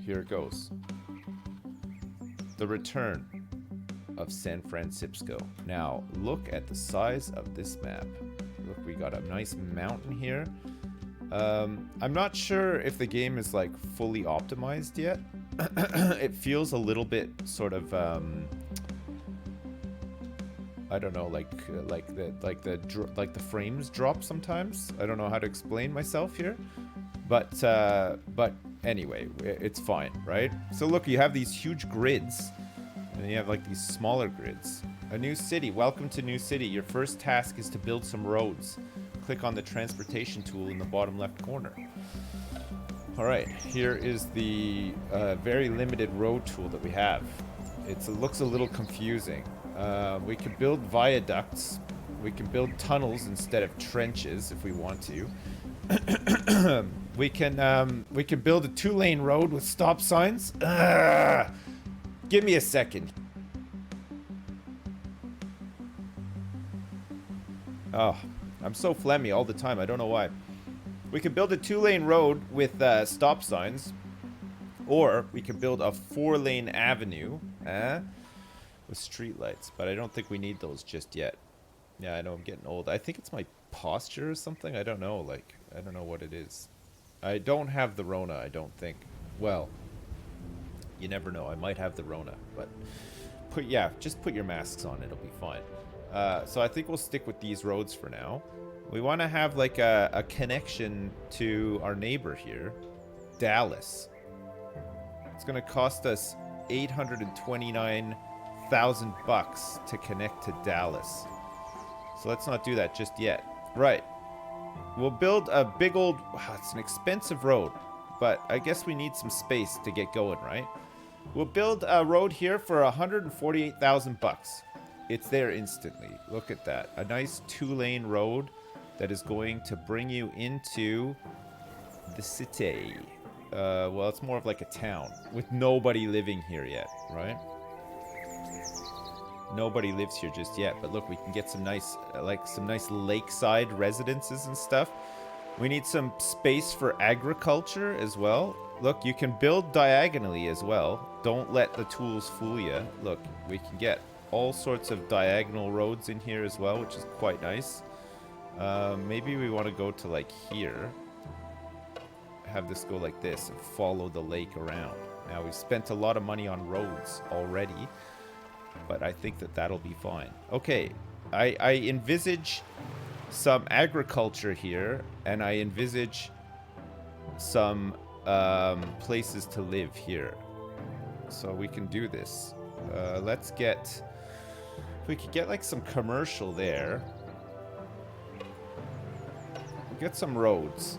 here it goes. The return of San Francisco. Now, look at the size of this map. Look, we got a nice mountain here. I'm not sure if the game is like fully optimized yet. It feels a little bit sort of I don't know, like the frames drop sometimes. I don't know how to explain myself here, but anyway, it's fine, right? So look, you have these huge grids, and then you have like these smaller grids. A new city. Welcome to New City. Your first task is to build some roads. Click on the transportation tool in the bottom left corner. All right, here is the very limited road tool that we have. It looks a little confusing. We can build viaducts. We can build tunnels instead of trenches if we want to. We can build a 2-lane road with stop signs. Give me a second. Oh, I'm so phlegmy all the time. I don't know why. We can build a 2-lane road with stop signs, or we can build a 4-lane avenue with streetlights. But I don't think we need those just yet. Yeah, I know I'm getting old. I think it's my posture or something. I don't know. Like, I don't know what it is. I don't have the Rona, I don't think. Well, you never know. I might have the Rona, but just put your masks on. It'll be fine. So I think we'll stick with these roads for now. We want to have like a connection to our neighbor here, Dallas. It's going to cost us $829,000 to connect to Dallas. So let's not do that just yet. Right. We'll build a big old... Wow, it's an expensive road, but I guess we need some space to get going, right? We'll build a road here for $148,000. It's there instantly. Look at that. A nice 2-lane road that is going to bring you into the city. Well, it's more of like a town with nobody living here yet, right? Nobody lives here just yet, but look, we can get some nice lakeside residences and stuff. We need some space for agriculture as well. Look, you can build diagonally as well. Don't let the tools fool you. Look, we can get all sorts of diagonal roads in here as well, which is quite nice. Maybe we want to go to like here. Have this go like this and follow the lake around. Now, we've spent a lot of money on roads already, but I think that that'll be fine. Okay, I envisage some agriculture here, and I envisage some places to live here. So we can do this. Let's get... If we could get like some commercial there. Get some roads.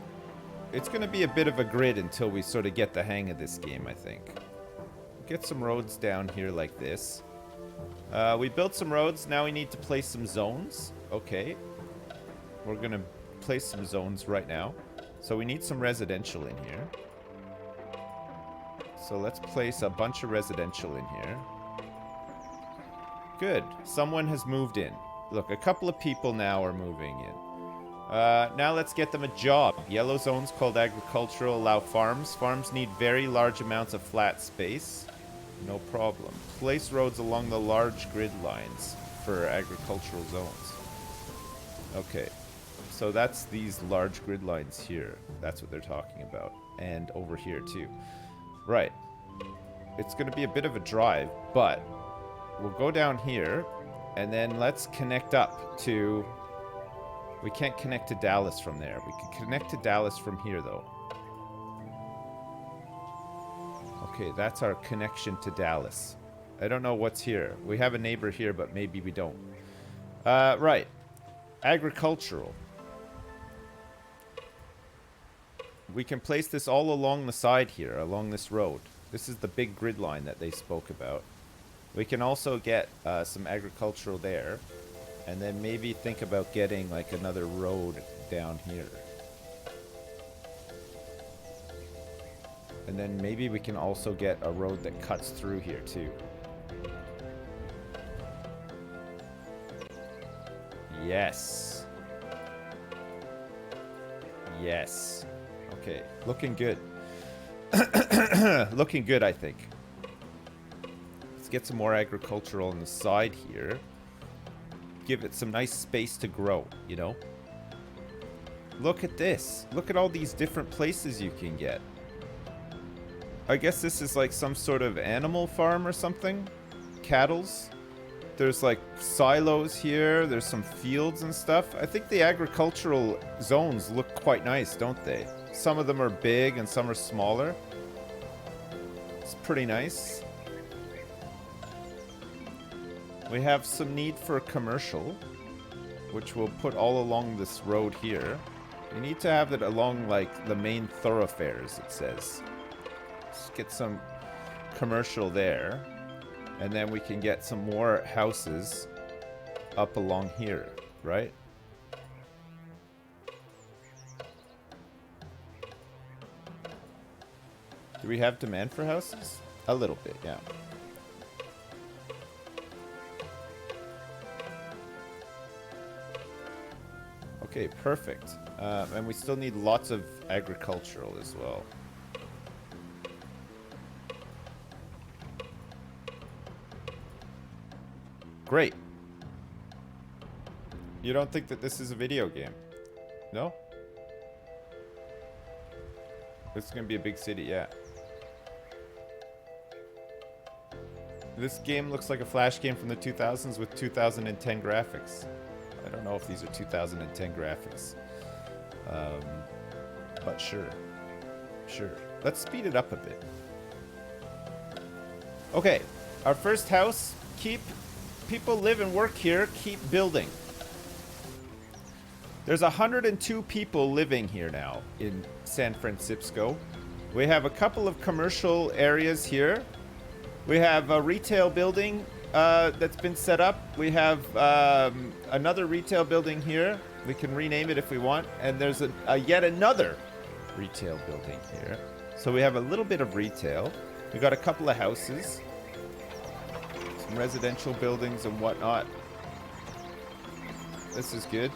It's going to be a bit of a grid until we sort of get the hang of this game, I think. Get some roads down here like this. We built some roads. Now we need to place some zones. Okay. We're going to place some zones right now. So we need some residential in here. So let's place a bunch of residential in here. Good. Someone has moved in. Look, a couple of people now are moving in. Now let's get them a job. Yellow zones called agricultural allow farms. Farms need very large amounts of flat space. No problem. Place roads along the large grid lines for agricultural zones. Okay. So that's these large grid lines here. That's what they're talking about. And over here too. Right. It's going to be a bit of a drive, but we'll go down here and then let's connect up to... We can't connect to Dallas from there. We can connect to Dallas from here, though. Okay, that's our connection to Dallas. I don't know what's here. We have a neighbor here, but maybe we don't. Right. Agricultural. We can place this all along the side here, along this road. This is the big grid line that they spoke about. We can also get some agricultural there. And then maybe think about getting like another road down here. And then maybe we can also get a road that cuts through here too. Yes. Yes. Okay, looking good. Looking good, I think. Let's get some more agricultural on the side here. Give it some nice space to grow, you know? Look at this. Look at all these different places you can get. I guess this is like some sort of animal farm or something. Cattle's. There's like silos here. There's some fields and stuff. I think the agricultural zones look quite nice, don't they? Some of them are big and some are smaller. It's pretty nice. We have some need for commercial, which we'll put all along this road here. We need to have it along like the main thoroughfares, it says. Let's get some commercial there. And then we can get some more houses up along here, right? Do we have demand for houses? A little bit, yeah. Okay, perfect. And we still need lots of agricultural as well. Great. You don't think that this is a video game? No? This is gonna be a big city, yeah. This game looks like a Flash game from the 2000s with 2010 graphics. I don't know if these are 2010 graphics. But sure. Sure. Let's speed it up a bit. Okay. Our first house. People live and work here. Keep building. There's 102 people living here now in San Francisco. We have a couple of commercial areas here. We have a retail building that's been set up. We have another retail building here. We can rename it if we want. And there's yet another retail building here. So we have a little bit of retail. We got a couple of houses. Some residential buildings and whatnot. This is good.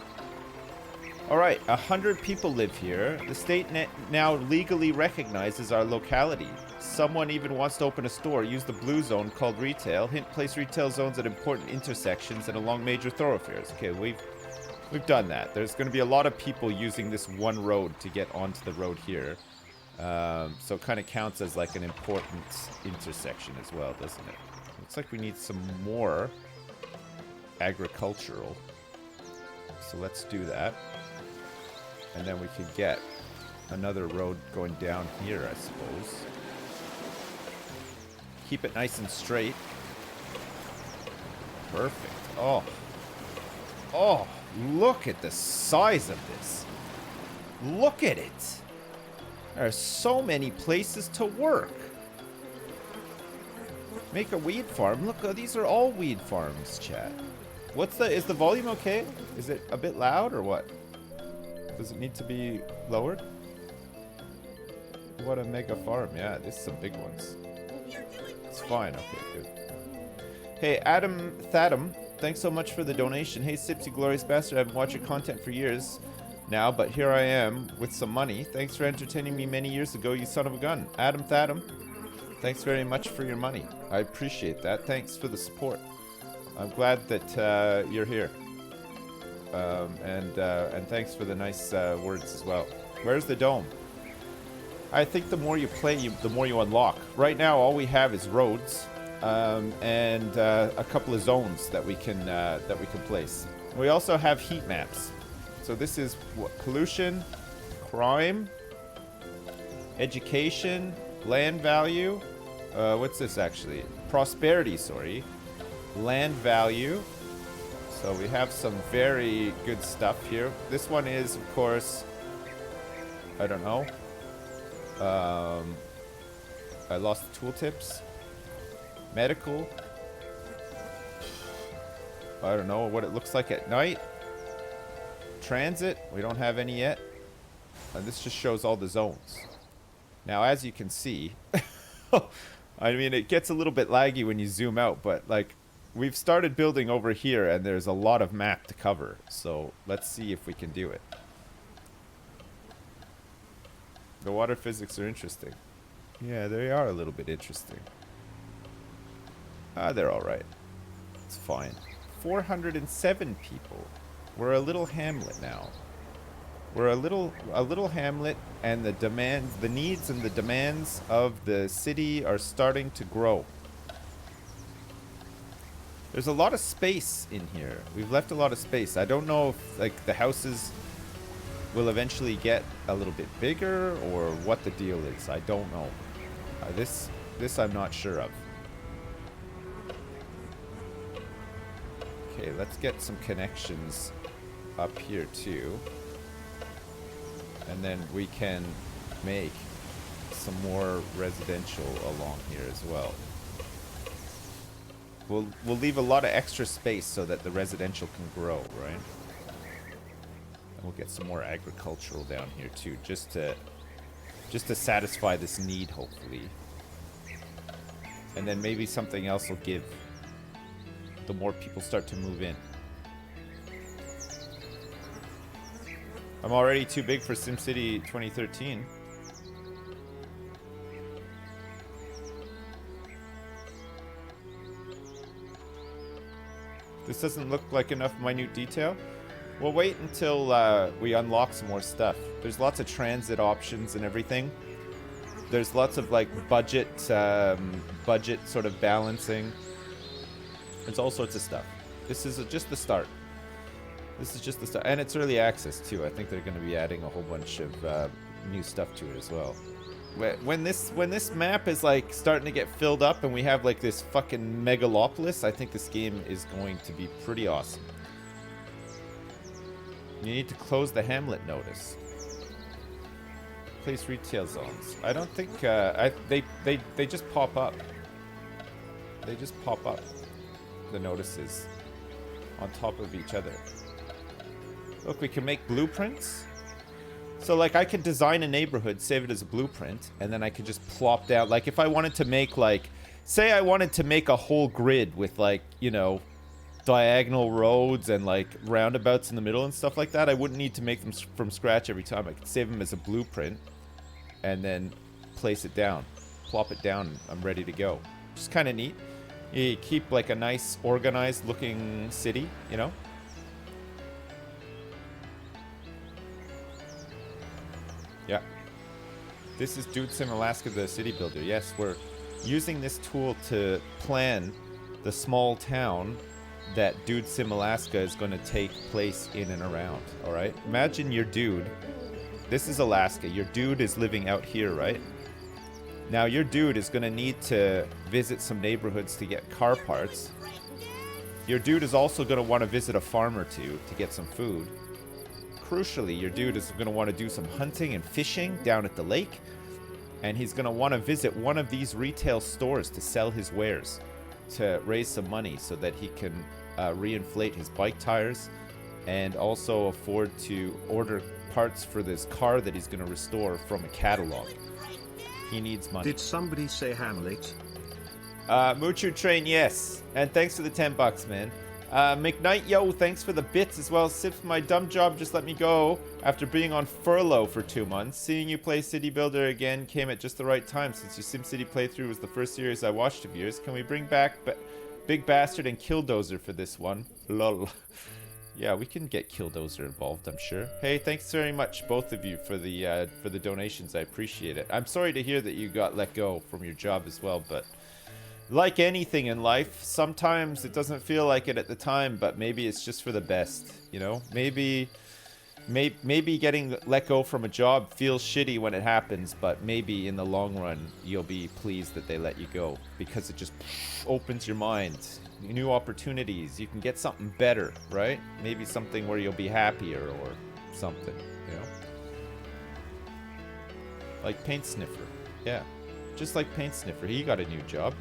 All right, 100 people live here. The state now legally recognizes our locality. Someone even wants to open a store. Use the blue zone called retail. Hint: place retail zones at important intersections and along major thoroughfares. Okay, we've done that. There's going to be a lot of people using this one road to get onto the road here. So it kind of counts as like an important intersection as well, doesn't it? Looks like we need some more agricultural. So let's do that. And then we could get another road going down here, I suppose. Keep it nice and straight. Perfect. Oh. Oh, look at the size of this. Look at it. There are so many places to work. Make a weed farm. Look, these are all weed farms, chat. Is the volume okay? Is it a bit loud or what? Does it need to be lowered? What a mega farm. Yeah, this is some big ones. It's fine. Okay, good. Hey, Adam Thadam, thanks so much for the donation. Hey, Sipsy Glorious Bastard, I've been watching content for years now, but here I am with some money. Thanks for entertaining me many years ago, you son of a gun. Adam Thadam, thanks very much for your money. I appreciate that. Thanks for the support. I'm glad that you're here. And thanks for the nice words as well. Where's the dome? I think the more you play, the more you unlock. Right now, all we have is roads and a couple of zones that we can place. We also have heat maps. So this is what, pollution, crime, education, land value. What's this actually? Prosperity, sorry. Land value. So we have some very good stuff here. This one is, of course, I don't know. I lost the tooltips. Medical. I don't know what it looks like at night. Transit. We don't have any yet. And this just shows all the zones. Now, as you can see, I mean, it gets a little bit laggy when you zoom out, but like, we've started building over here and there's a lot of map to cover. So let's see if we can do it. The water physics are interesting. Yeah, they are a little bit interesting. They're alright. It's fine. 407 people. We're a little hamlet now. We're a little hamlet, and the needs and the demands of the city are starting to grow. There's a lot of space in here. We've left a lot of space. I don't know if like the houses will eventually get a little bit bigger or what the deal is. I don't know. This I'm not sure of. Okay, let's get some connections up here too. And then we can make some more residential along here as well. We'll leave a lot of extra space so that the residential can grow, right? And we'll get some more agricultural down here too, just to satisfy this need, hopefully. And then maybe something else will give the more people start to move in. I'm already too big for SimCity 2013. This doesn't look like enough minute detail. We'll wait until we unlock some more stuff. There's lots of transit options and everything. There's lots of like budget sort of balancing. There's all sorts of stuff. This is just the start. This is just the start. And it's early access too. I think they're going to be adding a whole bunch of new stuff to it as well. When this map is like starting to get filled up and we have like this fucking megalopolis, I think this game is going to be pretty awesome. You need to close the hamlet notice. Place retail zones. I don't think they just pop up. They just pop up. The notices on top of each other. Look, we can make blueprints. So like I could design a neighborhood, save it as a blueprint, and then I could just plop down. Like if I wanted to make like, say I wanted to make a whole grid with like, you know, diagonal roads and like roundabouts in the middle and stuff like that, I wouldn't need to make them from scratch every time. I could save them as a blueprint and then place it down, plop it down, and I'm ready to go. Just kind of neat. You keep like a nice organized looking city, you know? Yeah. This is Dude Sim Alaska, the city builder. Yes, we're using this tool to plan the small town that Dude Sim Alaska is going to take place in and around, all right? Imagine your dude. This is Alaska. Your dude is living out here, right? Now, your dude is going to need to visit some neighborhoods to get car parts. Your dude is also going to want to visit a farm or two to get some food. Crucially, your dude is going to want to do some hunting and fishing down at the lake. And he's going to want to visit one of these retail stores to sell his wares, to raise some money so that he can reinflate his bike tires and also afford to order parts for this car that he's going to restore from a catalog. He needs money. Did somebody say Hamlet? Moochu Train, yes. And thanks for the $10, man. McKnight, yo, thanks for the bits as well. Sips, my dumb job just let me go after being on furlough for 2 months. Seeing you play City Builder again came at just the right time since your SimCity playthrough was the first series I watched of yours. Can we bring back Big Bastard and Killdozer for this one? Lol. Yeah, we can get Killdozer involved, I'm sure. Hey, thanks very much, both of you, for the donations. I appreciate it. I'm sorry to hear that you got let go from your job as well, but like anything in life, sometimes it doesn't feel like it at the time, but maybe it's just for the best, you know? Maybe getting let go from a job feels shitty when it happens, but maybe in the long run, you'll be pleased that they let you go because it just opens your mind. New opportunities. You can get something better, right? Maybe something where you'll be happier or something, you know? Like Paint Sniffer. Yeah. Just like Paint Sniffer. He got a new job.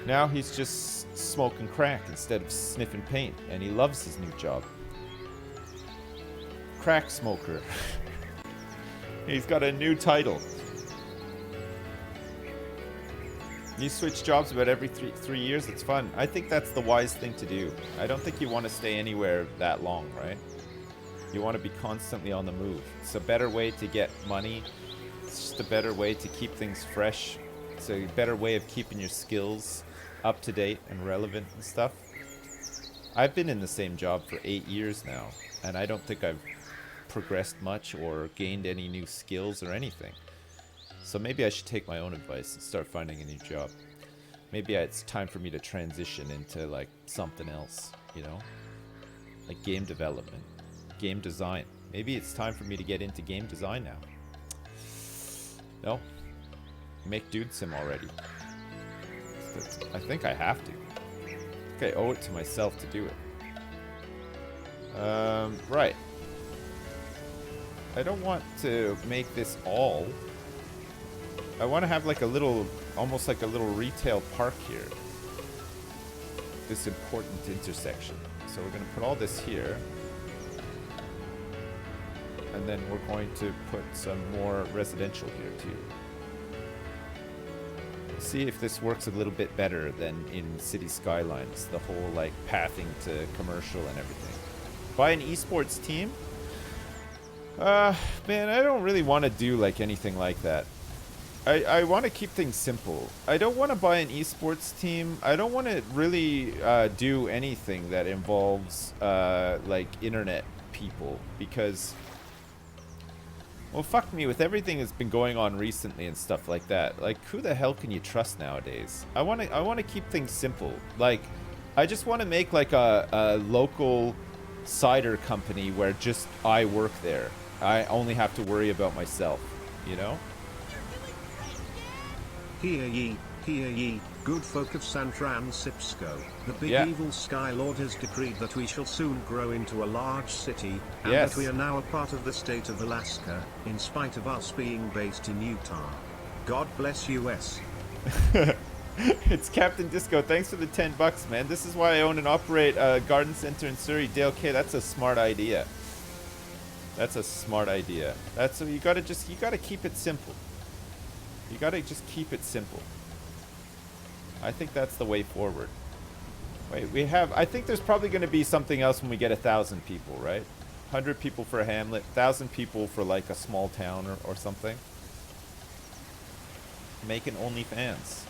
Now he's just smoking crack instead of sniffing paint, and he loves his new job. Crack smoker. He's got a new title. You switch jobs about every three years. It's fun. I think that's the wise thing to do. I don't think you want to stay anywhere that long, right? You want to be constantly on the move. It's a better way to get money. It's just a better way to keep things fresh. It's a better way of keeping your skills up to date and relevant and stuff. I've been in the same job for 8 years now, and I don't think I've progressed much or gained any new skills or anything. So maybe I should take my own advice and start finding a new job. Maybe it's time for me to transition into like something else, you know? Like game development, game design. Maybe it's time for me to get into game design now. No? Make Dude Sim already. I think I have to. I think I owe it to myself to do it. Right. I don't want to make this all. I want to have like a little, almost like a little retail park here. This important intersection. So we're going to put all this here. And then we're going to put some more residential here too. See if this works a little bit better than in City Skylines. The whole like pathing to commercial and everything. Buy an esports team? Man, I don't really want to do like anything like that. I want to keep things simple. I don't want to buy an esports team. I don't want to really do anything that involves like internet people because, well, fuck me, with everything that's been going on recently and stuff like that. Like, who the hell can you trust nowadays? I want to keep things simple. Like, I just want to make like a local cider company where just I work there. I only have to worry about myself, you know? Hear ye, good folk of San Francisco. The big evil Sky Lord has decreed that we shall soon grow into a large city, and that we are now a part of the state of Alaska, in spite of us being based in Utah. God bless US. It's Captain Disco. Thanks for the $10, man. This is why I own and operate a garden center in Surrey. Dale K, that's a smart idea. That's a smart idea. That's you gotta keep it simple. You gotta just keep it simple. I think that's the way forward. Wait, I think there's probably gonna be something else when we get 1,000 people, right? 100 people for a hamlet, 1,000 people for like a small town or something. Make an OnlyFans.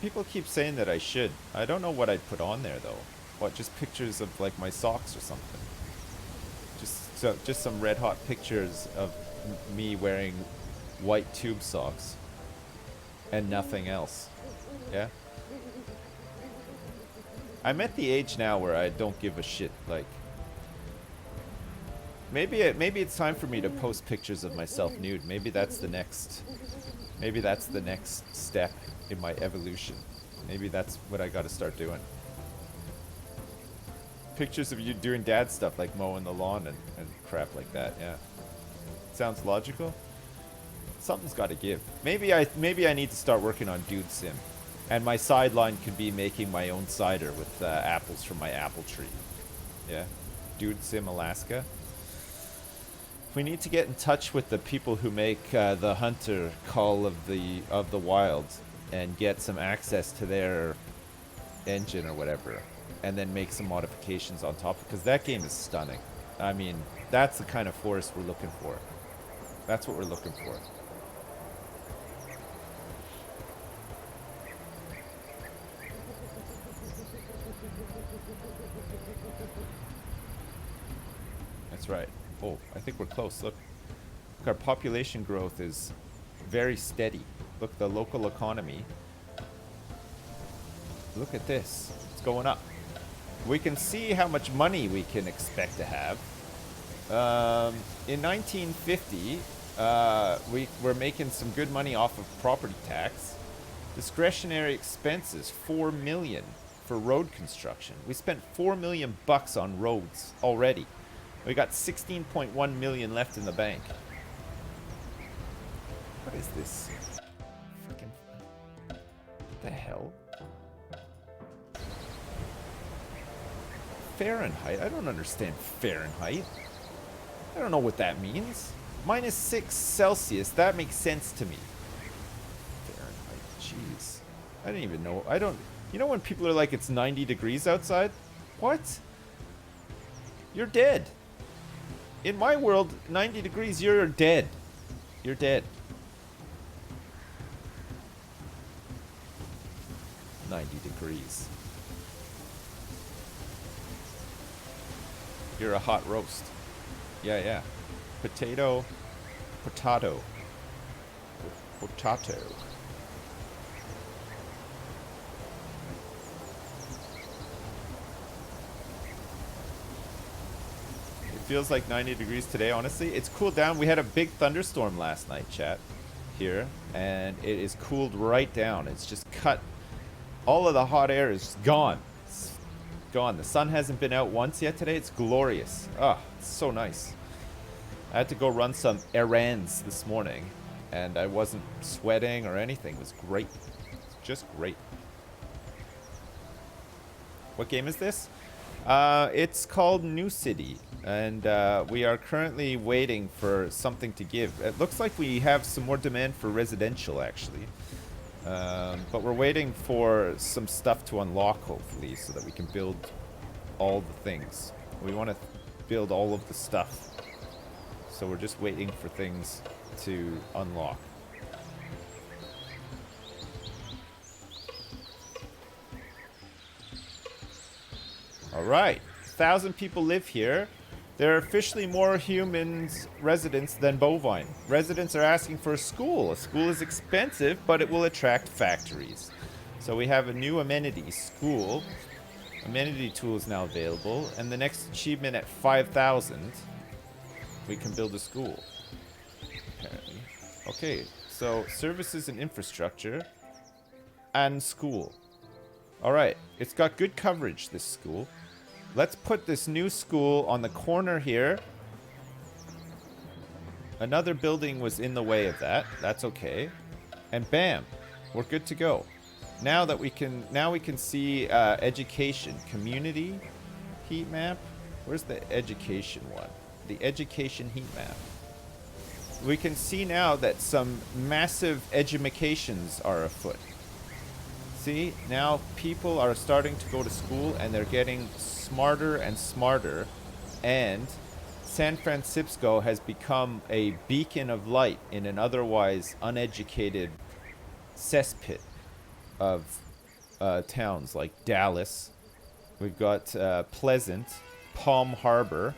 People keep saying that I should. I don't know what I'd put on there though. What, just pictures of like my socks or something? Just some red hot pictures of me wearing white tube socks and nothing else. Yeah. I'm at the age now where I don't give a shit. Like, maybe it's time for me to post pictures of myself nude. Maybe that's the next step in my evolution. Maybe that's what I got to start doing. Pictures of you doing dad stuff like mowing the lawn and crap like that. Yeah, sounds logical. Something's got to give. Maybe I need to start working on Dude Sim, and my sideline could be making my own cider with apples from my apple tree. Yeah, Dude Sim Alaska. We need to get in touch with the people who make the Hunter Call of the Wild and get some access to their engine or whatever, and then make some modifications on top, because that game is stunning. I mean, that's the kind of forest we're looking for. That's what we're looking for. That's right. Oh, I think we're close. Look, our population growth is very steady. Look, the local economy. Look at this. It's going up. We can see how much money we can expect to have. In 1950, we were making some good money off of property tax. Discretionary expenses, $4 million for road construction. We spent $4 million on roads already. We got 16.1 million left in the bank. What is this? Freaking... What the hell? Fahrenheit? I don't understand Fahrenheit. I don't know what that means. -6 Celsius. That makes sense to me. Fahrenheit. Jeez. I didn't even know. I don't... You know when people are like, it's 90 degrees outside? What? You're dead. In my world, 90 degrees, you're dead. You're dead. 90 degrees. You're a hot roast. Yeah, yeah. Potato. Potato. Potato. It feels like 90 degrees today, honestly. It's cooled down. We had a big thunderstorm last night, chat, here, and it is cooled right down. It's just cut. All of the hot air is gone. It's gone. The sun hasn't been out once yet today. It's glorious. Oh, it's so nice. I had to go run some errands this morning, and I wasn't sweating or anything. It was great. It's just great. What game is this? It's called New City, and we are currently waiting for something to give. It looks like we have some more demand for residential, actually. But we're waiting for some stuff to unlock, hopefully, so that we can build all the things. We want to build all of the stuff. So we're just waiting for things to unlock. Alright, 1,000 people live here. There are officially more humans residents than bovine. Residents are asking for a school. A school is expensive, but it will attract factories. So we have a new amenity, school. Amenity tool is now available. And the next achievement at 5,000, we can build a school. Apparently. Okay, so services and infrastructure and school. Alright, it's got good coverage, this school. Let's put this new school on the corner here. Another building was in the way of that. That's okay. And bam, we're good to go. Now we can see education, community heat map. Where's the education one? The education heat map. We can see now that some massive edumacations are afoot. See, now people are starting to go to school and they're getting smarter and smarter, and San Francisco has become a beacon of light in an otherwise uneducated cesspit of towns like Dallas. We've got Pleasant, Palm Harbor,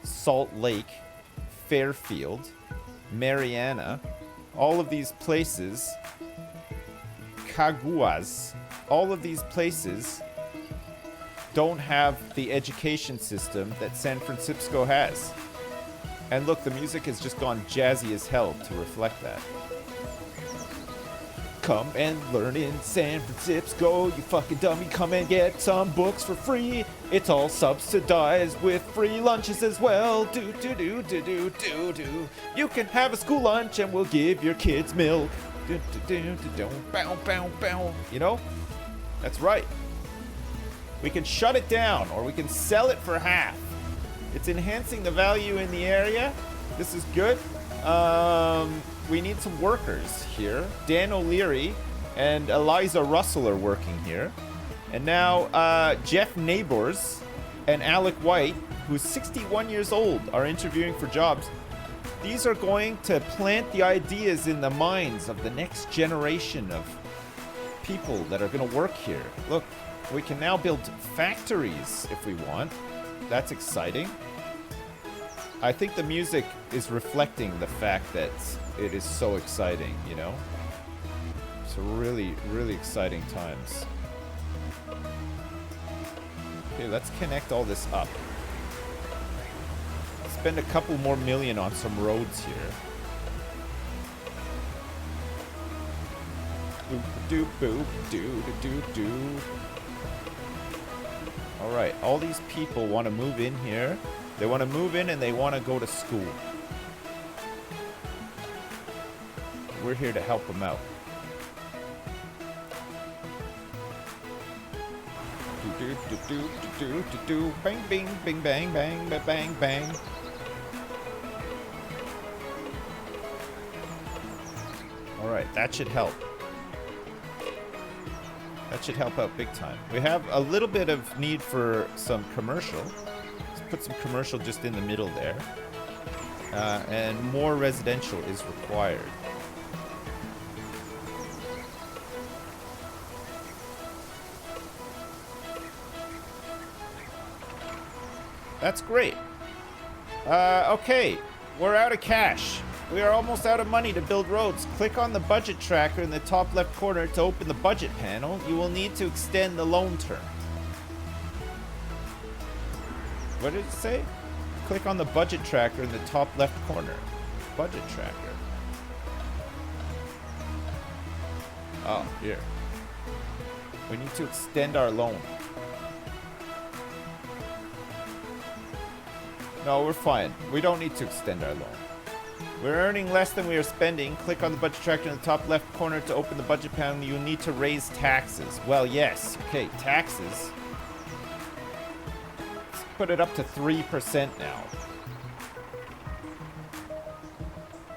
Salt Lake, Fairfield, Mariana, all of these places, Caguas, all of these places don't have the education system that San Francisco has. And look, the music has just gone jazzy as hell to reflect that. Come and learn in San Francisco, you fucking dummy. Come and get some books for free. It's all subsidized with free lunches as well. Do. You can have a school lunch and we'll give your kids milk. Bow. You know? That's right. We can shut it down or we can sell it for half. It's enhancing the value in the area. This is good. We need some workers here. Dan O'Leary and Eliza Russell are working here. And now Jeff Neighbors and Alec White, who's 61 years old, are interviewing for jobs. These are going to plant the ideas in the minds of the next generation of people that are going to work here. Look, we can now build factories if we want. That's exciting. I think the music is reflecting the fact that it is so exciting, you know? It's really, really exciting times. Okay, let's connect all this up. Spend a couple more million on some roads here. Alright, all these people want to move in here. They want to move in and they want to go to school. We're here to help them out. Bang, bing, bing, bang, bang, bang, bang. Alright, that should help. That should help out big time. We have a little bit of need for some commercial. Let's put some commercial just in the middle there. And more residential is required. That's great. Okay, we're out of cash. We are almost out of money to build roads. Click on the budget tracker in the top left corner to open the budget panel. You will need to extend the loan term. What did it say? Click on the budget tracker in the top left corner. Budget tracker. Oh, here. We need to extend our loan. No, we're fine. We don't need to extend our loan. We're earning less than we are spending. Click on the budget tracker in the top left corner to open the budget panel. You need to raise taxes. Well, yes. Okay, taxes. Let's put it up to 3% now.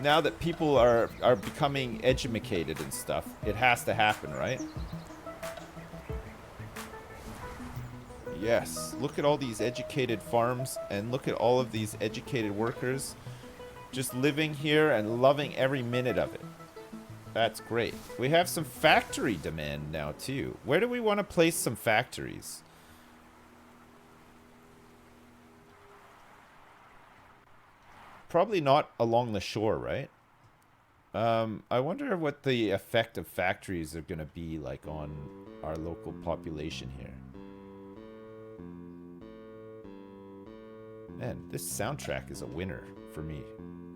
Now that people are becoming educated and stuff, it has to happen, right? Yes, look at all these educated farms and look at all of these educated workers just living here and loving every minute of it. That's great. We have some factory demand now too. Where do we want to place some factories? Probably not along the shore, right? I wonder what the effect of factories are going to be like on our local population here. Man, this soundtrack is a winner for me.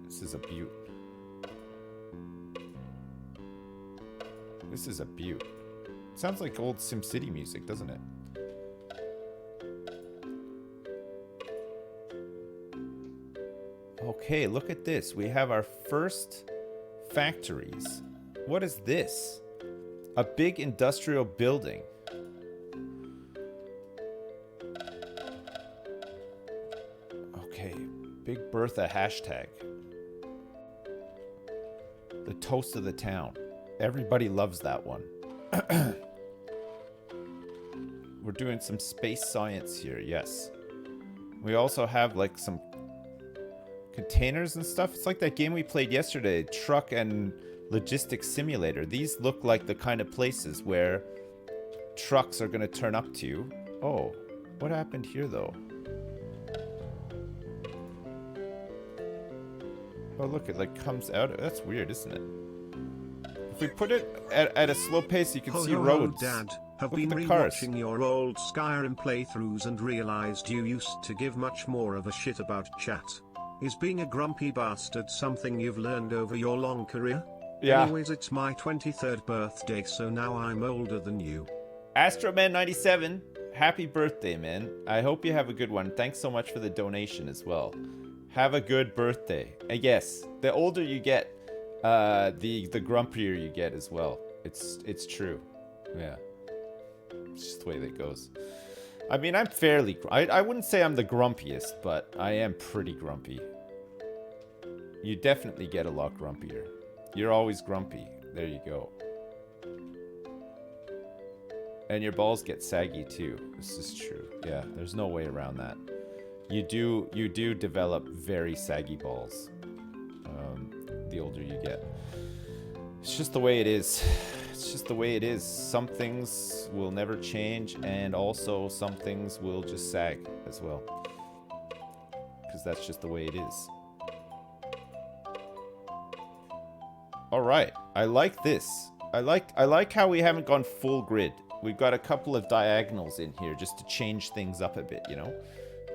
This is a beaut. This is a beaut. Sounds like old SimCity music, doesn't it? Okay, look at this. We have our first factories. What is this? A big industrial building. Okay, Big Bertha hashtag. The toast of the town. Everybody loves that one. We're doing some space science here, yes. We also have like some containers and stuff. It's like that game we played yesterday, Truck and Logistics Simulator. These look like the kind of places where trucks are going to turn up to. Oh, what happened here though? Oh, look, it like comes out. That's weird, isn't it? If we put it at a slow pace, you can see roads. Dad, have Look been at the cars. rewatching your old Skyrim playthroughs and realized you used to give much more of a shit about chat. Is being a grumpy bastard something you've learned over your long career? Yeah. Anyways, it's my 23rd birthday, so now I'm older than you. Astroman97, happy birthday, man. I hope you have a good one. Thanks so much for the donation as well. Have a good birthday. Yes, the older you get, the grumpier you get as well. It's true. Yeah. It's just the way that goes. I mean, I'm fairly... I wouldn't say I'm the grumpiest, but I am pretty grumpy. You definitely get a lot grumpier. You're always grumpy. There you go. And your balls get saggy too. This is true. Yeah, there's no way around that. You do develop very saggy balls. The older you get. It's just the way it is. It's just the way it is. Some things will never change, and also some things will just sag as well. Because that's just the way it is. Alright, I like this. I like how we haven't gone full grid. We've got a couple of diagonals in here just to change things up a bit, you know?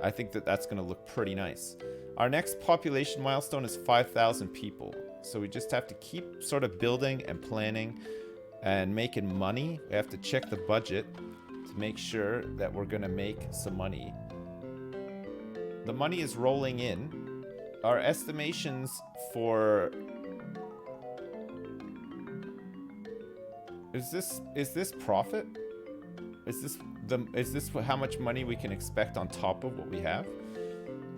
I think that that's going to look pretty nice. Our next population milestone is 5,000 people. So we just have to keep sort of building and planning and making money. We have to check the budget to make sure that we're going to make some money. The money is rolling in. Our estimations for... Is this profit? Is this how much money we can expect on top of what we have?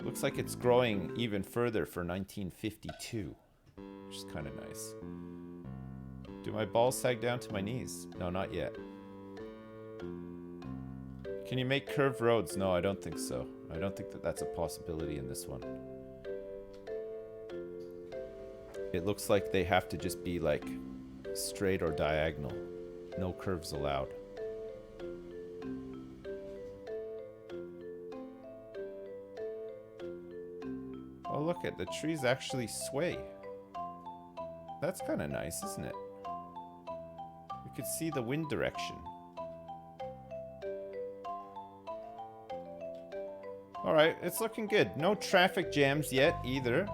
Looks like it's growing even further for 1952, which is kind of nice. Do my balls sag down to my knees? No, not yet. Can you make curved roads? No, I don't think so. I don't think that that's a possibility in this one. It looks like they have to just be like straight or diagonal. No curves allowed. Oh, look at the trees actually sway. That's kind of nice, isn't it? We could see the wind direction. Alright, it's looking good. No traffic jams yet either.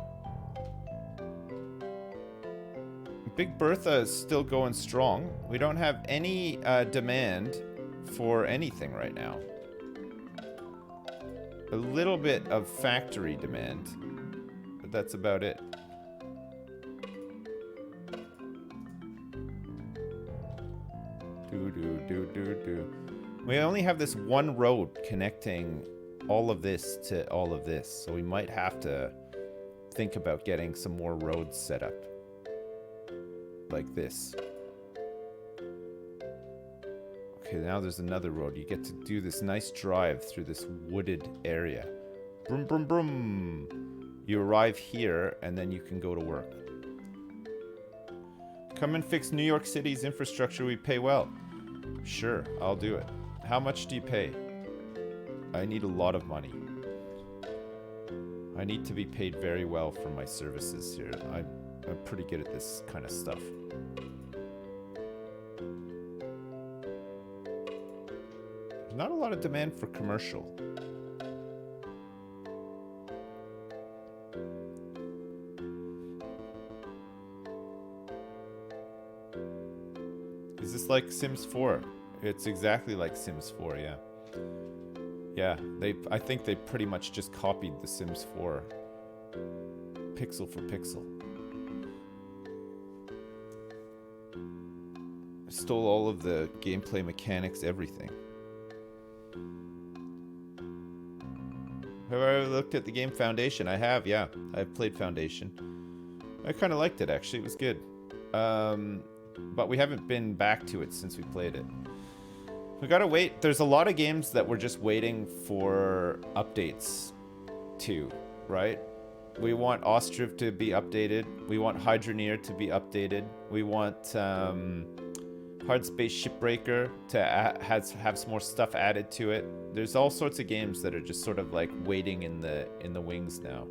Big Bertha is still going strong. We don't have any demand for anything right now. A little bit of factory demand, but that's about it. We only have this one road connecting all of this to all of this, so we might have to think about getting some more roads set up. Like this. Okay, now there's another road. You get to do this nice drive through this wooded area. Brum, brum, brum. You arrive here, and then you can go to work. Come and fix New York City's infrastructure. We pay well. Sure, I'll do it. How much do you pay? I need a lot of money. I need to be paid very well for my services here. I'm pretty good at this kind of stuff. There's not a lot of demand for commercial. Is this like Sims 4? It's exactly like Sims 4, yeah. Yeah, I think they pretty much just copied the Sims 4 pixel for pixel. Stole all of the gameplay mechanics, everything. Have I ever looked at the game Foundation? I have, yeah. I've played Foundation. I kind of liked it, actually. It was good. But we haven't been back to it since we played it. We gotta wait. There's a lot of games that we're just waiting for updates to, right? We want Ostriv to be updated. We want Hydroneer to be updated. We want Hardspace Shipbreaker to have some more stuff added to it. There's all sorts of games that are just sort of like waiting in the wings now.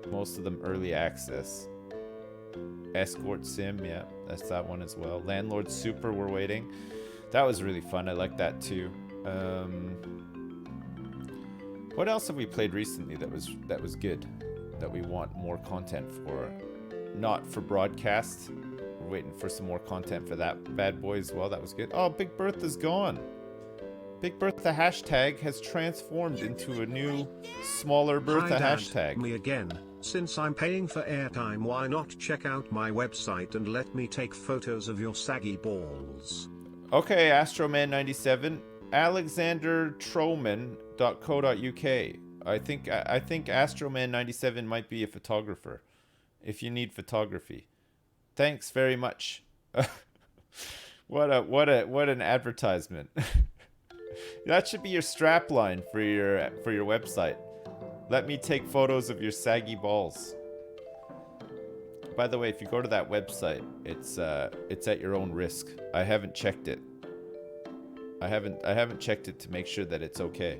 Most of them early access. Escort Sim, yeah, that's that one as well. Landlord Super, we're waiting. That was really fun. I like that too. What else have we played recently that was good? That we want more content for? Not for broadcast. We're waiting for some more content for that bad boy as well. That was good. Oh, Big Bertha's gone. Big Bertha hashtag has transformed into a new, smaller Bertha hashtag. Me again. Since I'm paying for airtime, why not check out my website and let me take photos of your saggy balls? Okay, Astroman97, alexandertroman.co.uk. I think Astroman97 might be a photographer. If you need photography, thanks very much. What an advertisement. That should be your strapline for your website. Let me take photos of your saggy balls. By the way, if you go to that website, it's at your own risk. I haven't checked it. I haven't checked it to make sure that it's okay.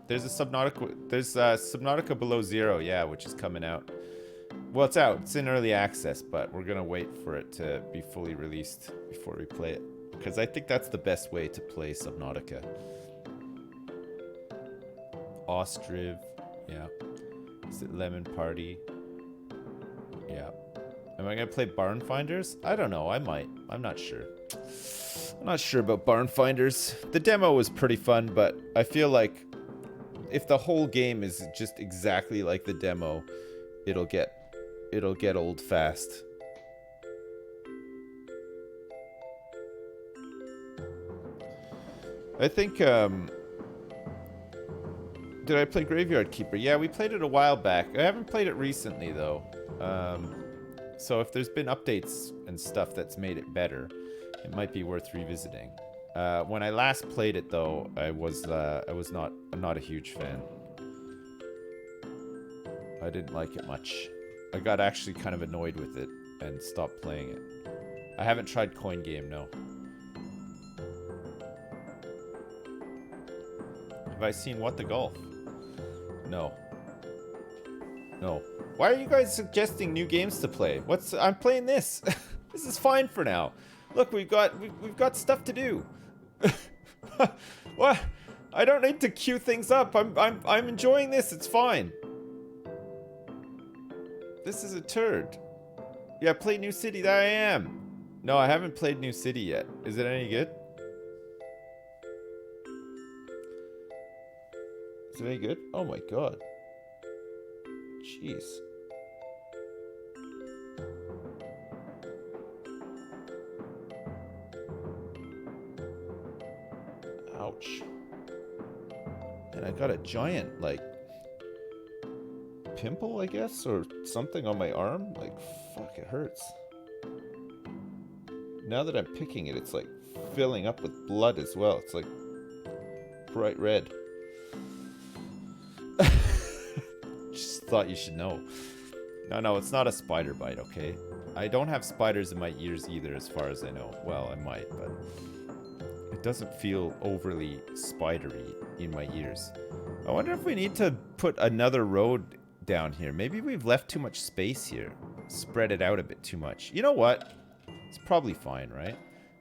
There's Subnautica Below Zero, yeah, which is coming out. Well, it's out. It's in early access, but we're gonna wait for it to be fully released before we play it, because I think that's the best way to play Subnautica. Ostriv, yeah. Is it Lemon Party? Yeah. Am I gonna play Barn Finders? I don't know. I might. I'm not sure. I'm not sure about Barn Finders. The demo was pretty fun, but I feel like if the whole game is just exactly like the demo, it'll get old fast. I think did I play Graveyard Keeper? Yeah, we played it a while back. I haven't played it recently, though. So if there's been updates and stuff that's made it better, it might be worth revisiting. When I last played it, though, I was not a huge fan. I didn't like it much. I got actually kind of annoyed with it and stopped playing it. I haven't tried Coin Game, no. Have I seen What the Golf? No. No. Why are you guys suggesting new games to play? I'm playing this. This is fine for now. Look, we've got stuff to do. What? I don't need to queue things up. I'm enjoying this. It's fine. This is a turd. Yeah, play New City. There I am. No, I haven't played New City yet. Is it any good? Is it any good? Oh my god. Jeez. Ouch. And I got a giant, like, pimple, I guess, or something on my arm. Like, fuck, it hurts. Now that I'm picking it, it's like filling up with blood as well. It's like bright red. Just thought you should know. No, it's not a spider bite, okay? I don't have spiders in my ears either, as far as I know. Well, I might, but it doesn't feel overly spidery in my ears. I wonder if we need to put another road down here. Maybe we've left too much space here. Spread it out a bit too much. You know what? It's probably fine, right?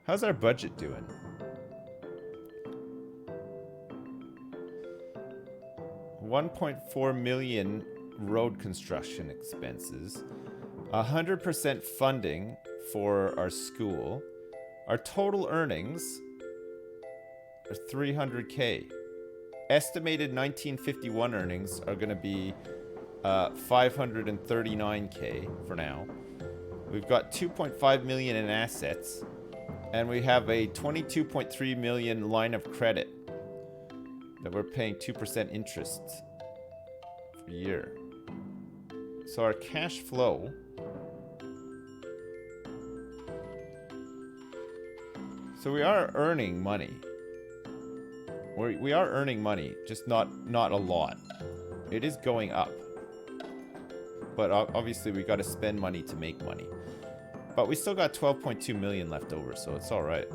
How's our budget doing? $1.4 million road construction expenses. 100% funding for our school. Our total earnings are $300K. Estimated 1951 earnings are going to be $539K for now. We've got 2.5 million in assets, and we have a 22.3 million line of credit that we're paying 2% interest per year. So our cash flow so we are earning money. We are earning money, just not a lot. It is going up. But obviously we got to spend money to make money. But we still got 12.2 million left over, so it's all right.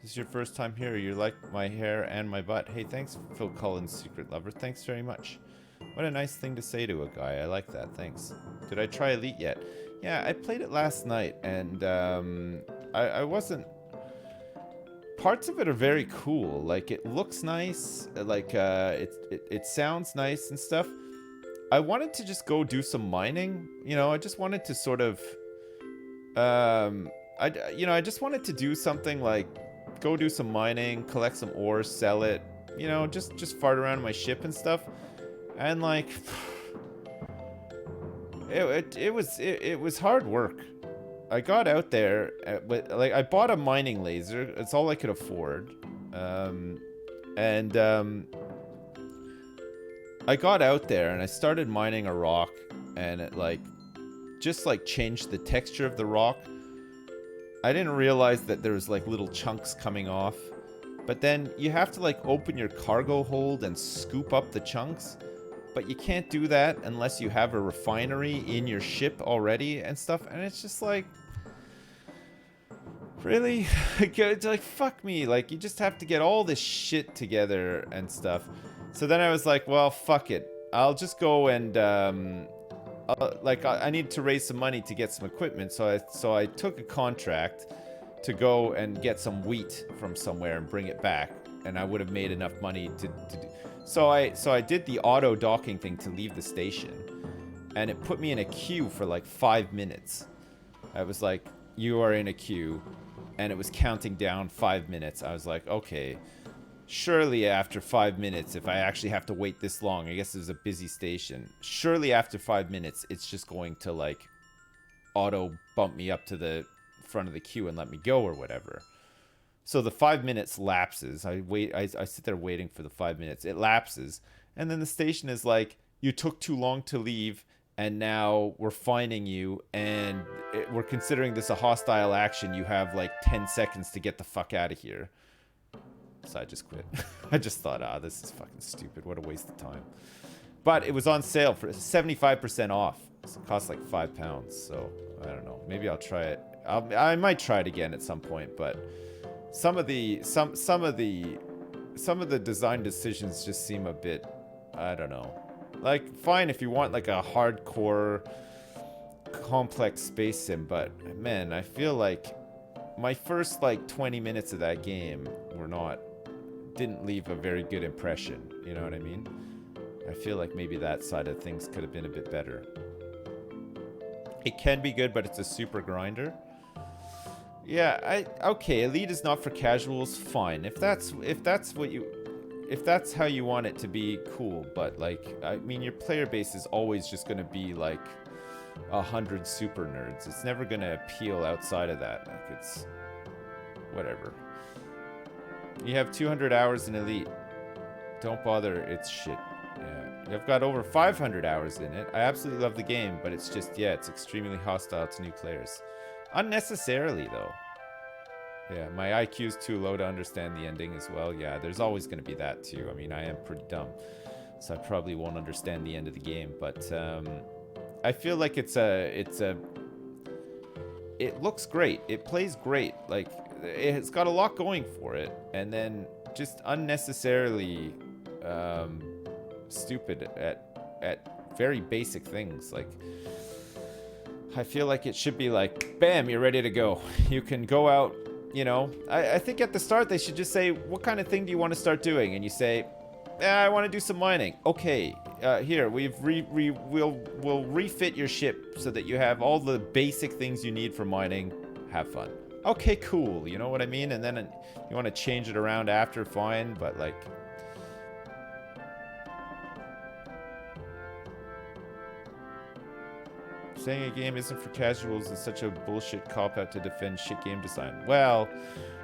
This is your first time here. You like my hair and my butt. Hey, thanks, Phil Collins, Secret Lover. Thanks very much. What a nice thing to say to a guy. I like that. Thanks. Did I try Elite yet? Yeah, I played it last night, and I wasn't... Parts of it are very cool. Like, it looks nice. Like, it sounds nice and stuff. I wanted to just go do some mining. You know, I just wanted to sort of... I just wanted to do something like... Go do some mining, collect some ore, sell it. You know, just fart around in my ship and stuff. And, like... It was hard work. I got out there, but like I bought a mining laser. It's all I could afford, I got out there and I started mining a rock, and it just changed the texture of the rock. I didn't realize that there was like little chunks coming off, but then you have to like open your cargo hold and scoop up the chunks. But you can't do that unless you have a refinery in your ship already and stuff. And it's just like, really? It's like, fuck me. Like, you just have to get all this shit together and stuff. So then I was like, well, fuck it. I'll just go and, I need to raise some money to get some equipment. So I took a contract to go and get some wheat from somewhere and bring it back. And I would have made enough money to do. So I did the auto docking thing to leave the station, and it put me in a queue for like 5 minutes. I was like, you are in a queue, and it was counting down 5 minutes. I was like, okay, surely after 5 minutes, if I actually have to wait this long, I guess it was a busy station, surely after 5 minutes, it's just going to like auto bump me up to the front of the queue and let me go or whatever. So the 5 minutes lapses. I sit there waiting for the 5 minutes. It lapses. And then the station is like, you took too long to leave, and now we're finding you, and we're considering this a hostile action. You have like 10 seconds to get the fuck out of here. So I just quit. I just thought, this is fucking stupid. What a waste of time. But it was on sale for 75% off. So it cost like £5. So I don't know. Maybe I'll try it. I might try it again at some point. But some of the design decisions just seem a bit, I don't know. Like, fine if you want like a hardcore complex space sim, but man, I feel like my first like 20 minutes of that game didn't leave a very good impression. You know what I mean? I feel like maybe that side of things could have been a bit better. It can be good, but it's a super grinder. Yeah, okay, Elite is not for casuals, fine. If that's how you want it to be, cool. But like, I mean, your player base is always just gonna be like 100 super nerds. It's never gonna appeal outside of that. Like, it's whatever. You have 200 hours in Elite. Don't bother, it's shit. Yeah, I've got over 500 hours in it. I absolutely love the game, but it's just, yeah, it's extremely hostile to new players. Unnecessarily, though. Yeah, my IQ is too low to understand the ending as well. Yeah, there's always going to be that, too. I mean, I am pretty dumb, so I probably won't understand the end of the game. But I feel like it looks great. It plays great. Like, it's got a lot going for it. And then just unnecessarily stupid at very basic things. Like, I feel like it should be like, bam, you're ready to go. You can go out, you know. I think at the start they should just say, what kind of thing do you want to start doing? And you say, I want to do some mining. Okay, here, we'll refit your ship so that you have all the basic things you need for mining. Have fun. Okay, cool, you know what I mean? And then you want to change it around after, fine, but like... Saying a game isn't for casuals is such a bullshit cop-out to defend shit game design. Well,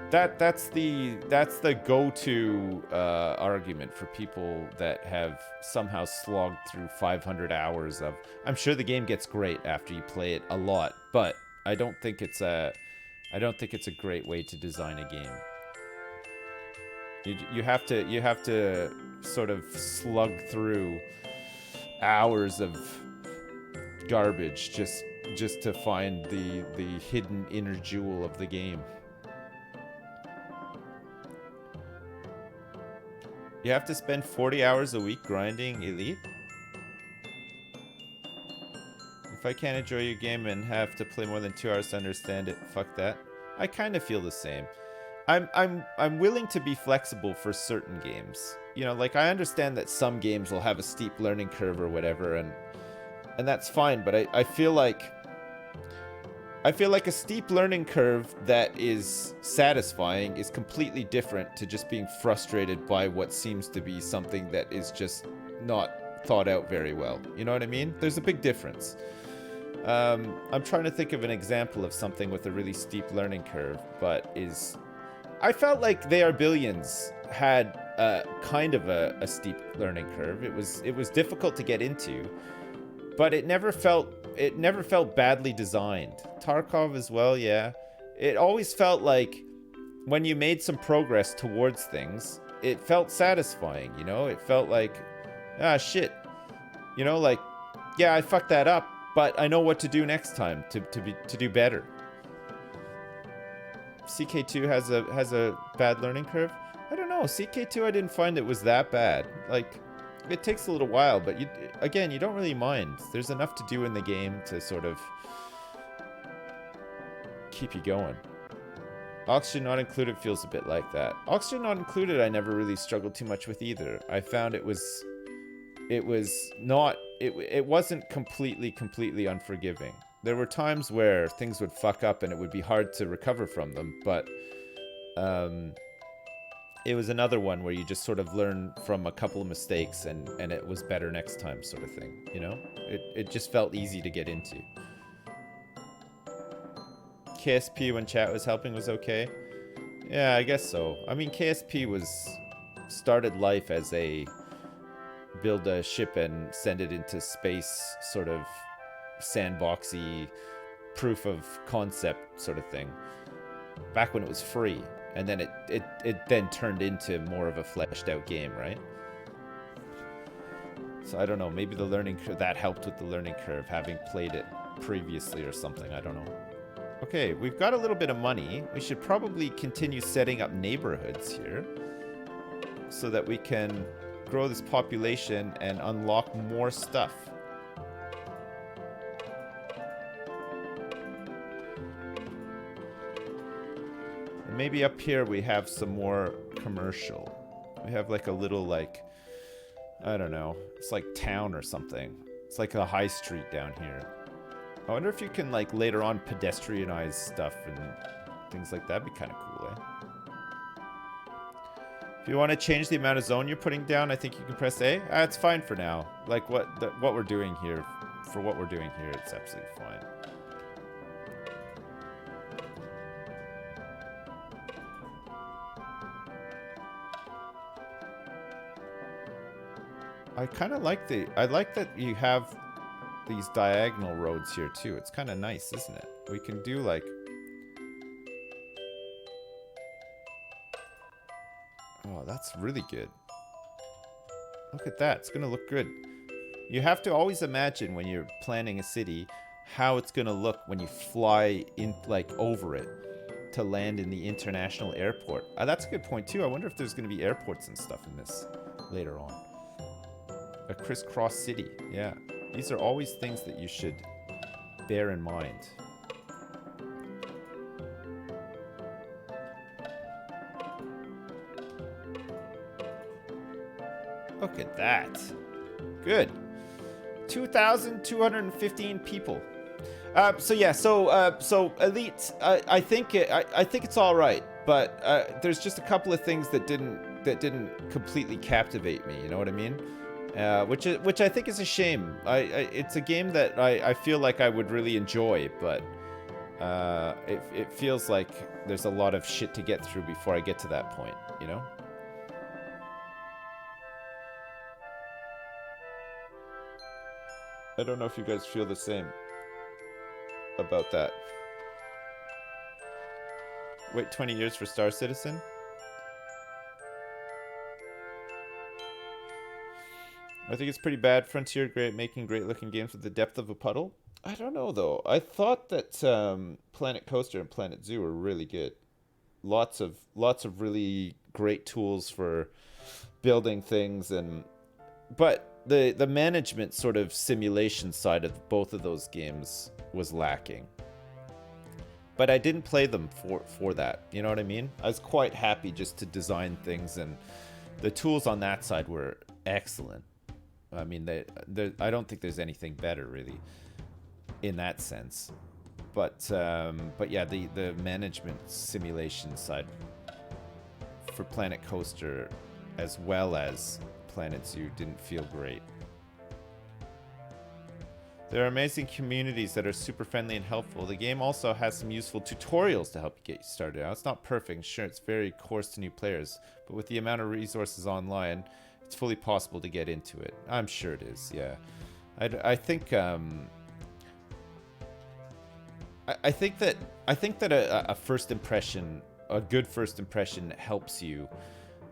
that's the go-to argument for people that have somehow slogged through 500 hours of... I'm sure the game gets great after you play it a lot, but I don't think it's a great way to design a game. You have to sort of slug through hours of garbage just to find the hidden inner jewel of the game. You have to spend 40 hours a week grinding Elite? If I can't enjoy your game and have to play more than 2 hours to understand it, fuck that. I kind of feel the same. I'm willing to be flexible for certain games. You know, like, I understand that some games will have a steep learning curve or whatever, and that's fine, but I feel like a steep learning curve that is satisfying is completely different to just being frustrated by what seems to be something that is just not thought out very well. You know what I mean? There's a big difference. I'm trying to think of an example of something with a really steep learning curve, but I felt like They Are Billions had kind of a steep learning curve. It was difficult to get into, but it never felt badly designed. Tarkov as well, yeah. It always felt like when you made some progress towards things, it felt satisfying, you know? It felt like, shit. You know, like, yeah, I fucked that up, but I know what to do next time to do better. CK2 has a bad learning curve? I don't know. CK2, I didn't find it was that bad. Like, it takes a little while, but you don't really mind. There's enough to do in the game to sort of keep you going. Oxygen not included feels a bit like that. Oxygen not included I never really struggled too much with either. I found it wasn't completely unforgiving. There were times where things would fuck up and it would be hard to recover from them, but it was another one where you just sort of learn from a couple of mistakes and it was better next time, sort of thing, you know? It just felt easy to get into. KSP when chat was helping was okay? Yeah, I guess so. I mean, KSP started life as a build a ship and send it into space, sort of sandboxy proof of concept sort of thing. Back when it was free, and then it then turned into more of a fleshed out game, right? So I don't know, maybe the learning curve, that helped with the learning curve, having played it previously or something, I don't know. Okay, we've got a little bit of money. We should probably continue setting up neighborhoods here so that we can grow this population and unlock more stuff. And maybe up here we have some more commercial. We have like a little, like, I don't know, it's like town or something. It's like a high street down here. I wonder if you can, like, later on pedestrianize stuff and things like that. That'd be kind of cool, eh? If you want to change the amount of zone you're putting down, I think you can press A. It's fine for now. Like, what we're doing here, for what we're doing here, it's absolutely fine. I kind of like I like that you have these diagonal roads here too. It's kind of nice, isn't it? We can do like, oh, that's really good. Look at that. It's gonna look good. You have to always imagine when you're planning a city how it's gonna look when you fly in, like, over it to land in the international airport. That's a good point too. I wonder if there's gonna be airports and stuff in this later on. A crisscross city, yeah. These are always things that you should bear in mind. Look at that. Good. 2,215 people. So yeah, so Elite, I think it's all right, but there's just a couple of things that didn't completely captivate me. You know what I mean? Which I think is a shame. It's a game that I feel like I would really enjoy, but it feels like there's a lot of shit to get through before I get to that point, you know? I don't know if you guys feel the same about that. Wait 20 years for Star Citizen? I think it's pretty bad. Frontier making great looking games with the depth of a puddle. I don't know though. I thought that Planet Coaster and Planet Zoo were really good. Lots of really great tools for building things, but the management sort of simulation side of both of those games was lacking. But I didn't play them for that. You know what I mean? I was quite happy just to design things, and the tools on that side were excellent. I mean, I don't think there's anything better, really, in that sense. But yeah, the management simulation side for Planet Coaster, as well as Planet Zoo, didn't feel great. There are amazing communities that are super friendly and helpful. The game also has some useful tutorials to help you get started out. It's not perfect. Sure, it's very coarse to new players, but with the amount of resources online, it's fully possible to get into it. I'm sure it is, yeah. I think that a first impression, a good first impression, helps you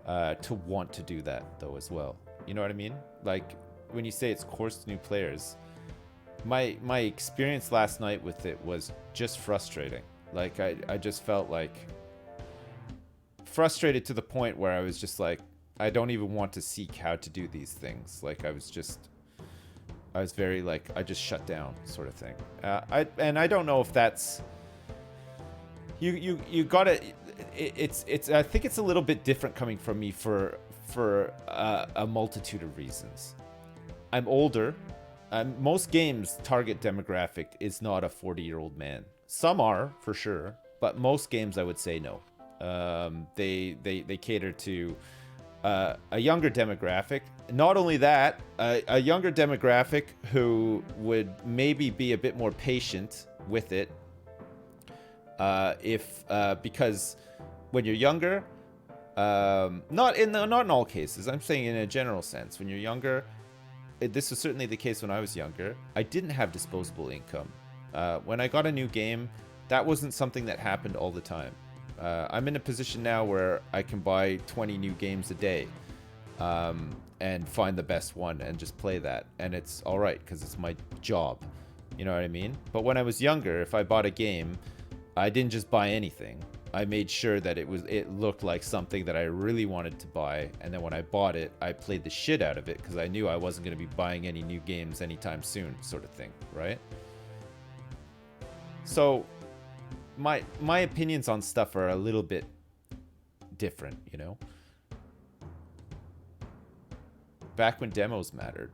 to want to do that though as well. You know what I mean? Like when you say it's coarse to new players, my experience last night with it was just frustrating. Like I just felt like frustrated to the point where I was just like, I don't even want to seek how to do these things. Like I was very like, I just shut down sort of thing. I don't know if that's, you gotta, it's I think it's a little bit different coming from me for a multitude of reasons. I'm older. Most games' target demographic is not a 40-year-old man. Some are for sure, but most games I would say no. They cater to a younger demographic. Not only that, a younger demographic who would maybe be a bit more patient with it, because when you're younger, Not in all cases. I'm saying in a general sense. When you're younger, this was certainly the case when I was younger. I didn't have disposable income. When I got a new game, that wasn't something that happened all the time. I'm in a position now where I can buy 20 new games a day, and find the best one and just play that. And it's all right because it's my job. You know what I mean? But when I was younger, if I bought a game, I didn't just buy anything. I made sure that it looked like something that I really wanted to buy, and then when I bought it, I played the shit out of it because I knew I wasn't going to be buying any new games anytime soon, sort of thing, right? So my opinions on stuff are a little bit different, you know? Back when demos mattered.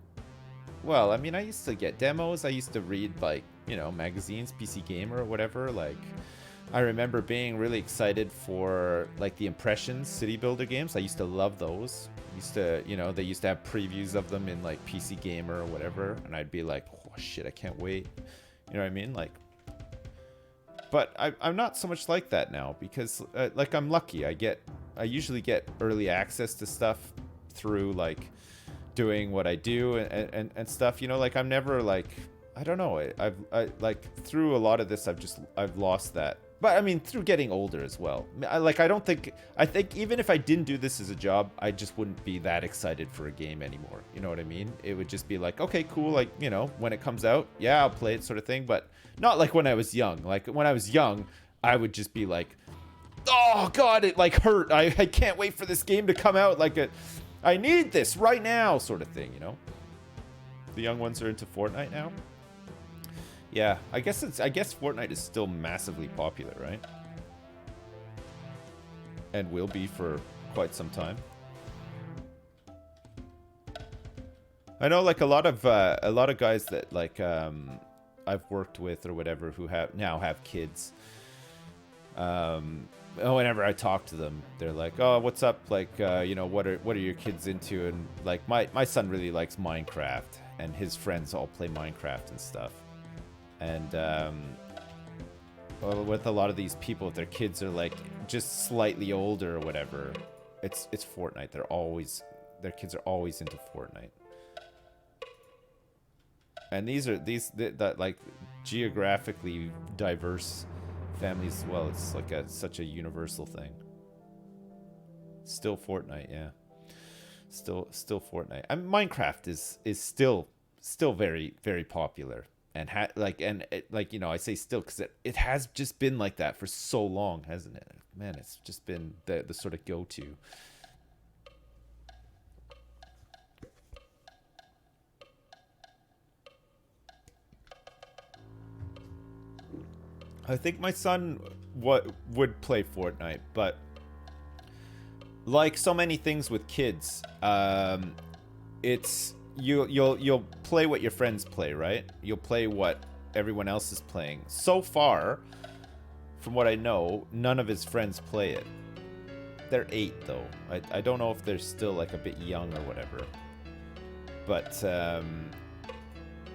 Well, I mean, I used to get demos. I used to read, like, you know, magazines, PC Gamer or whatever. Like, I remember being really excited for, like, the Impressions City Builder games. I used to love those. You know, they used to have previews of them in, like, PC Gamer or whatever. And I'd be like, oh, shit, I can't wait. You know what I mean? Like, but I'm not so much like that now because, like, I'm lucky. I usually get early access to stuff through, like, doing what I do and stuff, you know, like I'm never like, I don't know, I like through a lot of this I've lost that. But I mean through getting older as well. I think even if I didn't do this as a job, I just wouldn't be that excited for a game anymore. You know what I mean? It would just be like, okay, cool, like, you know, when it comes out, yeah, I'll play it sort of thing, but not like when I was young. Like when I was young, I would just be like, oh god, it like hurt. I can't wait for this game to come out, like I need this right now, sort of thing, you know? The young ones are into Fortnite now. Yeah, I guess Fortnite is still massively popular, right? And will be for quite some time. I know, like a lot of guys that like I've worked with or whatever who now have kids. Whenever I talk to them, they're like, "Oh, what's up? Like, you know, what are your kids into?" And like, my son really likes Minecraft, and his friends all play Minecraft and stuff. And with a lot of these people, if their kids are like just slightly older or whatever, it's Fortnite. Their kids are always into Fortnite. And these that like geographically diverse families as well. It's like such a universal thing. Still Fortnite, yeah. Still Fortnite. I mean, Minecraft is still very, very popular, and you know, I say still because it has just been like that for so long, hasn't it? Man, it's just been the sort of go-to. I think my son would play Fortnite, but like so many things with kids, it's you'll play what your friends play, right? You'll play what everyone else is playing. So far, from what I know, none of his friends play it. They're 8 though. I don't know if they're still like a bit young or whatever. But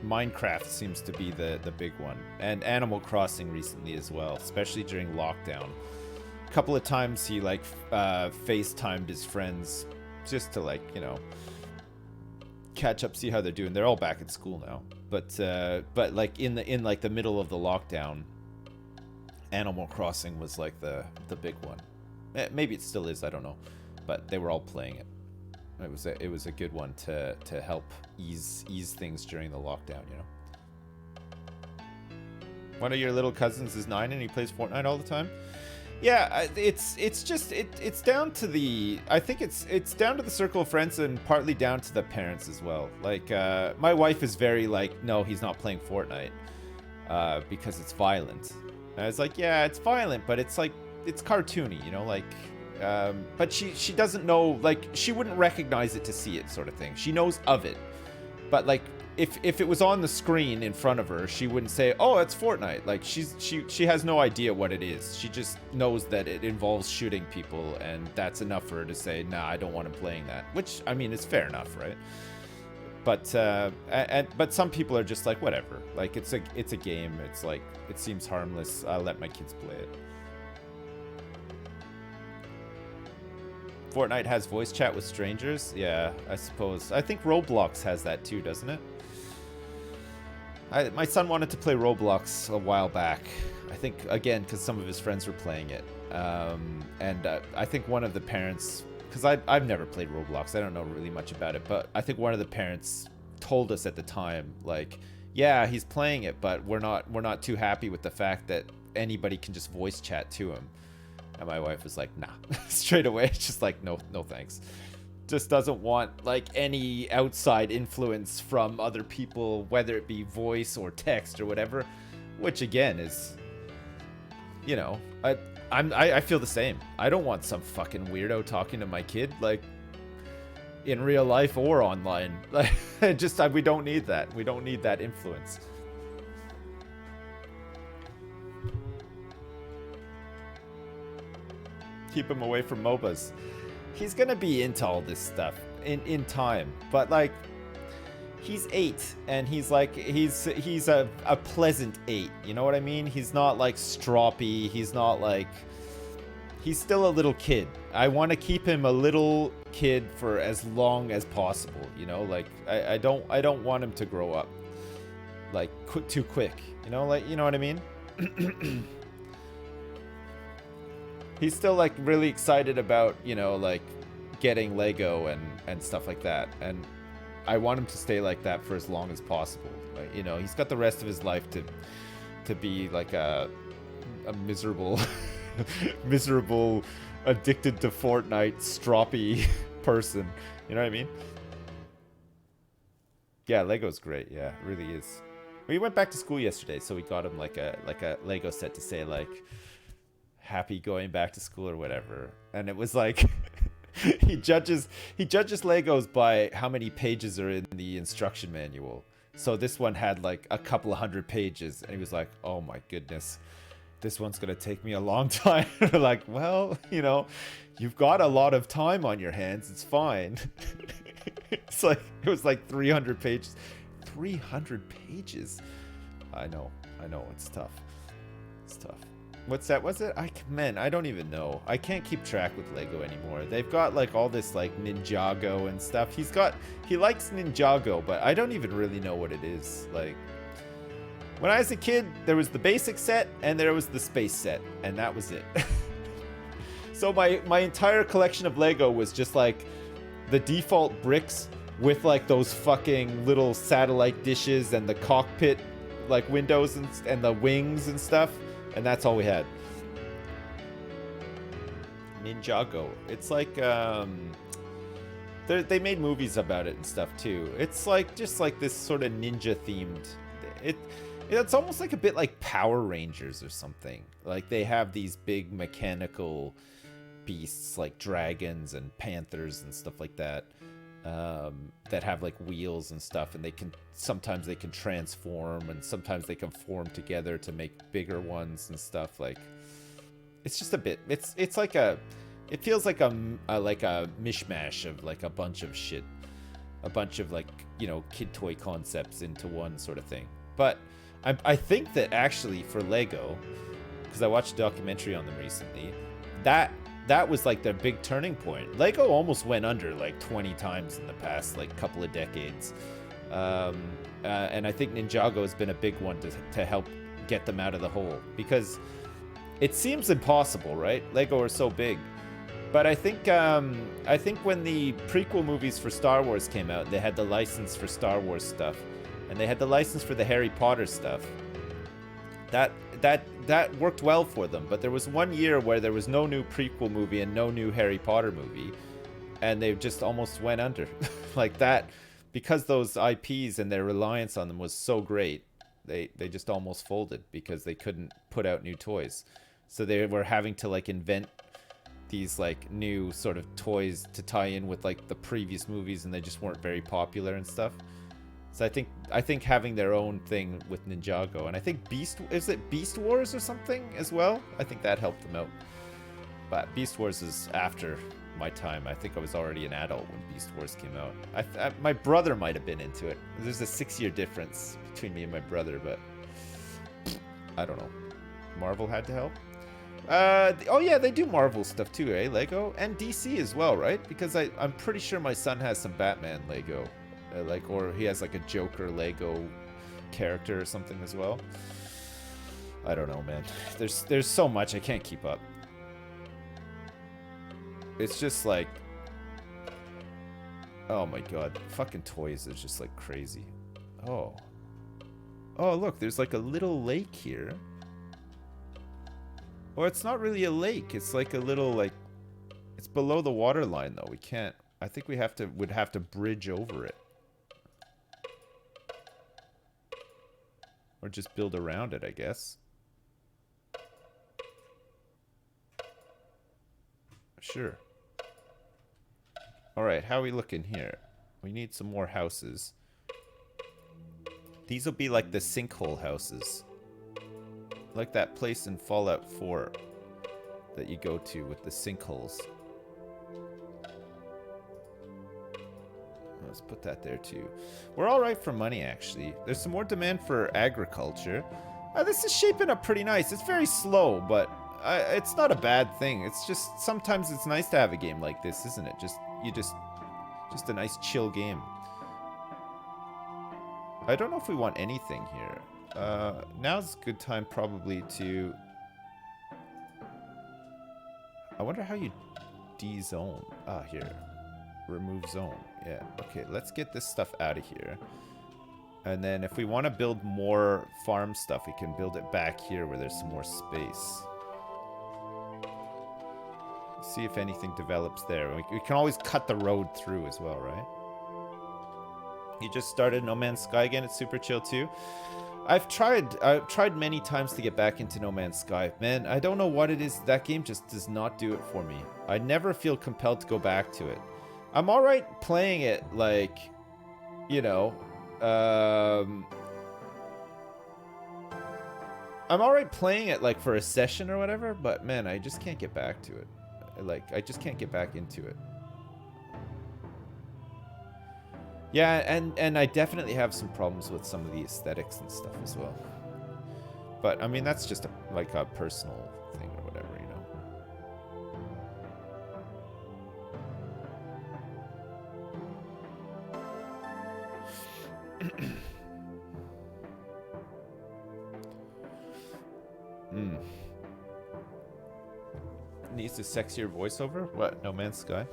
Minecraft seems to be the big one, and Animal Crossing recently as well, especially during lockdown. A couple of times he like FaceTimed his friends just to like, you know, catch up, see how they're doing. They're all back at school now, but like in the middle of the lockdown, Animal Crossing was like the big one. Maybe it still is, I don't know, but they were all playing it. It was a good one to help ease things during the lockdown, you know. One of your little cousins is 9 and he plays Fortnite all the time. Yeah, it's down to I think it's down to the circle of friends and partly down to the parents as well. Like my wife is very like, no, he's not playing Fortnite because it's violent. And I was like, yeah, it's violent, but it's like it's cartoony, you know, like. But she doesn't know, like, she wouldn't recognize it to see it, sort of thing. She knows of it, but like if it was on the screen in front of her, she wouldn't say, oh, it's Fortnite. Like she has no idea what it is. She just knows that it involves shooting people, and that's enough for her to say, nah, I don't want him playing that, which I mean is fair enough, right? But but some people are just like, whatever, like it's a game, it's like, it seems harmless, I'll let my kids play it. Fortnite has voice chat with strangers. Yeah, I suppose. I think Roblox has that too, doesn't it? My son wanted to play Roblox a while back. I think, again, because some of his friends were playing it. And I think one of the parents, because I've never played Roblox, I don't know really much about it, but I think one of the parents told us at the time, like, yeah, he's playing it, but we're not too happy with the fact that anybody can just voice chat to him. And my wife was like, nah, straight away. It's just like, no thanks. Just doesn't want like any outside influence from other people, whether it be voice or text or whatever, which again is, you know, I feel the same. I don't want some fucking weirdo talking to my kid, like, in real life or online. Like, we don't need that. We don't need that influence. Keep him away from MOBAs. He's gonna be into all this stuff in time, but like, he's 8 and he's a pleasant 8. You know what I mean? He's not like stroppy. He's not like, he's still a little kid. I want to keep him a little kid for as long as possible. You know, like I don't want him to grow up like too quick. You know, like, you know what I mean? He's still like really excited about, you know, like getting Lego and stuff like that. And I want him to stay like that for as long as possible. Like, you know, he's got the rest of his life to be like a miserable, miserable, addicted to Fortnite, stroppy person. You know what I mean? Yeah, Lego's great. Yeah, it really is. We went back to school yesterday, so we got him like a Lego set to say like, happy going back to school or whatever. And it was like, he judges Legos by how many pages are in the instruction manual. So this one had like a couple of 100 pages, and he was like, oh my goodness, this one's gonna take me a long time. Like, well, you know, you've got a lot of time on your hands, it's fine. It's like, it was like 300 pages. 300 pages. I know, it's tough. What's that? Was it? I don't even know. I can't keep track with Lego anymore. They've got like all this like Ninjago and stuff. He likes Ninjago, but I don't even really know what it is. Like, when I was a kid, there was the basic set and there was the space set, and that was it. So my entire collection of Lego was just like the default bricks with like those fucking little satellite dishes and the cockpit like windows and the wings and stuff. And that's all we had. Ninjago. It's like, they made movies about it and stuff too. It's like, just like this sort of ninja themed. It's almost like a bit like Power Rangers or something. Like they have these big mechanical beasts like dragons and panthers and stuff like that. That have like wheels and stuff, and sometimes they can transform, and sometimes they can form together to make bigger ones and stuff. Like, it's just a bit, it's like it feels like a mishmash of like a bunch of shit, a bunch of like, you know, kid toy concepts into one sort of thing. But I think that actually for Lego, because I watched a documentary on them recently, that was like their big turning point. Lego almost went under like 20 times in the past like couple of decades. And I think Ninjago has been a big one to help get them out of the hole, because it seems impossible, right? Lego are so big. But I think when the prequel movies for Star Wars came out, they had the license for Star Wars stuff, and they had the license for the Harry Potter stuff. That worked well for them, but there was one year where there was no new prequel movie and no new Harry Potter movie, and they just almost went under. Like that, because those IPs and their reliance on them was so great, they just almost folded because they couldn't put out new toys. So they were having to like invent these like new sort of toys to tie in with like the previous movies, and they just weren't very popular and stuff. So I think having their own thing with Ninjago, and I think Beast Wars or something as well? I think that helped them out. But Beast Wars is after my time. I think I was already an adult when Beast Wars came out. My brother might have been into it. There's a 6-year difference between me and my brother, but I don't know. Marvel had to help. Oh yeah, they do Marvel stuff too, eh? Lego and DC as well, right? Because I'm pretty sure my son has some Batman Lego, or he has like a Joker Lego character or something as well. I don't know, man. There's so much I can't keep up. It's just like, oh my god, fucking toys is just like crazy. Oh look, there's like a little lake here. Well, it's not really a lake. It's like a little, like, it's below the water line, though. We can't, I think we would have to bridge over it. Or just build around it, I guess. Sure. Alright, how are we looking here? We need some more houses. These will be like the sinkhole houses. Like that place in Fallout 4 that you go to with the sinkholes. Let's put that there too. We're alright for money, actually. There's some more demand for agriculture. This is shaping up pretty nice. It's very slow, but it's not a bad thing. It's just, sometimes it's nice to have a game like this, isn't it? Just a nice chill game. I don't know if we want anything here. Now's a good time probably to... I wonder how you de-zone. Ah, here. Remove zone. Yeah, okay, let's get this stuff out of here. And then if we want to build more farm stuff, we can build it back here where there's some more space. See if anything develops there. We can always cut the road through as well, right? You just started No Man's Sky again. It's super chill too. I've tried many times to get back into No Man's Sky. Man, I don't know what it is. That game just does not do it for me. I never feel compelled to go back to it. I'm alright playing it, like, you know, I'm alright playing it, like, for a session or whatever, but man, I just can't get back to it. Like, I just can't get back into it. Yeah, and I definitely have some problems with some of the aesthetics and stuff as well. But, I mean, that's just like a personal thing or whatever, you know. Needs a sexier voiceover? What? No Man's Sky?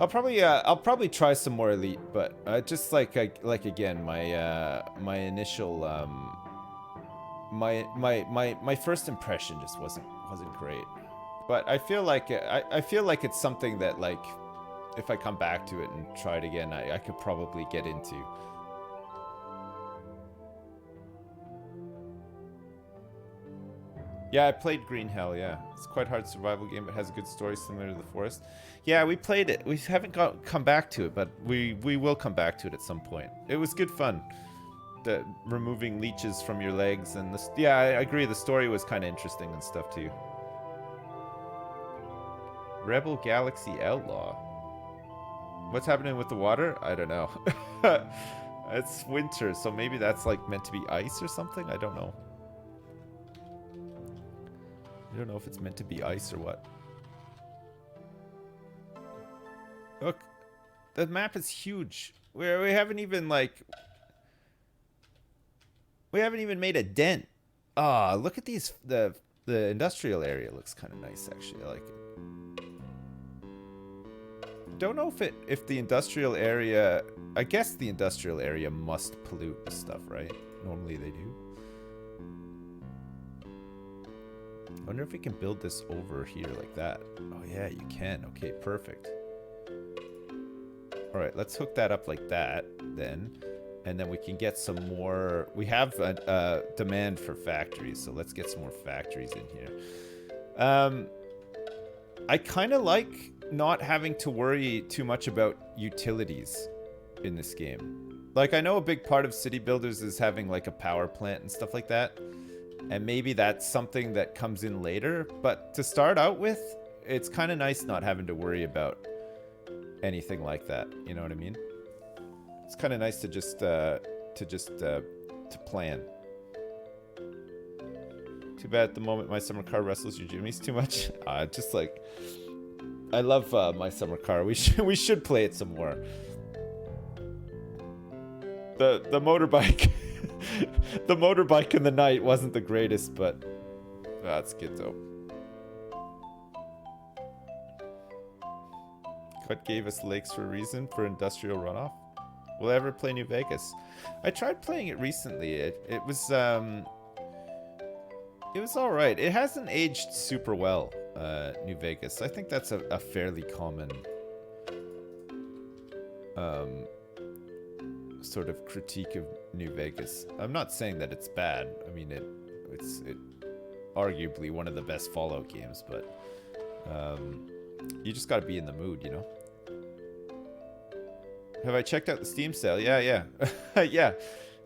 I'll probably try some more Elite, but just like again, my initial my first impression just wasn't great. But I feel like it's something that, like, if I come back to it and try it again, I could probably get into. Yeah, I played Green Hell, yeah. It's quite a hard survival game, but has a good story similar to The Forest. Yeah, we played it. We haven't come back to it, but we will come back to it at some point. It was good fun. Removing leeches from your legs and yeah, I agree. The story was kind of interesting and stuff too. Rebel Galaxy Outlaw. What's happening with the water? I don't know. It's winter, so maybe that's like meant to be ice or something. I don't know. I don't know if it's meant to be ice or what. Look, the map is huge. We haven't even made a dent. Ah, look at these. The industrial area looks kind of nice, actually. I like it. Don't know if the industrial area. I guess the industrial area must pollute the stuff, right? Normally they do. I wonder if we can build this over here like that. Oh yeah, you can. Okay, perfect. Alright, let's hook that up like that then. And then we can get some more... We have a demand for factories, so let's get some more factories in here. I kind of like not having to worry too much about utilities in this game. Like, I know a big part of City Builders is having like a power plant and stuff like that. And maybe that's something that comes in later, but to start out with, it's kind of nice not having to worry about anything like that. You know what I mean? It's kind of nice to just plan. Too bad at the moment my summer car wrestles your jimmies too much. Just like, I love my summer car. We should play it some more. The motorbike, the motorbike in the night wasn't the greatest, but that's good though. Cut gave us lakes for a reason for industrial runoff. Will I ever play New Vegas? I tried playing it recently. It was all right. It hasn't aged super well, New Vegas. I think that's a fairly common sort of critique of New Vegas. I'm not saying that it's bad. I mean, it's arguably one of the best Fallout games, but you just got to be in the mood, you know. Have I checked out the Steam sale? Yeah.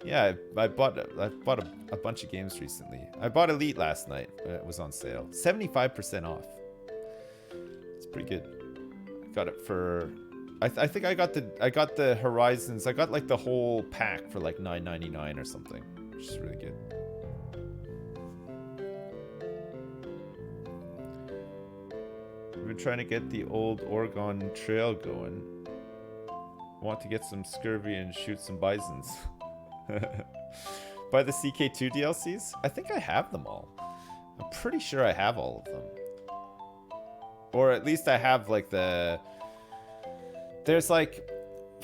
Yeah, I bought a bunch of games recently. I bought Elite last night. It was on sale. 75% off. It's pretty good. Got it for I think I got the Horizons. I got like the whole pack for like $9.99 or something, which is really good. We've been trying to get the old Oregon Trail going. Want to get some scurvy and shoot some bisons. Buy the CK2 DLCs? I think I have them all. I'm pretty sure I have all of them. Or at least I have like the... There's like...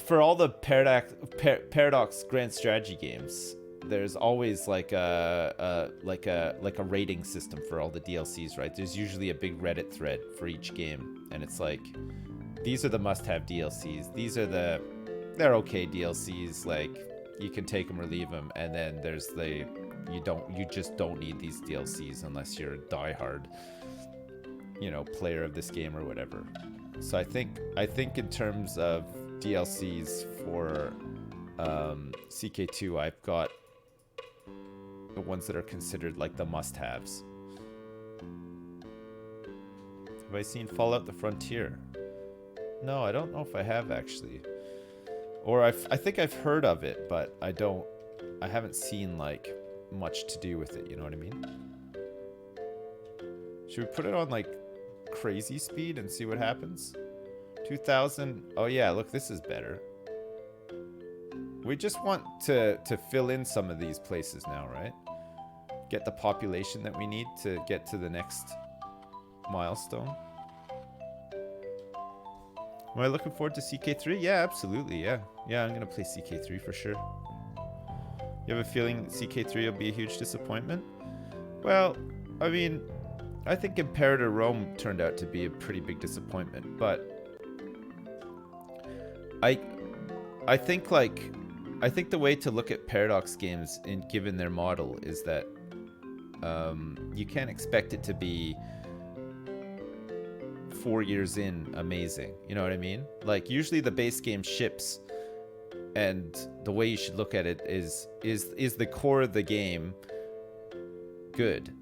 For all the Paradox Grand Strategy games, there's always like a rating system for all the DLCs, right? There's usually a big Reddit thread for each game, and it's like, these are the must-have DLCs. These are they're okay DLCs. Like, you can take them or leave them. And then there's you just don't need these DLCs unless you're a diehard, player of this game or whatever. So I think in terms of DLCs for CK2, I've got the ones that are considered like the must-haves. Have I seen Fallout the Frontier? No, I don't know if I have actually. Or I think I've heard of it, but I haven't seen like much to do with it, you know what I mean? Should we put it on like crazy speed and see what happens? 2000. Oh yeah, look, this is better. We just want to fill in some of these places now, right? Get the population that we need to get to the next milestone. Am I looking forward to CK3? Yeah, absolutely, yeah. Yeah, I'm going to play CK3 for sure. You have a feeling CK3 will be a huge disappointment? Well, I mean, I think Imperator Rome turned out to be a pretty big disappointment, but I think the way to look at Paradox games, given their model, is that you can't expect it to be 4 years in amazing. You know what I mean? Like, usually the base game ships, and the way you should look at it is the core of the game good?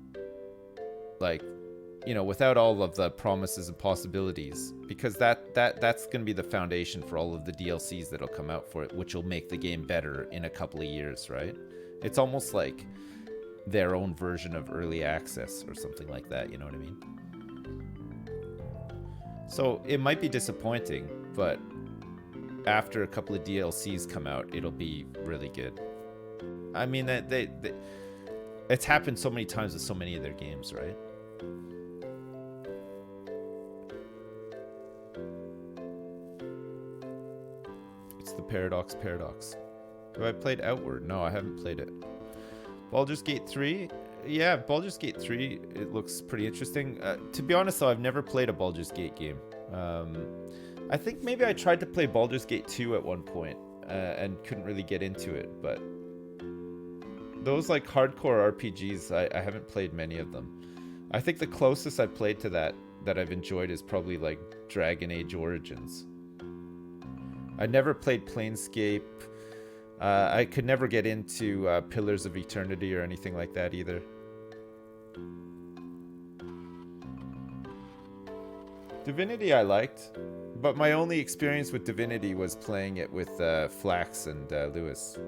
Like, without all of the promises and possibilities, because that's going to be the foundation for all of the DLCs that'll come out for it, which will make the game better in a couple of years, right? It's almost like their own version of early access or something like that, you know what I mean? So it might be disappointing, but after a couple of DLCs come out, it'll be really good. I mean, it's happened so many times with so many of their games, right? It's the Paradox. Have I played Outward? No, I haven't played it. Baldur's Gate 3? Yeah, Baldur's Gate 3, it looks pretty interesting. To be honest, though, I've never played a Baldur's Gate game. I think maybe I tried to play Baldur's Gate 2 at one point and couldn't really get into it, but those like hardcore RPGs, I haven't played many of them. I think the closest I've played to that I've enjoyed is probably like Dragon Age Origins. I never played Planescape. I could never get into Pillars of Eternity or anything like that either. Divinity I liked, but my only experience with Divinity was playing it with Flax and Lewis.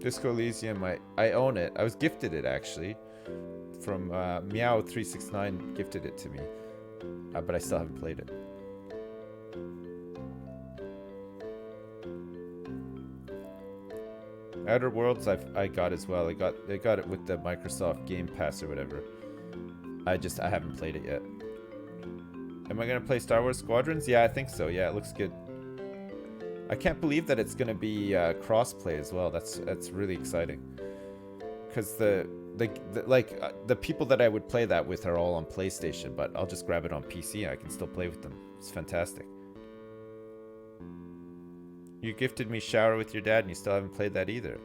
Disco Elysium, I own it. I was gifted it, actually. From Meow369 gifted it to me. But I still haven't played it. Outer Worlds I got as well. I got it with the Microsoft Game Pass or whatever. I haven't played it yet. Am I gonna play Star Wars Squadrons? Yeah, I think so. Yeah, it looks good. I can't believe that it's gonna be cross-play as well. That's really exciting. Because the people that I would play that with are all on PlayStation, but I'll just grab it on PC. I can still play with them. It's fantastic. You gifted me Shower with Your Dad, and you still haven't played that either.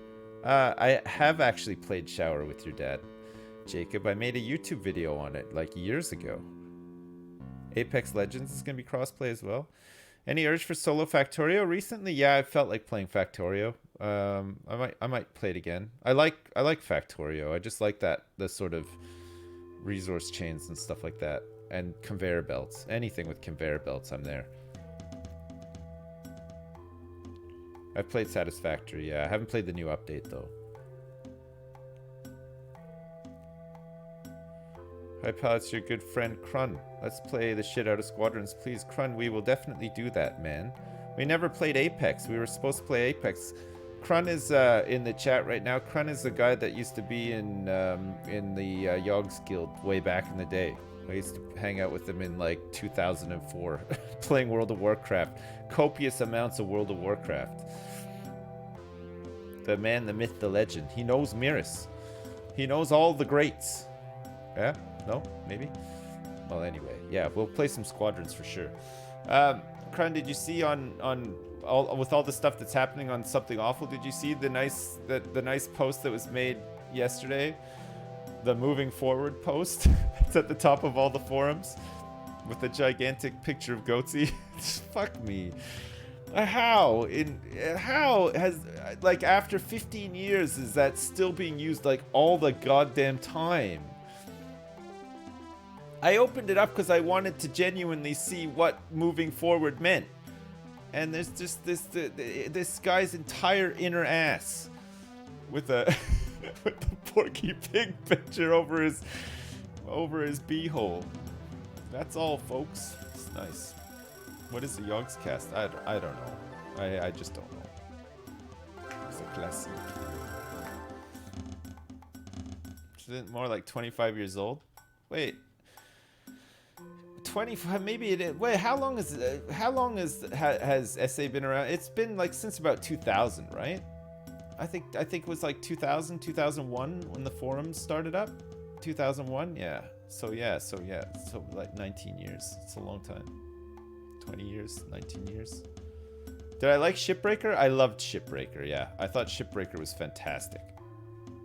I have actually played Shower with Your Dad, Jacob. I made a YouTube video on it like years ago. Apex Legends is gonna be crossplay as well. Any urge for solo Factorio recently? Yeah, I felt like playing Factorio. I might play it again. I like Factorio. I just like the sort of resource chains and stuff like that, and conveyor belts. Anything with conveyor belts, I'm there. I've played Satisfactory. Yeah, I haven't played the new update though. Hi pal, it's your good friend Krun. Let's play the shit out of Squadrons, please. Krun, we will definitely do that, man. We never played Apex. We were supposed to play Apex. Krun is in the chat right now. Krun is the guy that used to be in the Yogs Guild way back in the day. I used to hang out with him in like 2004, playing World of Warcraft. Copious amounts of World of Warcraft. The man, the myth, the legend. He knows Miris. He knows all the greats. Yeah? No? Maybe? Well, anyway. Yeah, we'll play some Squadrons for sure. Krun, did you see with all the stuff that's happening on Something Awful, did you see the nice post that was made yesterday? The moving forward post. It's at the top of all the forums with a gigantic picture of Goatsy. Fuck me. How has, like, after 15 years is that still being used like all the goddamn time? I opened it up because I wanted to genuinely see what moving forward meant. And there's just this guy's entire inner ass with a with the Porky Pig picture over his beehole. That's all, folks. It's nice. What is the Yogs cast? I don't know. I just don't know. It's a classic. Isn't it more like 25 years old? Wait. 25, maybe it is. Wait, how long has SA been around? It's been like since about 2000, right? I think it was like 2000, 2001 when the forums started up. 2001, yeah. So like 19 years. It's a long time. 20 years, 19 years. Did I like Shipbreaker? I loved Shipbreaker, yeah. I thought Shipbreaker was fantastic.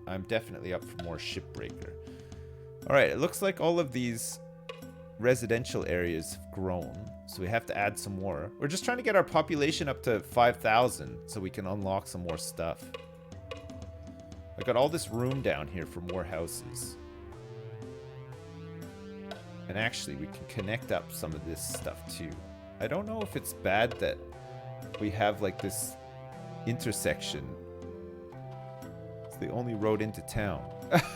I'm definitely up for more Shipbreaker. Alright, it looks like all of these residential areas have grown, so we have to add some more. We're just trying to get our population up to 5,000 so we can unlock some more stuff. I got all this room down here for more houses. And actually, we can connect up some of this stuff too. I don't know if it's bad that we have like this intersection. It's the only road into town.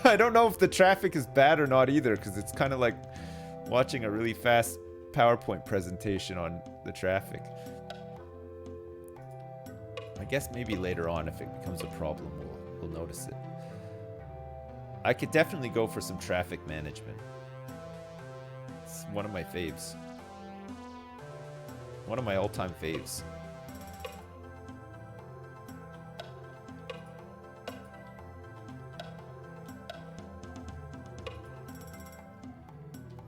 I don't know if the traffic is bad or not either, because it's kind of like watching a really fast PowerPoint presentation on the traffic. I guess maybe later on, if it becomes a problem, we'll notice it. I could definitely go for some traffic management. It's one of my faves. One of my all-time faves.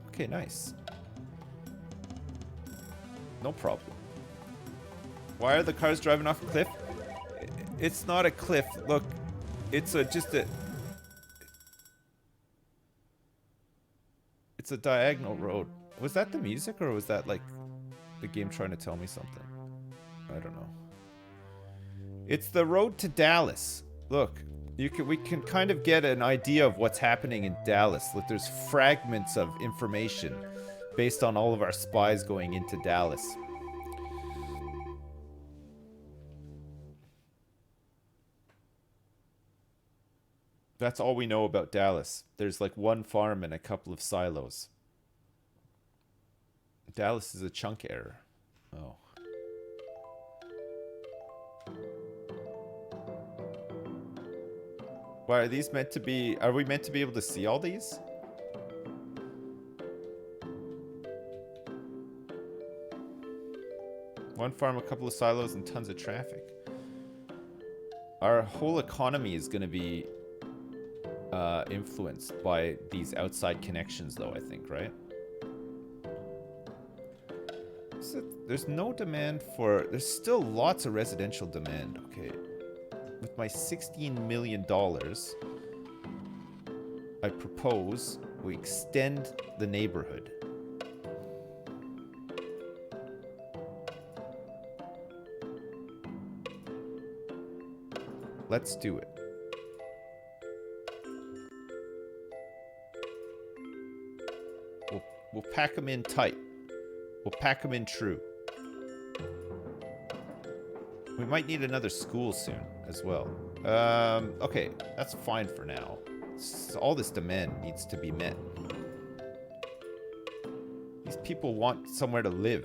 Okay, nice. No problem. Why are the cars driving off a cliff? It's not a cliff. Look, it's just a... It's a diagonal road. Was that the music, or was that like the game trying to tell me something? I don't know. It's the road to Dallas. Look, we can kind of get an idea of what's happening in Dallas. Look, there's fragments of information based on all of our spies going into Dallas. That's all we know about Dallas. There's like one farm and a couple of silos. Dallas is a chunk error. Oh. Why are these meant to be... Are we meant to be able to see all these? One farm, a couple of silos, and tons of traffic. Our whole economy is going to be influenced by these outside connections, though, I think, right? So there's no demand for... There's still lots of residential demand, okay. With my $16 million, I propose we extend the neighborhood. Let's do it. We'll pack them in tight. We'll pack them in true. We might need another school soon as well. Okay, that's fine for now. All this demand needs to be met. These people want somewhere to live.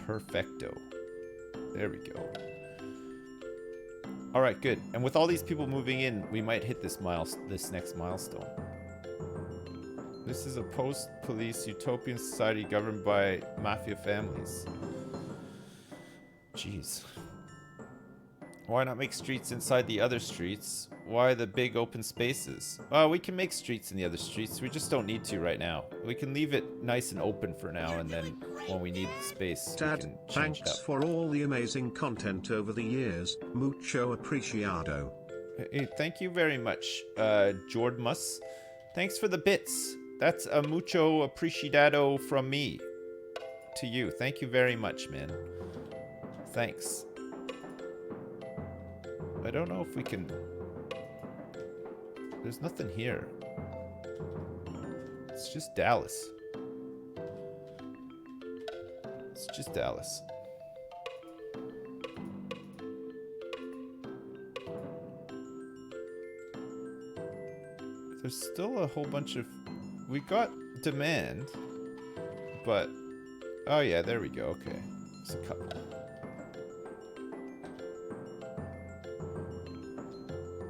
Perfecto. There we go. All right, good. And with all these people moving in, we might hit this next milestone. This is a post-police utopian society governed by mafia families. Jeez. Why not make streets inside the other streets? Why the big open spaces? Well, we can make streets in the other streets. We just don't need to right now. We can leave it nice and open for now, and then when we need the space, Dad, we can change it thanks up. for all the amazing content over the years. Mucho apreciado. Hey, thank you very much, Jordmus. Thanks for the bits. That's a mucho apreciado from me to you. Thank you very much, man. Thanks. I don't know if we can... There's nothing here. It's just Dallas. It's just Dallas. There's still a whole bunch of... We got demand, but... Oh yeah, there we go, okay. It's a couple.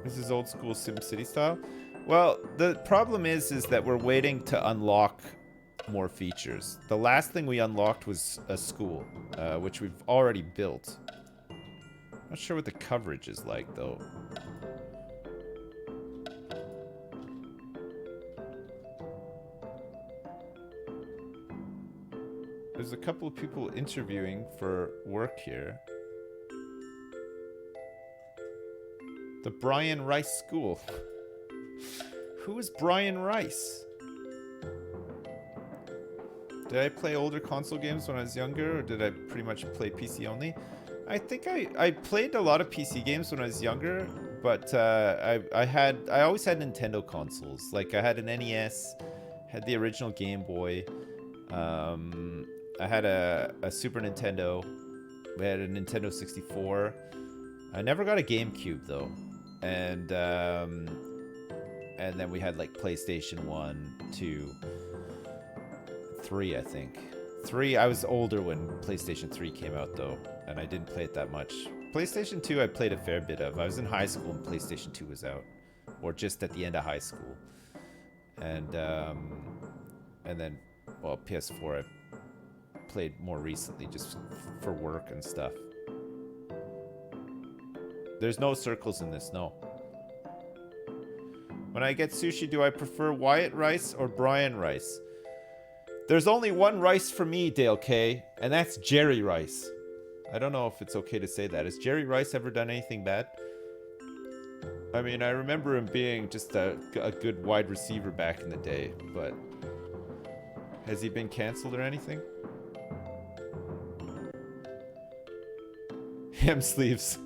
This is old school SimCity style. Well, the problem is that we're waiting to unlock more features. The last thing we unlocked was a school, which we've already built. Not sure what the coverage is like, though. There's a couple of people interviewing for work here. The Brian Rice School. Who is Brian Rice? Did I play older console games when I was younger, or did I pretty much play PC only? I think I played a lot of PC games when I was younger, but I always had Nintendo consoles. Like I had an NES, had the original Game Boy. I had a Super Nintendo. We had a Nintendo 64. I never got a GameCube though. And then we had like PlayStation 1, 2, 3, I think. 3, I was older when PlayStation 3 came out though, and I didn't play it that much. PlayStation 2 I played a fair bit of. I was in high school when PlayStation 2 was out, or just at the end of high school. And then, well, PS4 I played more recently just for work and stuff. There's no circles in this, no. When I get sushi, do I prefer Wyatt Rice or Brian Rice? There's only one Rice for me, Dale K, and that's Jerry Rice. I don't know if it's okay to say that. Has Jerry Rice ever done anything bad? I mean, I remember him being just a good wide receiver back in the day, but... Has he been canceled or anything? Hem sleeves.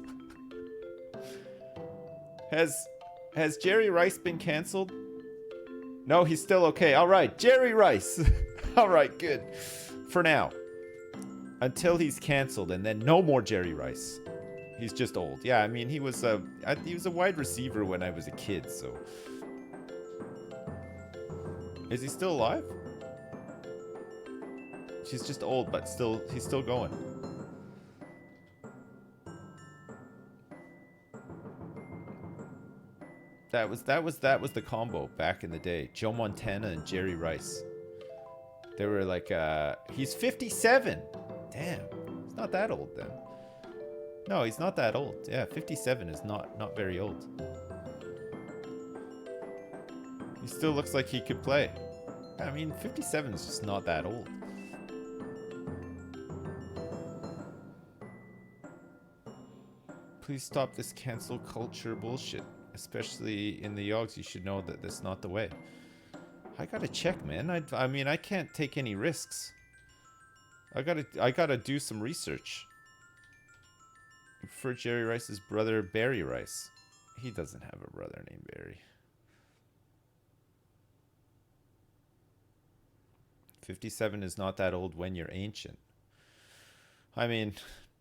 Has Jerry Rice been canceled? No, he's still okay. All right, Jerry Rice. All right, good. For now. Until he's canceled, and then no more Jerry Rice. He's just old. Yeah, I mean, he was a wide receiver when I was a kid, so. Is he still alive? She's just old, but he's still going. That was the combo back in the day. Joe Montana and Jerry Rice. They were like, he's 57. Damn, he's not that old then. No, he's not that old. Yeah, 57 is not very old. He still looks like he could play. I mean, 57 is just not that old. Please stop this cancel culture bullshit. Especially in the Yogs, you should know that that's not the way. I gotta check, man. I mean, I can't take any risks. I gotta do some research. For Jerry Rice's brother, Barry Rice. He doesn't have a brother named Barry. 57 is not that old when you're ancient. I mean,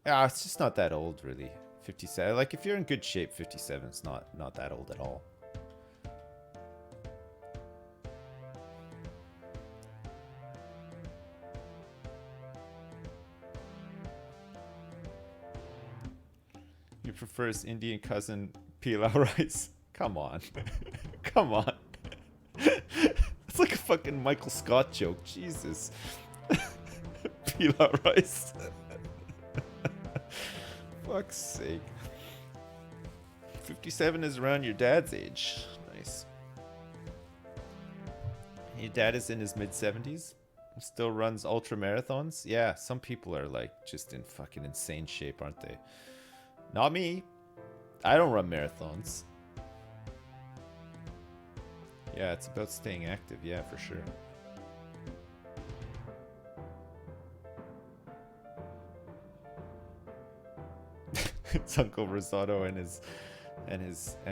yeah, it's just not that old, really. 57, like if you're in good shape, 57 is not that old at all. He prefers Indian cousin pilau rice. Come on. Come on. It's like a fucking Michael Scott joke. Jesus. Pilau rice. Fuck's sake. 57 is around your dad's age. Nice. Your dad is in his mid-70s. Still runs ultra marathons. Yeah, some people are like just in fucking insane shape, aren't they? Not me. I don't run marathons. Yeah, it's about staying active. Yeah, for sure. It's Uncle Rosado and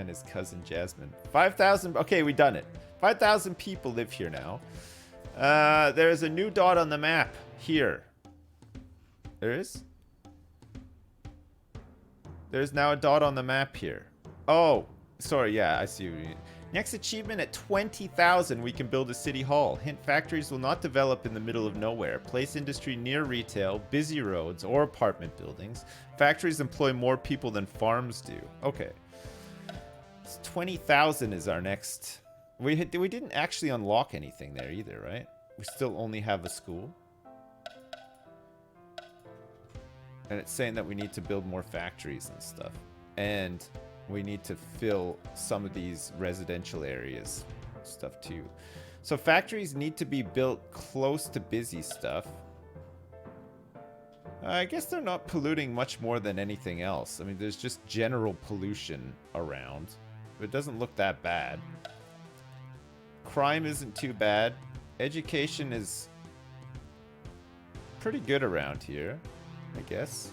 his cousin Jasmine. 5,000. Okay, we done it. 5,000 people live here now. There is a new dot on the map here. There is. There's now a dot on the map here. Oh, sorry. Yeah, I see what you mean. Next achievement at 20,000, we can build a city hall. Hint: factories will not develop in the middle of nowhere. Place industry near retail, busy roads, or apartment buildings. Factories employ more people than farms do. Okay. So 20,000 is our next. We didn't actually unlock anything there either, right? We still only have a school. And it's saying that we need to build more factories and stuff. And we need to fill some of these residential areas stuff too. So factories need to be built close to busy stuff. I guess they're not polluting much more than anything else. I mean, there's just general pollution around. But it doesn't look that bad. Crime isn't too bad. Education is pretty good around here, I guess.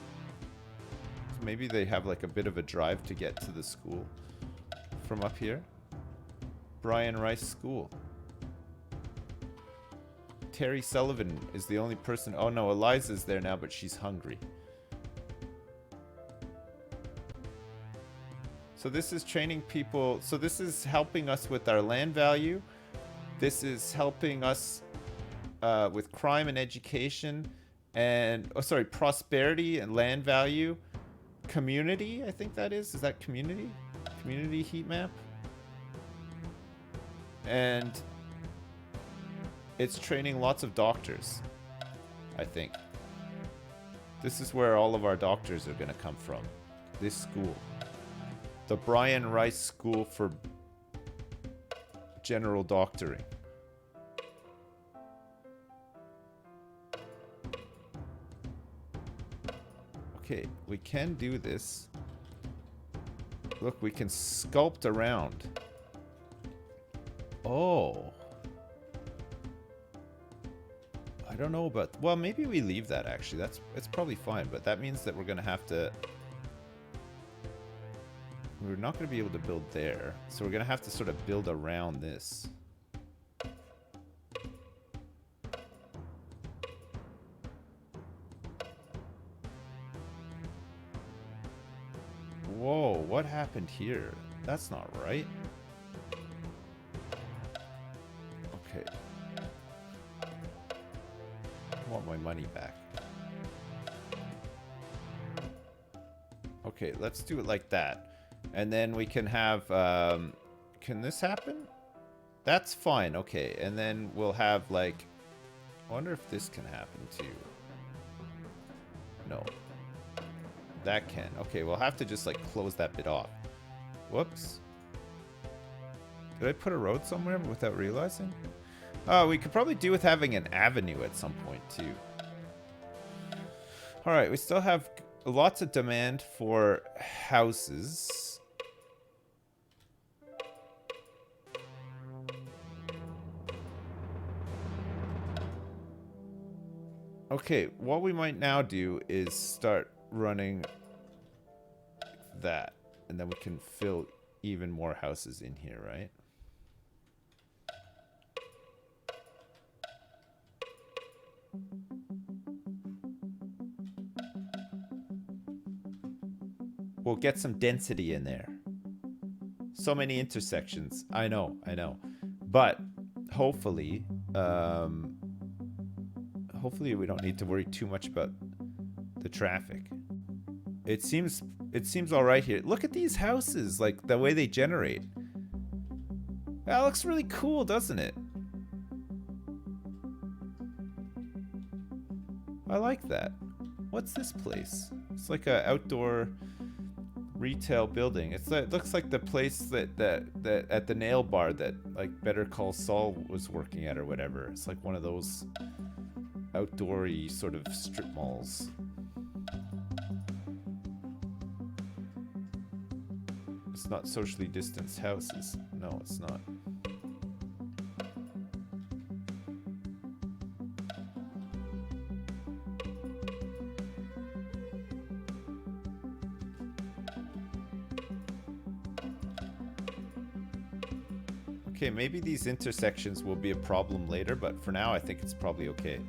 Maybe they have like a bit of a drive to get to the school from up here. Brian Rice School. Terry Sullivan is the only person. Oh no, Eliza's there now, but she's hungry. So this is training people. So this is helping us with our land value. This is helping us with crime and education and, oh sorry, prosperity and land value. Community, I think that is. Is that community? Community heat map? And it's training lots of doctors, I think. This is where all of our doctors are going to come from. This school. The Brian Rice School for General Doctoring. Okay, we can do this. Look, we can sculpt around. Oh. I don't know about... Well, maybe we leave that, actually. It's probably fine, but that means that we're going to have to... We're not going to be able to build there. So we're going to have to sort of build around this. Oh, what happened here? That's not right. Okay. I want my money back. Okay, let's do it like that. And then we can have... can this happen? That's fine. Okay, and then we'll have, like... I wonder if this can happen, too. No. That can. Okay, we'll have to just, like, close that bit off. Whoops. Did I put a road somewhere without realizing? Oh, we could probably do with having an avenue at some point, too. Alright, we still have lots of demand for houses. Okay, what we might now do is start running that. And then we can fill even more houses in here, right? We'll get some density in there. So many intersections. I know. But hopefully, hopefully we don't need to worry too much about the traffic. It seems all right here. Look at these houses, like the way they generate. That looks really cool, doesn't it? I like that. What's this place? It's like a outdoor retail building. It looks like the place that at the nail bar that like Better Call Saul was working at or whatever. It's like one of those outdoory sort of strip malls. It's not socially distanced houses. No, it's not. Okay, maybe these intersections will be a problem later, but for now I think it's probably okay.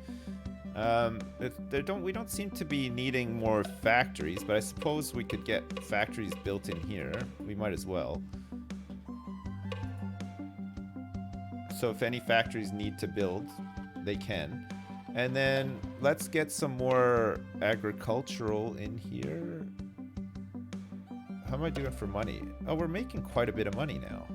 We don't seem to be needing more factories, but I suppose we could get factories built in here. We might as well. So if any factories need to build, they can. And then let's get some more agricultural in here. How am I doing for money? Oh, we're making quite a bit of money now.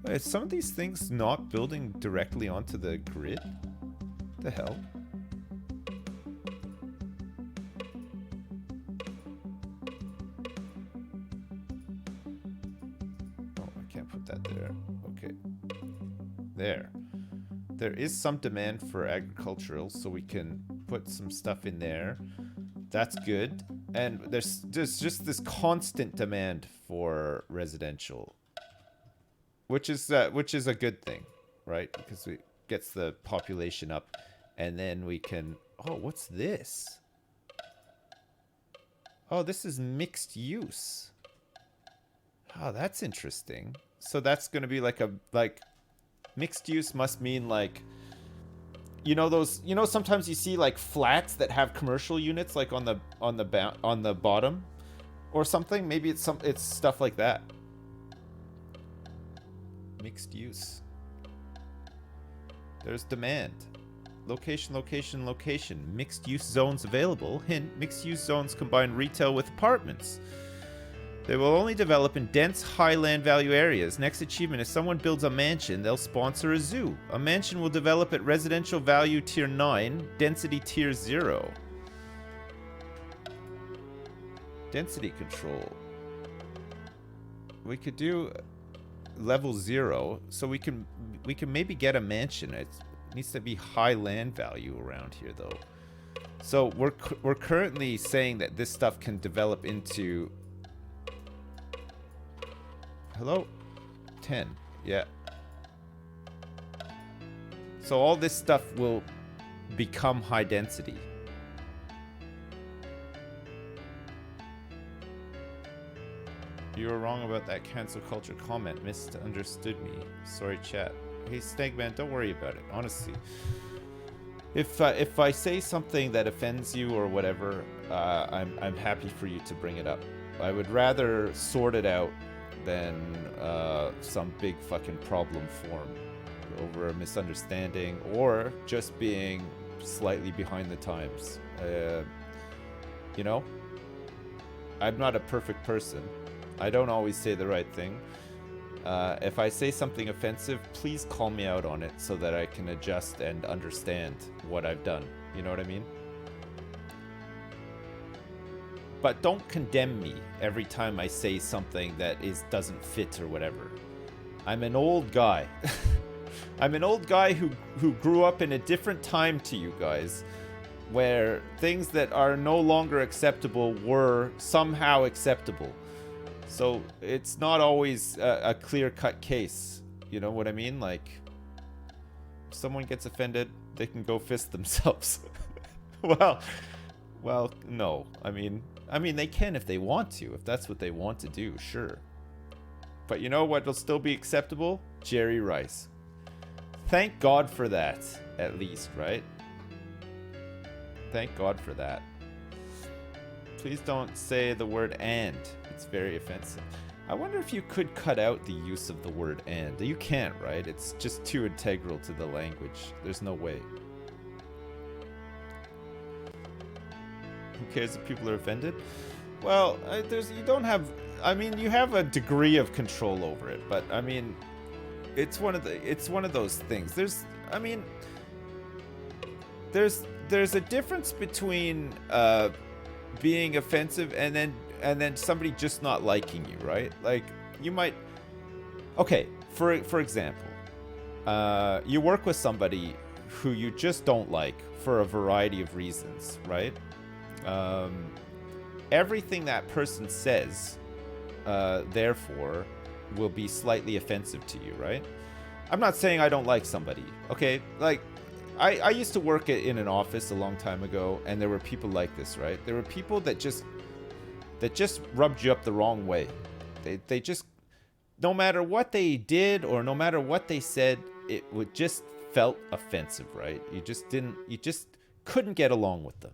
Wait, is some of these things not building directly onto the grid? The hell? Oh, I can't put that there. Okay. There. There is some demand for agricultural, so we can put some stuff in there. That's good. And there's just this constant demand for residential. Which is a good thing, right? Because it gets the population up, and then we can... Oh, what's this? Oh, this is mixed use. Oh, that's interesting. So that's going to be like mixed use must mean like, you know those, sometimes you see like flats that have commercial units like on the bottom or something. Maybe it's stuff like that. Mixed use. There's demand. Location, location, location. Mixed use zones available. Hint, mixed use zones combine retail with apartments. They will only develop in dense, high land value areas. Next achievement, if someone builds a mansion, they'll sponsor a zoo. A mansion will develop at residential value tier 9, density tier 0. Density control. We could do level 0, so we can maybe get a mansion. It needs to be high land value around here though. So we're currently saying that this stuff can develop into... Hello? 10. Yeah. So all this stuff will become high density. You were wrong about that cancel culture comment. Misunderstood me. Sorry, chat. Hey, Snagman, don't worry about it. Honestly. if I say something that offends you or whatever, I'm happy for you to bring it up. I would rather sort it out than some big fucking problem form over a misunderstanding or just being slightly behind the times. You know, I'm not a perfect person. I don't always say the right thing. If I say something offensive, please call me out on it so that I can adjust and understand what I've done. You know what I mean? But don't condemn me every time I say something that doesn't fit or whatever. I'm an old guy. I'm an old guy who grew up in a different time to you guys, where things that are no longer acceptable were somehow acceptable. So it's not always a clear-cut case. You know what I mean? Like, if someone gets offended, they can go fist themselves. well, no. I mean, they can if they want to. If that's what they want to do, sure. But you know what will still be acceptable? Jerry Rice. Thank God for that, at least, right? Thank God for that. Please don't say the word "and." It's very offensive. I wonder if you could cut out the use of the word "and." You can't, right? It's just too integral to the language. There's no way. Who cares if people are offended? Well, you don't have... I mean, you have a degree of control over it, but I mean, it's one of those things. There's a difference between being offensive and then somebody just not liking you, right? Like, you might... Okay, for example, you work with somebody who you just don't like for a variety of reasons, right? Everything that person says, therefore, will be slightly offensive to you, right? I'm not saying I don't like somebody, okay? Like, I used to work in an office a long time ago, and there were people like this, right? There were people that just rubbed you up the wrong way. They just, no matter what they did or no matter what they said, it would just felt offensive, right? You just couldn't get along with them.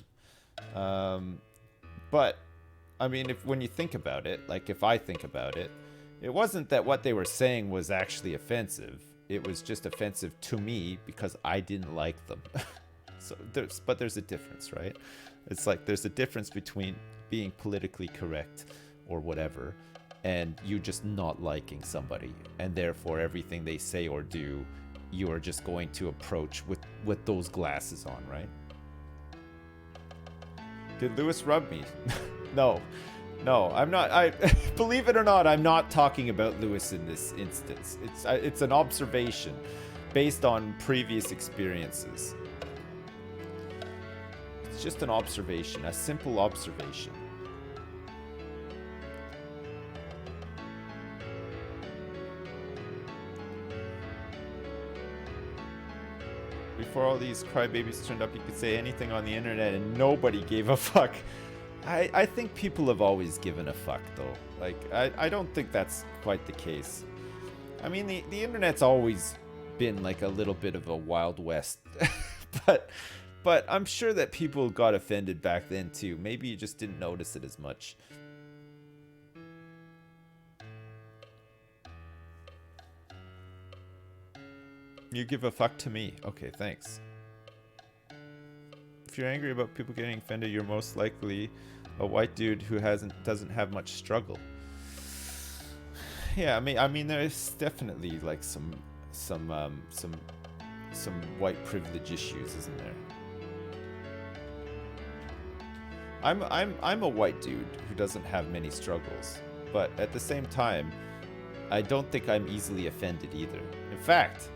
But I mean, when you think about it, like if I think about it, it wasn't that what they were saying was actually offensive. It was just offensive to me because I didn't like them. But there's a difference, right? It's like there's a difference between being politically correct or whatever and you just not liking somebody, and therefore everything they say or do, you are just going to approach with those glasses on, right? Did Lewis rub me? No, I'm not. I believe it or not, I'm not talking about Lewis in this instance. It's an observation based on previous experiences. It's just an observation, a simple observation. Before all these crybabies turned up, you could say anything on the internet and nobody gave a fuck. I think people have always given a fuck, though. Like, I don't think that's quite the case. I mean, the internet's always been like a little bit of a Wild West. but I'm sure that people got offended back then, too. Maybe you just didn't notice it as much. You give a fuck to me. Okay, thanks. If you're angry about people getting offended, you're most likely a white dude who doesn't have much struggle. Yeah, I mean, there's definitely like some white privilege issues, isn't there? I'm a white dude who doesn't have many struggles, but at the same time, I don't think I'm easily offended either. In fact,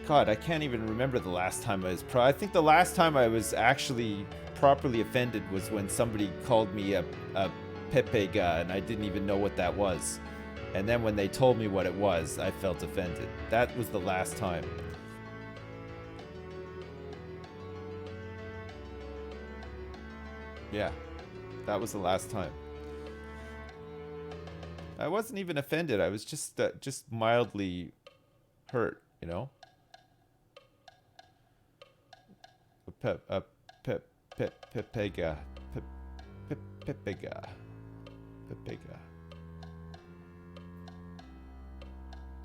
God, I can't even remember the last time I was I think the last time I was actually properly offended was when somebody called me a pepega, and I didn't even know what that was. And then when they told me what it was, I felt offended. That was the last time. Yeah, that was the last time. I wasn't even offended. I was just mildly hurt, you know? Pepega. Pepega. Pepega.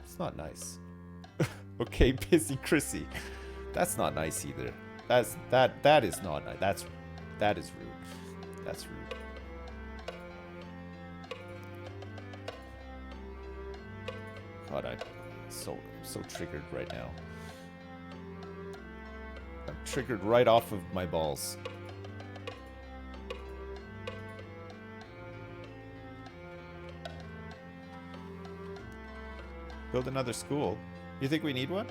It's not nice. Okay, busy Chrissy. That's not nice either. That is not nice. That is rude. That's rude. God, I'm so triggered right now. I'm triggered right off of my balls. Build another school. You think we need one?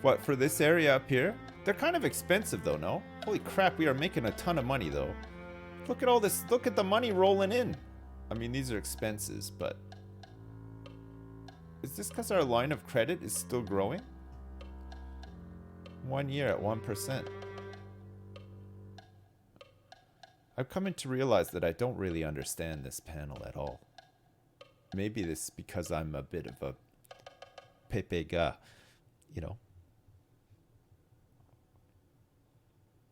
What, for this area up here? They're kind of expensive though, no? Holy crap, we are making a ton of money though. Look at all this, look at the money rolling in. I mean, these are expenses, but... Is this because our line of credit is still growing? 1 year at 1%. I've come to realize that I don't really understand this panel at all. Maybe this is because I'm a bit of a pepega, you know.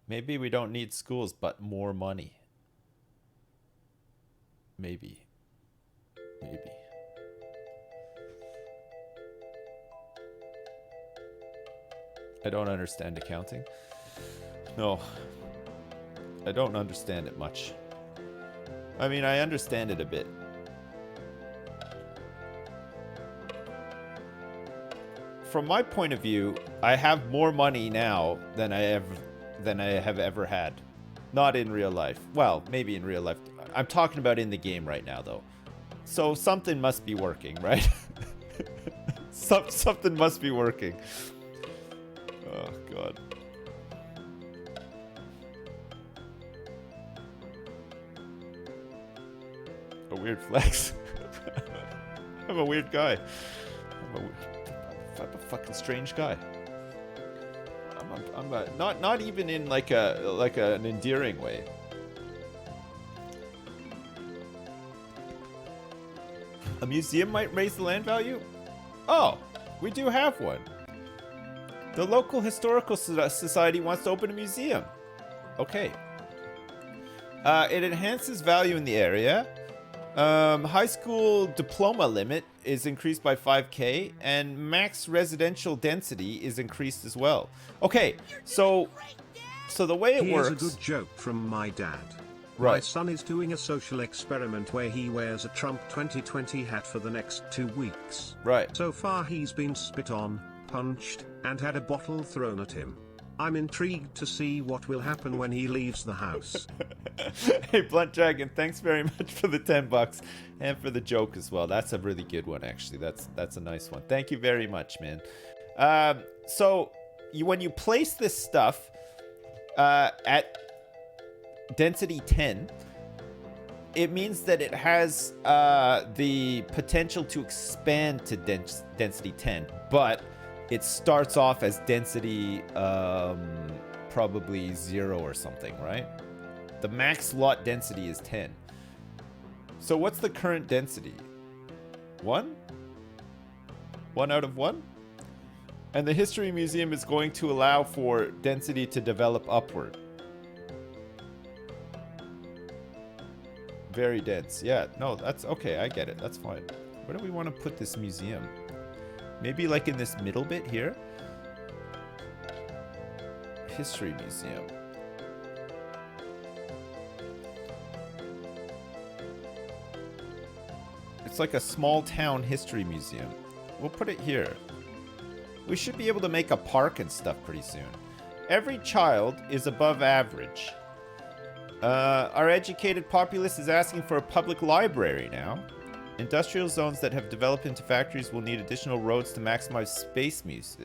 Maybe we don't need schools, but more money. Maybe. Maybe. I don't understand accounting. No. I don't understand it much. I mean, I understand it a bit. From my point of view, I have more money now than I have ever had. Not in real life. Well, maybe in real life. I'm talking about in the game right now, though. So something must be working, right? Something must be working. Oh, God. A weird flex. I'm a weird guy. I'm a fucking strange guy. I'm not even in like an endearing way. A museum might raise the land value? Oh, we do have one. The local historical society wants to open a museum. Okay. It enhances value in the area. High school diploma limit is increased by 5K, and max residential density is increased as well. Okay, so the way it works... Here's a good joke from my dad. Right. My son is doing a social experiment where he wears a Trump 2020 hat for the next 2 weeks. Right. So far he's been spit on, punched, and had a bottle thrown at him. I'm intrigued to see what will happen when he leaves the house. Hey, Blunt Dragon, thanks very much for the $10 and for the joke as well. That's a really good one, actually. That's a nice one. Thank you very much, man. So when you place this stuff at density 10, it means that it has the potential to expand to density 10, but it starts off as density probably 0 or something, right? The max lot density is 10. So what's the current density? 1? 1 out of 1? And the History Museum is going to allow for density to develop upward. Very dense. Yeah, no, that's okay. I get it. That's fine. Where do we want to put this museum? Maybe like in this middle bit here? History Museum. It's like a small town history museum. We'll put it here. We should be able to make a park and stuff pretty soon. Every child is above average. Our educated populace is asking for a public library now. Industrial zones that have developed into factories will need additional roads to maximize space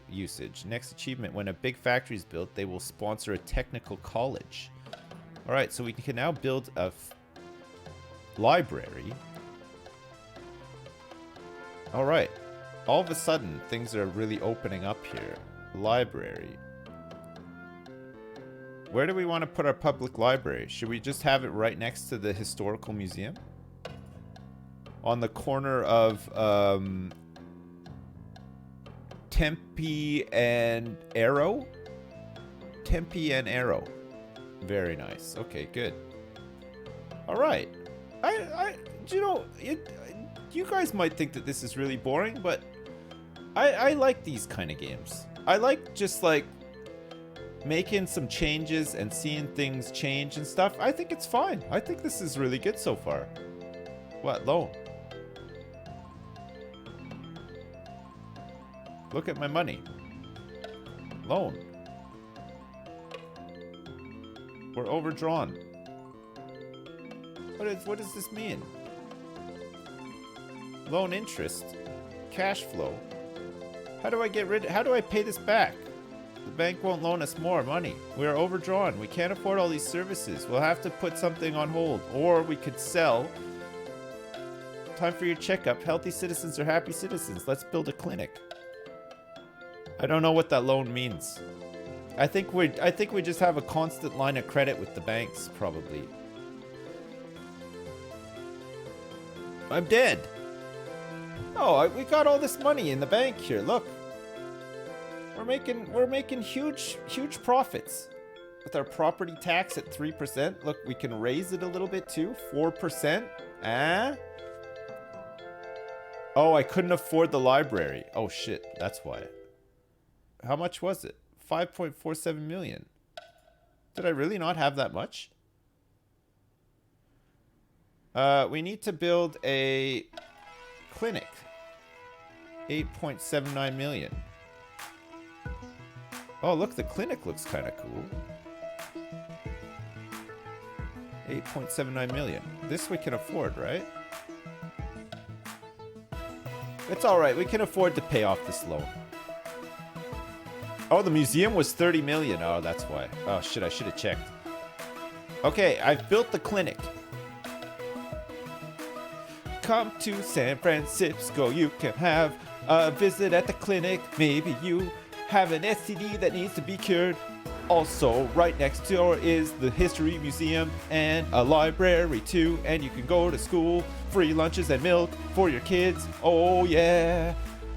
usage. Next achievement, when a big factory is built, they will sponsor a technical college. Alright, so we can now build a library. Alright, all of a sudden, things are really opening up here. Library. Where do we want to put our public library? Should we just have it right next to the historical museum? On the corner of Tempe and Arrow. Tempe and Arrow. Very nice. Okay, good. All right. You know, you guys might think that this is really boring, but I like these kind of games. I like just like making some changes and seeing things change and stuff. I think it's fine. I think this is really good so far. What, loan? Look at my money. Loan. We're overdrawn. What does this mean? Loan interest. Cash flow. How do I pay this back? The bank won't loan us more money. We are overdrawn. We can't afford all these services. We'll have to put something on hold. Or we could sell. Time for your checkup. Healthy citizens are happy citizens. Let's build a clinic. I don't know what that loan means. I think we just have a constant line of credit with the banks, probably. I'm dead. Oh, we got all this money in the bank here. Look. We're making huge profits. With our property tax at 3%. Look, we can raise it a little bit too. 4%. Ah. Oh, I couldn't afford the library. Oh shit, that's why. How much was it? 5.47 million. Did I really not have that much? We need to build a clinic. 8.79 million. Oh, look, the clinic looks kind of cool. 8.79 million. This we can afford, right? It's all right. We can afford to pay off this loan. Oh, the museum was 30 million. Oh, that's why. Oh, shit. I should have checked. Okay, I've built the clinic. Come to San Francisco. You can have a visit at the clinic. Maybe you have an STD that needs to be cured. Also, right next door is the History Museum and a library too. And you can go to school. Free lunches and milk for your kids. Oh yeah.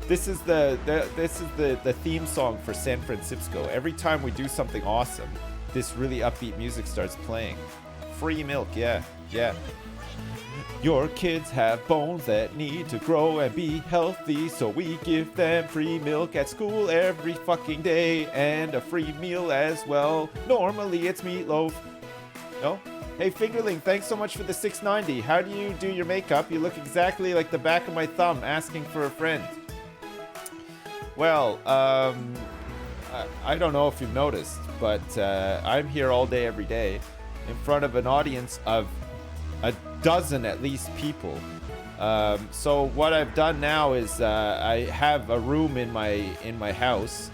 This is the theme song for San Francisco. Every time we do something awesome, this really upbeat music starts playing. Free milk, yeah. Your kids have bones that need to grow and be healthy, so we give them free milk at school every fucking day, and a free meal as well. Normally it's meatloaf. No? Hey Fingerling, thanks so much for the $6.90. How do you do your makeup? You look exactly like the back of my thumb asking for a friend. Well, I don't know if you've noticed, but I'm here all day, every day, in front of an audience of a dozen at least people. So what I've done now is I have a room in my house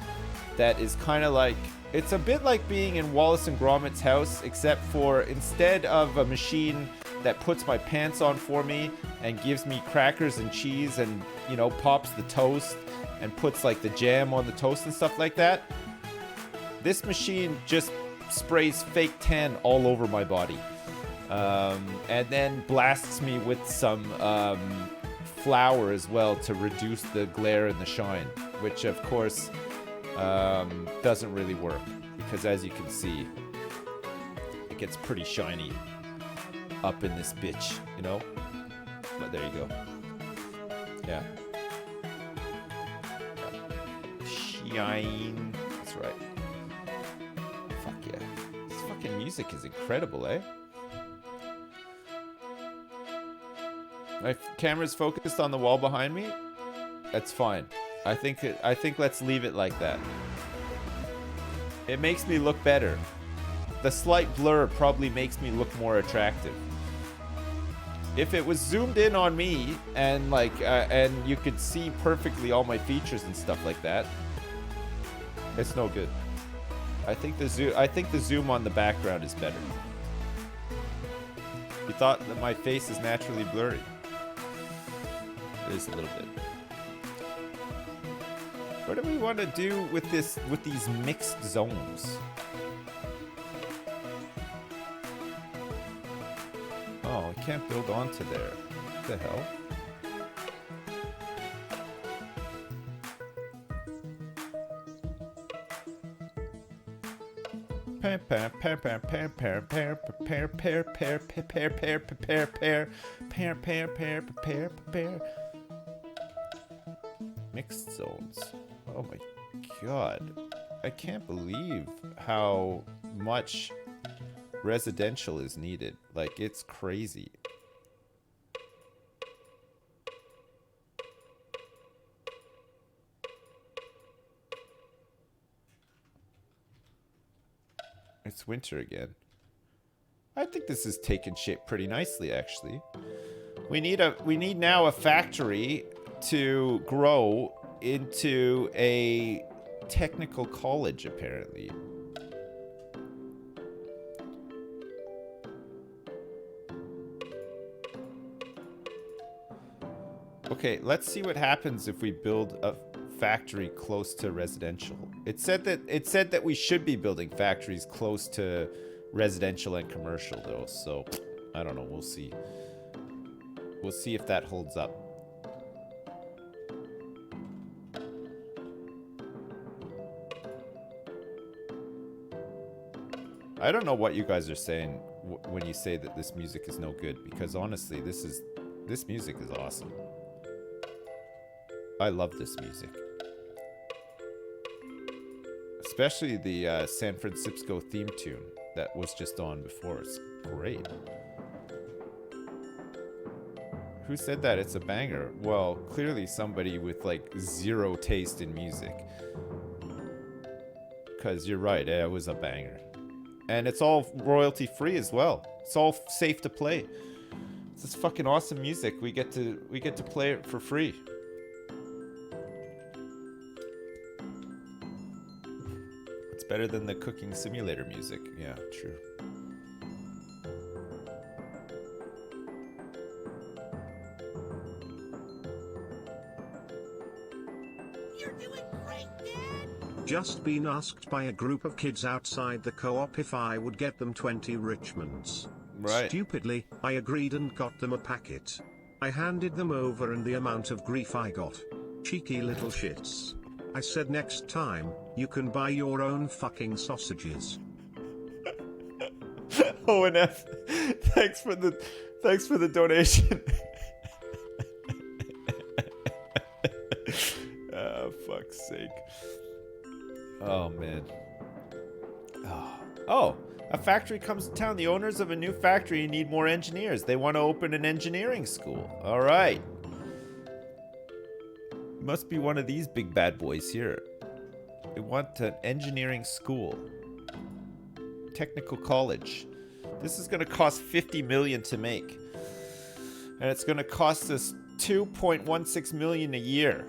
that is kind of like, it's a bit like being in Wallace and Gromit's house, except for instead of a machine that puts my pants on for me and gives me crackers and cheese and, you know, pops the toast and puts like the jam on the toast and stuff like that, this machine just sprays fake tan all over my body. And then blasts me with some flour as well to reduce the glare and the shine, which of course doesn't really work, because as you can see, it gets pretty shiny up in this bitch, you know? But there you go. Yeah. Shine. That's right. Fuck yeah. This fucking music is incredible, eh? My camera's focused on the wall behind me. That's fine. I think let's leave it like that. It makes me look better. The slight blur probably makes me look more attractive. If it was zoomed in on me and like and you could see perfectly all my features and stuff like that, it's no good. I think the zoom on the background is better. You thought that my face is naturally blurry. It is a little bit. What do we want to do with these mixed zones? Oh, I can't build onto there. What the hell? Mixed zones. Oh my god. I can't believe how much residential is needed. Like, it's crazy. It's winter again. I think this is taking shape pretty nicely, actually. We need now a factory to grow into a technical college, apparently. Okay, let's see what happens if we build a factory close to residential. It said that we should be building factories close to residential and commercial, though. So I don't know. We'll see. We'll see if that holds up. I don't know what you guys are saying when you say that this music is no good, because honestly, this music is awesome. I love this music. Especially the San Francisco theme tune that was just on before. It's great. Who said that? It's a banger. Well, clearly somebody with like zero taste in music. Because you're right, it was a banger. And it's all royalty free as well. It's all safe to play. It's this fucking awesome music. We get to play it for free. It's better than the cooking simulator music. Yeah, true. You're doing great, Dad! Just been asked by a group of kids outside the co-op if I would get them 20 Richmonds. Right. Stupidly, I agreed and got them a packet. I handed them over and the amount of grief I got. Cheeky little shits. I said next time, you can buy your own fucking sausages. ONF, thanks for the donation. Oh, fuck's sake. Oh, man. Oh, a factory comes to town. The owners of a new factory need more engineers. They want to open an engineering school. All right. Must be one of these big bad boys here. They want an engineering school. Technical college. This is going to cost $50 million to make. And it's going to cost us $2.16 million a year.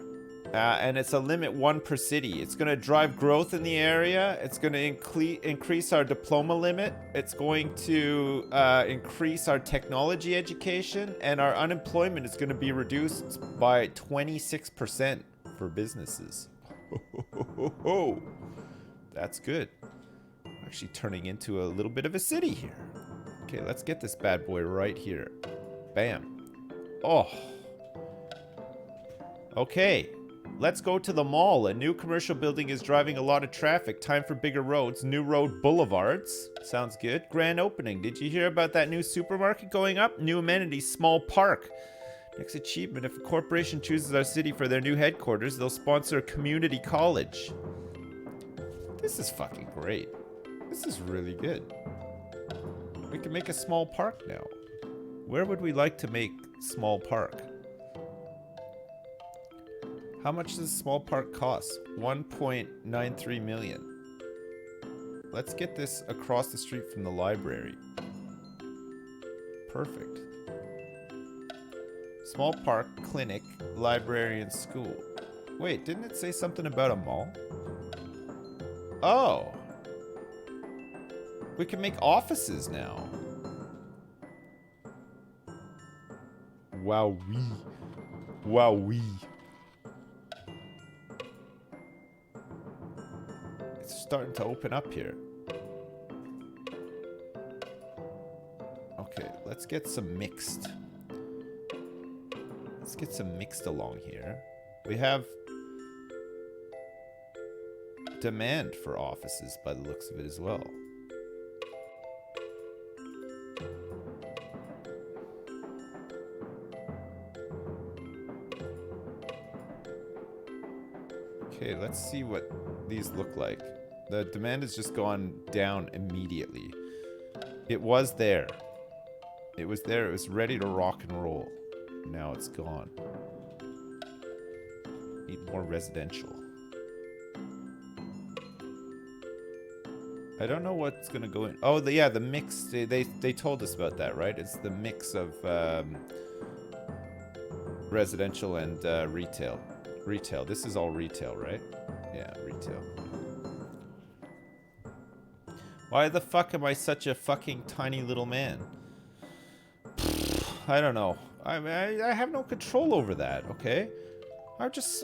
And it's a limit 1 per city. It's going to drive growth in the area. It's going to increase our diploma limit. It's going to increase our technology education. And our unemployment is going to be reduced by 26% for businesses. That's good. Actually turning into a little bit of a city here. Okay, let's get this bad boy right here. Bam. Oh. Okay. Let's go to the mall. A new commercial building is driving a lot of traffic. Time for bigger roads. New road boulevards. Sounds good. Grand opening. Did you hear about that new supermarket going up? New amenities. Small park. Next achievement. If a corporation chooses our city for their new headquarters, they'll sponsor a community college. This is fucking great. This is really good. We can make a small park now. Where would we like to make small park? How much does a small park cost? 1.93 million. Let's get this across the street from the library. Perfect. Small park, clinic, library, and school. Wait, didn't it say something about a mall? Oh. We can make offices now. Wowee. Wowee. It's starting to open up here. Okay, let's get some mixed. Let's get some mixed along here. We have demand for offices by the looks of it as well. let's see what these look like. The demand has just gone down immediately. It was there. It was there. It was ready to rock and roll. Now it's gone. Need more residential. I don't know what's gonna go in. Oh, yeah, the mix. They told us about that, right? It's the mix of residential and retail. Retail. This is all retail, right? Yeah, retail. Why the fuck am I such a fucking tiny little man? I don't know. I have no control over that. Okay. I'm just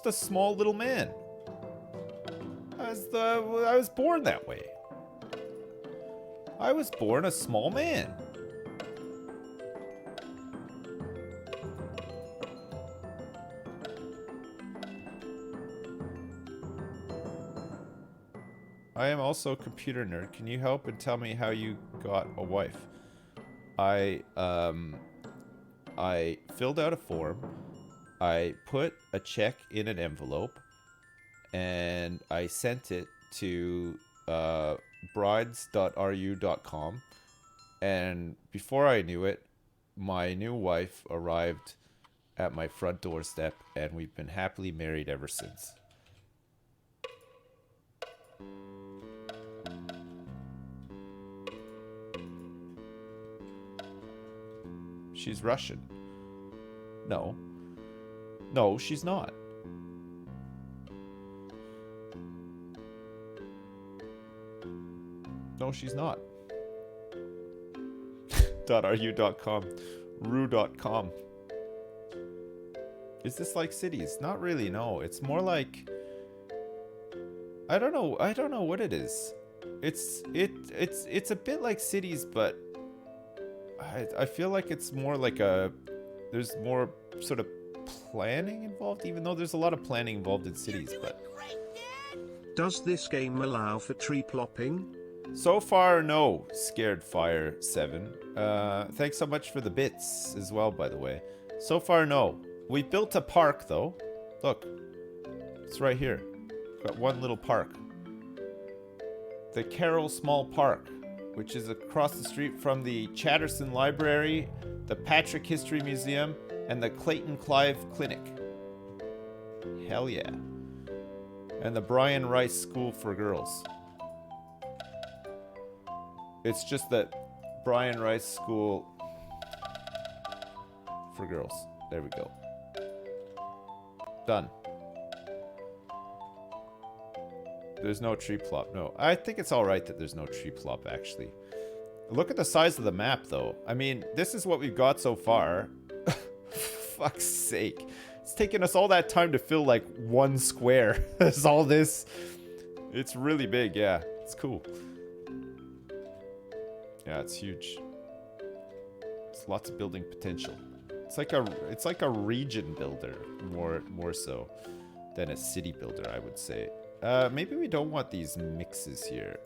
a small little man. I was born that way. I was born a small man. I am also a computer nerd. Can you help and tell me how you got a wife? I filled out a form. I put a check in an envelope. And I sent it to brides.ru.com. And before I knew it, my new wife arrived at my front doorstep, and we've been happily married ever since. She's Russian. No. No, she's not. No, she's not. .ru.com. Ru.com. Is this like cities? Not really, no. It's more like... I don't know what it is. It's a bit like cities, but... I feel like it's more like a... There's more sort of planning involved, even though there's a lot of planning involved in cities, but... Does this game allow for tree plopping? So far, no, Scared Fire 7. Thanks so much for the bits as well, by the way. So far, no. We built a park, though. Look. It's right here. Got one little park. The Carroll Small Park, which is across the street from the Chatterson Library, the Patrick History Museum, and the Clayton Clive Clinic. Hell yeah. And the Brian Rice School for Girls. It's just that Brian Rice School for Girls. There we go. Done. There's no tree plop. No, I think it's all right that there's no tree plop, actually. Look at the size of the map, though. I mean, this is what we've got so far. Fuck's sake. It's taken us all that time to fill, like, one square. There's all this. It's really big, yeah. It's cool. Yeah, it's huge. It's lots of building potential. It's like a region builder more so than a city builder, I would say. Maybe we don't want these mixes here.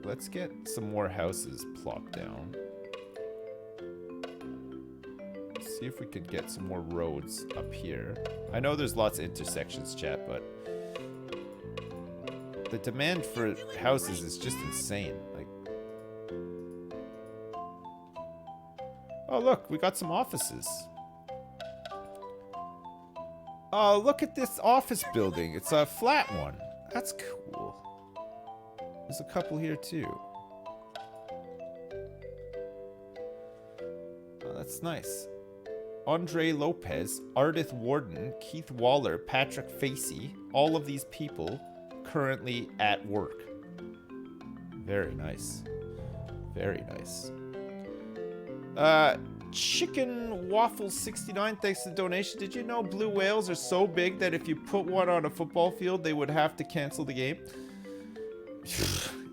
Let's get some more houses plopped down. See if we could get some more roads up here. I know there's lots of intersections, chat, but the demand for houses is just insane. Like, oh look, we got some offices. Oh, look at this office building. It's a flat one. That's cool. There's a couple here too. Oh, that's nice. Andre Lopez, Ardith Warden, Keith Waller, Patrick Facey, all of these people currently at work. Very nice. Very nice. Chicken Waffle 69, thanks for the donation. Did you know blue whales are so big that if you put one on a football field, they would have to cancel the game?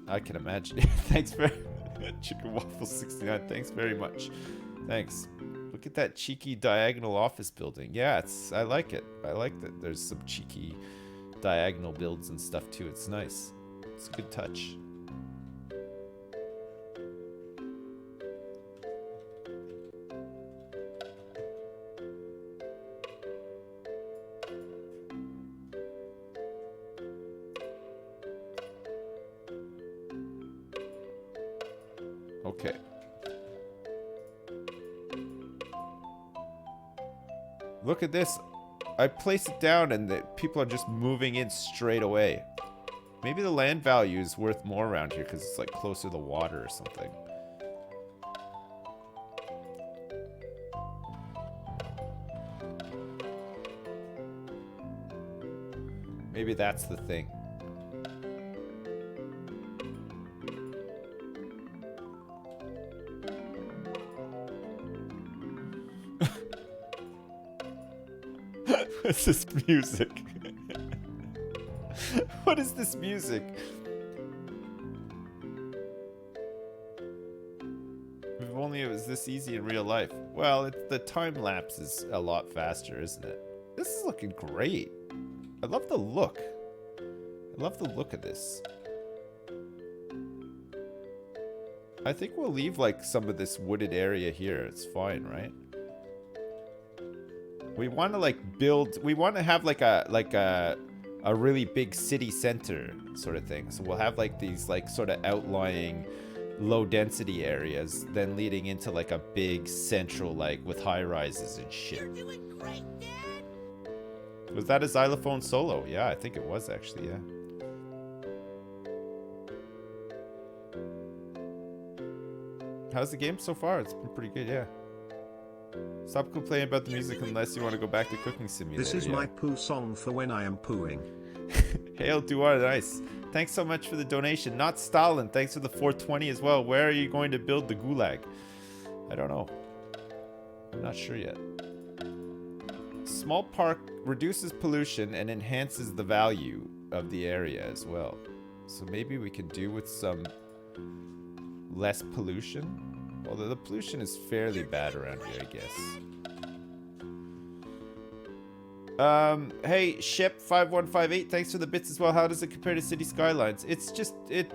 I can imagine. Thanks very Chicken Waffle 69, thanks very much. Thanks. Look at that cheeky diagonal office building. Yeah, I like it. I like that there's some cheeky diagonal builds and stuff too. It's nice. It's a good touch. Okay. Look at this. I place it down and the people are just moving in straight away. Maybe the land value is worth more around here because it's like closer to the water or something. Maybe that's the thing. What's this music? What is this music? If only it was this easy in real life. Well, the time lapse is a lot faster, isn't it? This is looking great. I love the look. I love the look of this. I think we'll leave like some of this wooded area here. It's fine, right? We want to like build. We want to have like a really big city center sort of thing. So we'll have like these like sort of outlying low density areas, then leading into like a big central like with high rises and shit. You're doing great, Dad. Was that a xylophone solo? Yeah, I think it was actually, yeah. How's the game so far? It's been pretty good, yeah. Stop complaining about the music unless you want to go back to Cooking Simulator. This is my poo song for when I am pooing. Hail Duar, nice. Thanks so much for the donation. Not Stalin, thanks for the 420 as well. Where are you going to build the gulag? I don't know. I'm not sure yet. Small park reduces pollution and enhances the value of the area as well. So maybe we can do with some less pollution. Although the pollution is fairly bad around here, I guess. Hey, Shep5158, thanks for the bits as well. How does it compare to City Skylines? It's just, it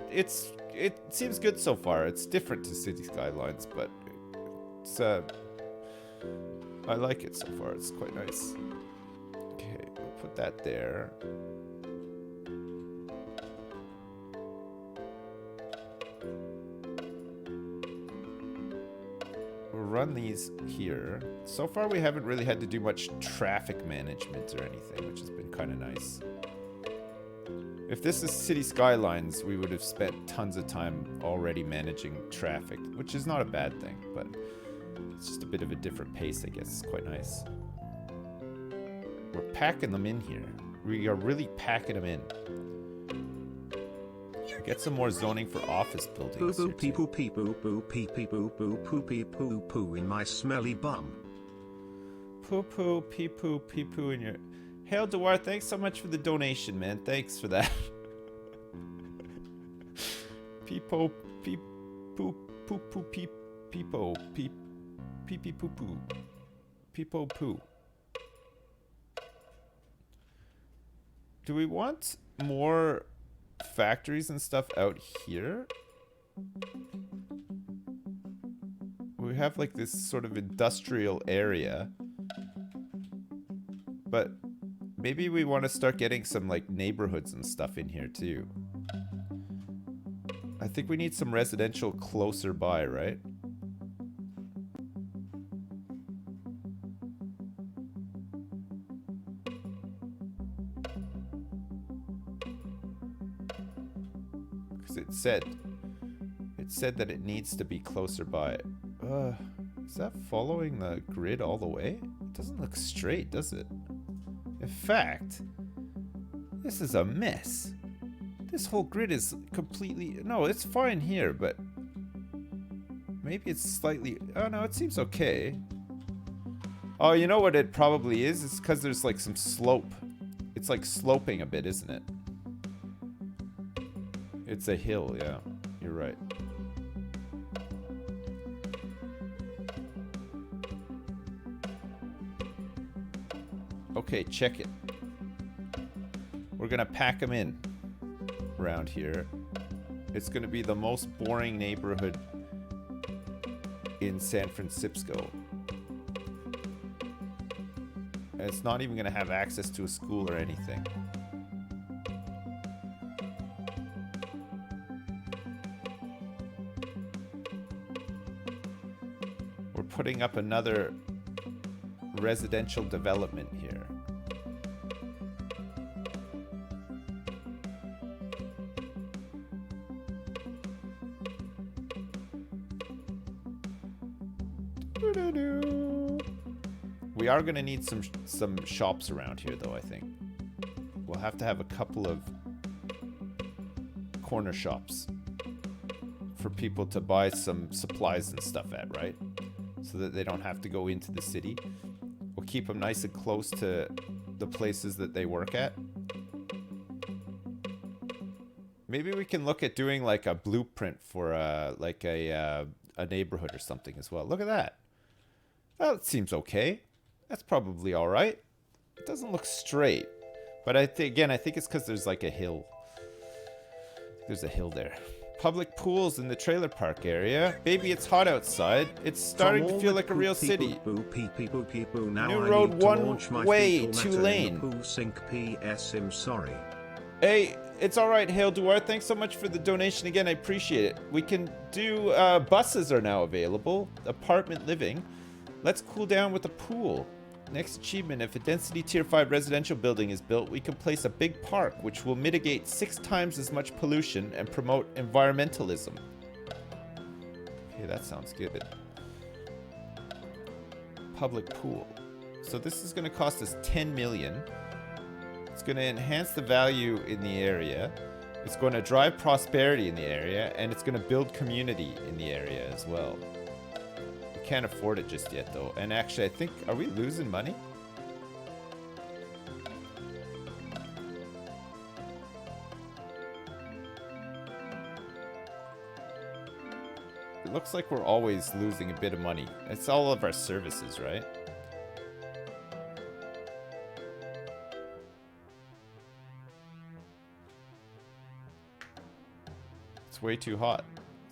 seems good so far. It's different to City Skylines, but it's, I like it so far. It's quite nice. Okay, we'll put that there. We'll run these here. So far we haven't really had to do much traffic management or anything, which has been kind of nice. If this is City Skylines, we would have spent tons of time already managing traffic, which is not a bad thing, but it's just a bit of a different pace, I guess. It's quite nice. We're packing them in here. We are really packing them in. Get some more zoning for office buildings. Boo boo pee poo pee boo boo pee pee boo boo poo pee poo poo in my smelly bum. Poo poo pee poo in your... Hail Dewar, thanks so much for the donation, man. Thanks for that. Peepo pee poo poo poo pee peepo pee pee pee poo poo peepo poo. Do we want more factories and stuff out here? We have like this sort of industrial area, but maybe we want to start getting some like neighborhoods and stuff in here too. I think we need some residential closer by, right? It said that it needs to be closer by. Is that following the grid all the way? It doesn't look straight, does it? In fact, this is a mess. This whole grid is completely... No, it's fine here, but maybe it's slightly... Oh, no, it seems okay. Oh, you know what it probably is? It's because there's like some slope. It's like sloping a bit, isn't it? It's a hill, yeah. You're right. Okay, check it. We're gonna pack them in around here. It's gonna be the most boring neighborhood in San Francisco. And it's not even gonna have access to a school or anything. putting up another residential development here. We are going to need some shops around here, though, I think. We'll have to have a couple of corner shops for people to buy some supplies and stuff at, right? So that they don't have to go into the city. We'll keep them nice and close to the places that they work at. Maybe we can look at doing like a blueprint for like a neighborhood or something as well. Look at that. That seems okay. That's probably all right. It doesn't look straight, but I think it's because there's like a hill. There's a hill there. Public pools in the trailer park area. Baby, it's hot outside. It's starting to feel like a real city. New road, one way, 2 lane. Sorry. Hey, it's all right, Hale Duar. Thanks so much for the donation again. I appreciate it. We can do buses are now available. Apartment living. Let's cool down with a pool. Next achievement, if a density tier 5 residential building is built, we can place a big park, which will mitigate 6 times as much pollution and promote environmentalism. Okay, that sounds good. Public pool. So this is going to cost us 10 million. It's going to enhance the value in the area. It's going to drive prosperity in the area, and it's going to build community in the area as well. Can't afford it just yet though. And actually I think, are we losing money? It looks like we're always losing a bit of money. It's all of our services, right? It's way too hot.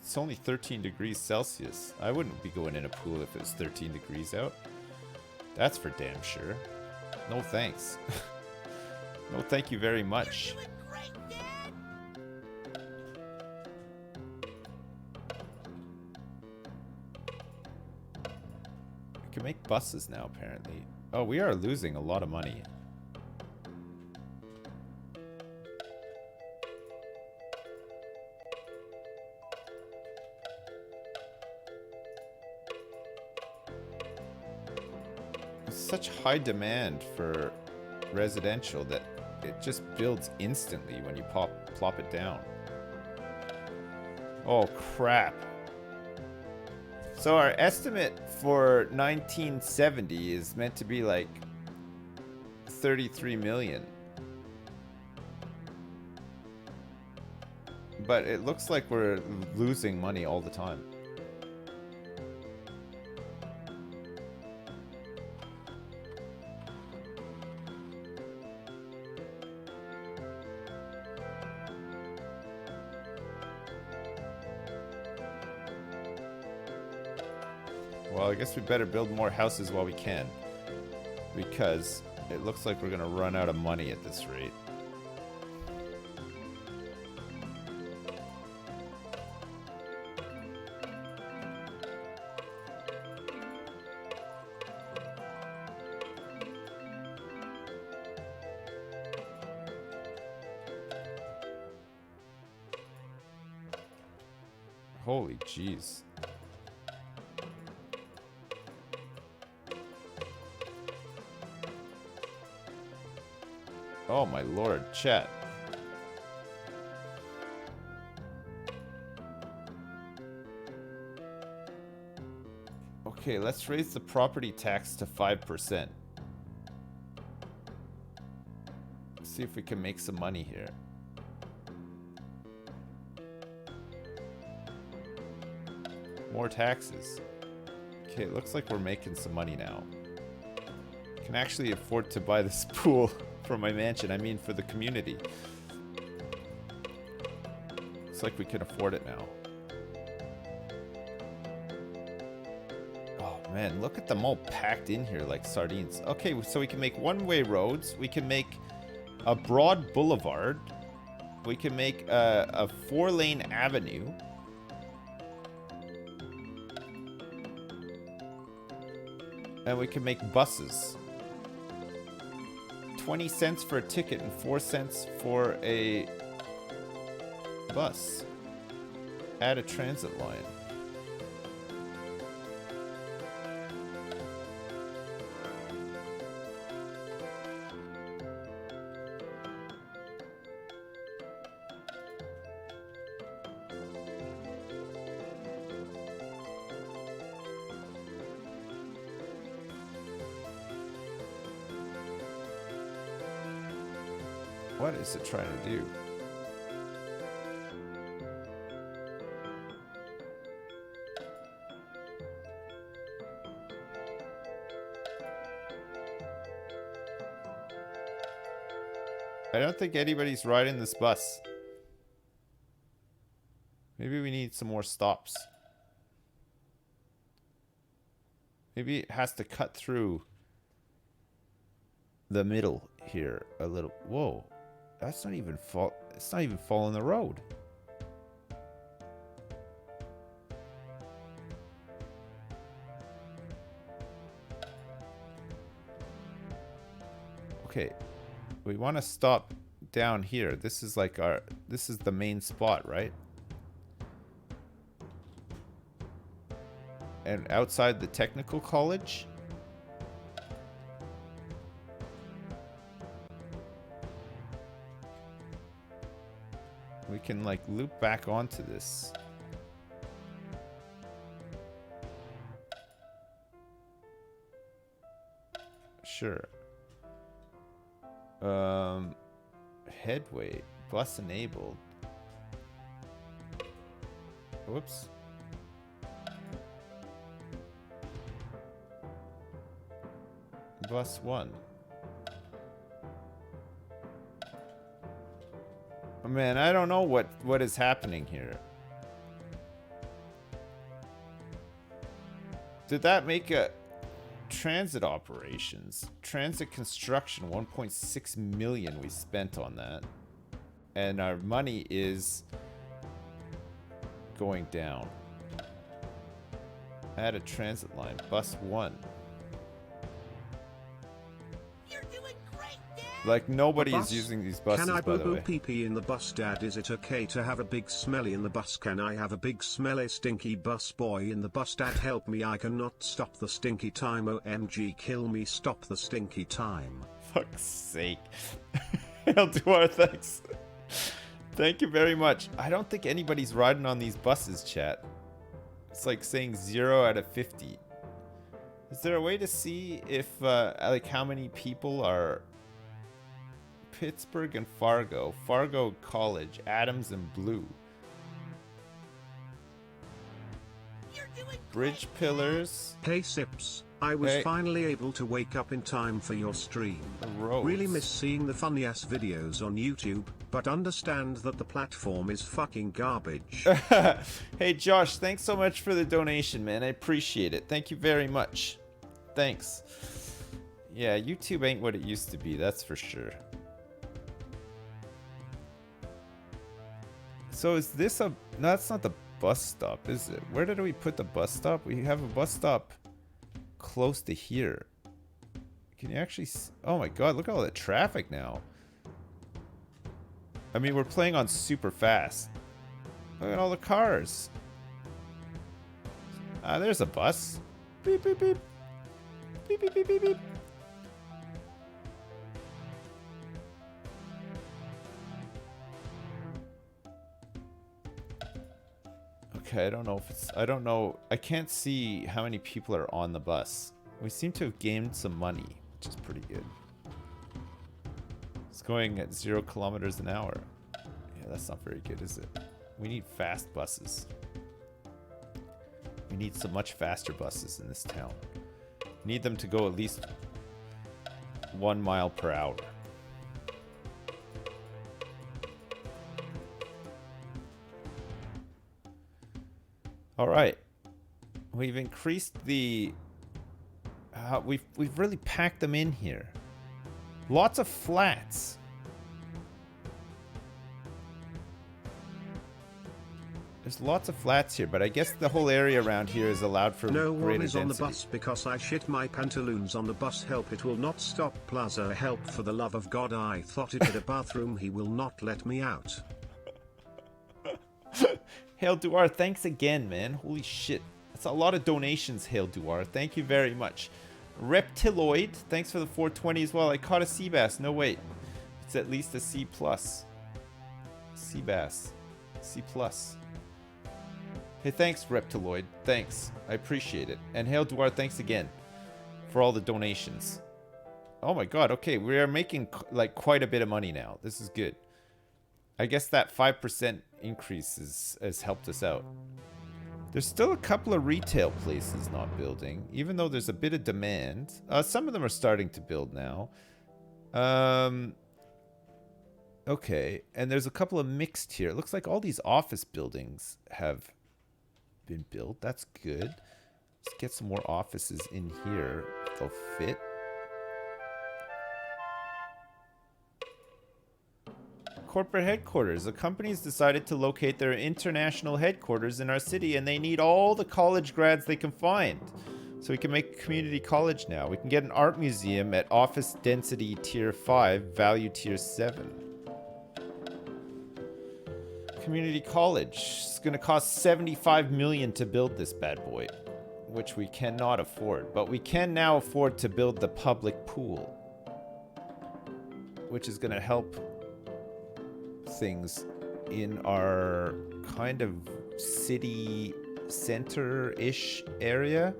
It's only 13 degrees Celsius. I wouldn't be going in a pool if it was 13 degrees out. That's for damn sure. No thanks. No thank you very much. You're doing great, Dad. We can make buses now, apparently. Oh, we are losing a lot of money. Such high demand for residential that it just builds instantly when you plop it down. Oh crap. So our estimate for 1970 is meant to be like 33 million. But it looks like we're losing money all the time. Well, I guess we better build more houses while we can, because it looks like we're gonna run out of money at this rate. Holy jeez. Oh my lord, chat. Okay, let's raise the property tax to 5%. See if we can make some money here. More taxes. Okay, it looks like we're making some money now. Can actually afford to buy this pool for my mansion. I mean, for the community. Looks like we can afford it now. Oh man, look at them all packed in here like sardines. Okay, so we can make one-way roads. We can make a broad boulevard. We can make a 4-lane avenue. And we can make buses. 20 cents for a ticket and 4 cents for a bus. Add a transit line. What is it trying to do? I don't think anybody's riding this bus. Maybe we need some more stops. Maybe it has to cut through the middle here a little. Whoa. That's not even fall. It's not even following the road. Okay, we want to stop down here. This is like our. This is the main spot, right? And outside the technical college. We can like loop back onto this. Sure. Headway. Bus enabled. Whoops. Bus 1. Man, I don't know what is happening here. Did that make a transit operations? Transit construction, 1.6 million we spent on that. And our money is going down. Add a transit line, bus 1. Like, nobody is using these buses, Can I by the way. pee pee in the bus, Dad? Is it okay to have a big smelly in the bus? Can I have a big smelly stinky bus boy in the bus, Dad? Help me, I cannot stop the stinky time. OMG, kill me, stop the stinky time. Fuck's sake. I'll do our thanks. Thank you very much. I don't think anybody's riding on these buses, chat. It's like saying 0 out of 50. Is there a way to see if, like, how many people are... Pittsburgh and Fargo. Fargo College. Adams and Blue. Bridge pillars. Hey Sips, I was finally able to wake up in time for your stream. Really miss seeing the funny ass videos on YouTube, but understand that the platform is fucking garbage. Hey Josh, thanks so much for the donation, man. I appreciate it. Thank you very much. Thanks. Yeah, YouTube ain't what it used to be, that's for sure. So is this a... No, that's not the bus stop, is it? Where did we put the bus stop? We have a bus stop close to here. Can you actually... Oh my god, look at all the traffic now. I mean, we're playing on super fast. Look at all the cars. There's a bus. Beep, beep, beep. Beep, beep, beep, beep, beep. Okay, I don't know if it's... I don't know. I can't see how many people are on the bus. We seem to have gained some money, which is pretty good. It's going at 0 kilometers an hour. Yeah, that's not very good, is it? We need fast buses. We need some much faster buses in this town. We need them to go at least 1 mile per hour. All right, we've increased the. We've really packed them in here. Lots of flats. There's lots of flats here, but I guess the whole area around here is allowed for No one greater is on the density. bus because I shit my pantaloons on the bus. Help, it will not stop. Plaza, help, for the love of God. I thought it had a bathroom. He will not let me out. Hail Duar, thanks again, man. Holy shit. That's a lot of donations, Hail Duar. Thank you very much. Reptiloid, thanks for the 420 as well. I caught a sea bass. No, wait. It's at least a C+. Sea bass. C+. Hey, thanks, Reptiloid. Thanks. I appreciate it. And Hail Duar, thanks again for all the donations. Oh my god, okay. We are making like quite a bit of money now. This is good. I guess that 5% increase has helped us out. There's still a couple of retail places not building, even though there's a bit of demand. Some of them are starting to build now. Okay, and there's a couple of mixed here. It looks like all these office buildings have been built. That's good. Let's get some more offices in here. They'll fit. Corporate headquarters. The company's decided to locate their international headquarters in our city, and they need all the college grads they can find. So we can make a community college now. We can get an art museum at office density tier 5, value tier 7. Community college. It's going to cost 75 million to build this bad boy, which we cannot afford. But we can now afford to build the public pool, which is going to help things in our kind of city center-ish area,